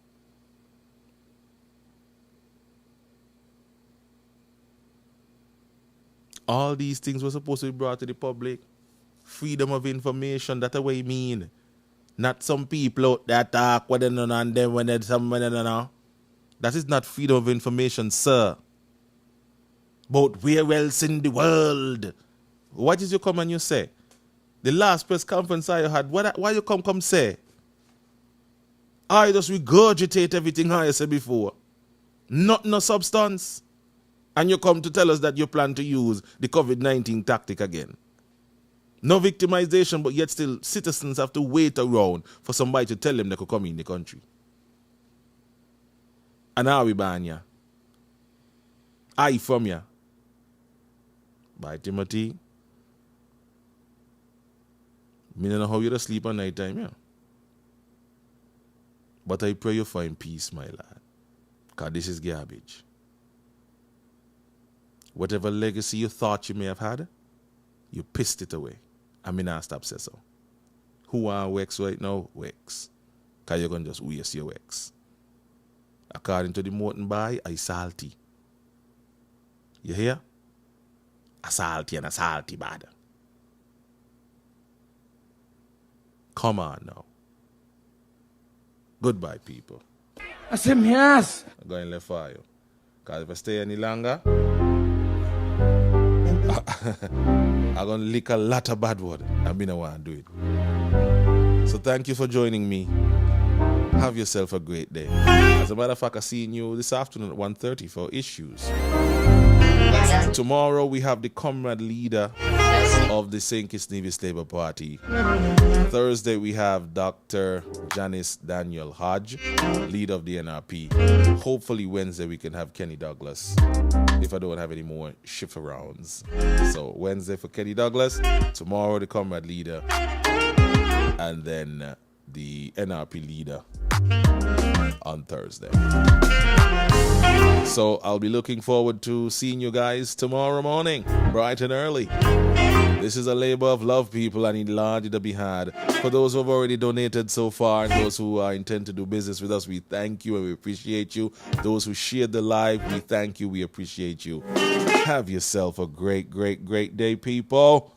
All these things were supposed to be brought to the public. Freedom of information, that's what I mean. Not some people out there talk what they know and then when there's someone they know. That is not freedom of information, sir. But where else in the world? What did you come and you say? The last press conference I had, why you come say? I just regurgitate everything I said before. Not no substance. And you come to tell us that you plan to use the COVID-19 tactic again. No victimization, but yet still citizens have to wait around for somebody to tell them they could come in the country. And how we ban ya? I from ya? By Timothy. Me don't know how you to sleep at night time, yeah. But I pray you find peace, my lad. Because this is garbage. Whatever legacy you thought you may have had, you pissed it away. I mean, I stop say so. Who are Wex right now? Wex. Because you're going to just waste your Wex. According to the mountain boy, I salty. You hear? A salty and a salty bad. Come on now. Goodbye, people.
I said, yes.
I'm going left for you. Because if I stay any longer, I'm going to lick a lot of bad word. I mean, I want to do it. So thank you for joining me. Have yourself a great day. As a matter of fact, I'm seeing you this afternoon at 1:30 for issues. Tomorrow we have the comrade leader of the St. Kitts Nevis Labour Party. Thursday we have Dr. Janice Daniel Hodge, leader of the NRP. Hopefully Wednesday we can have Kenny Douglas, if I don't have any more shift arounds. So Wednesday for Kenny Douglas, tomorrow the comrade leader, and then the NRP leader on Thursday. So I'll be looking forward to seeing you guys tomorrow morning, bright and early. This is a labor of love, people. I need largely to be had. For those who have already donated so far and those who intend to do business with us, we thank you and we appreciate you. Those who shared the live, we thank you, we appreciate you. Have yourself a great, great, great day, people.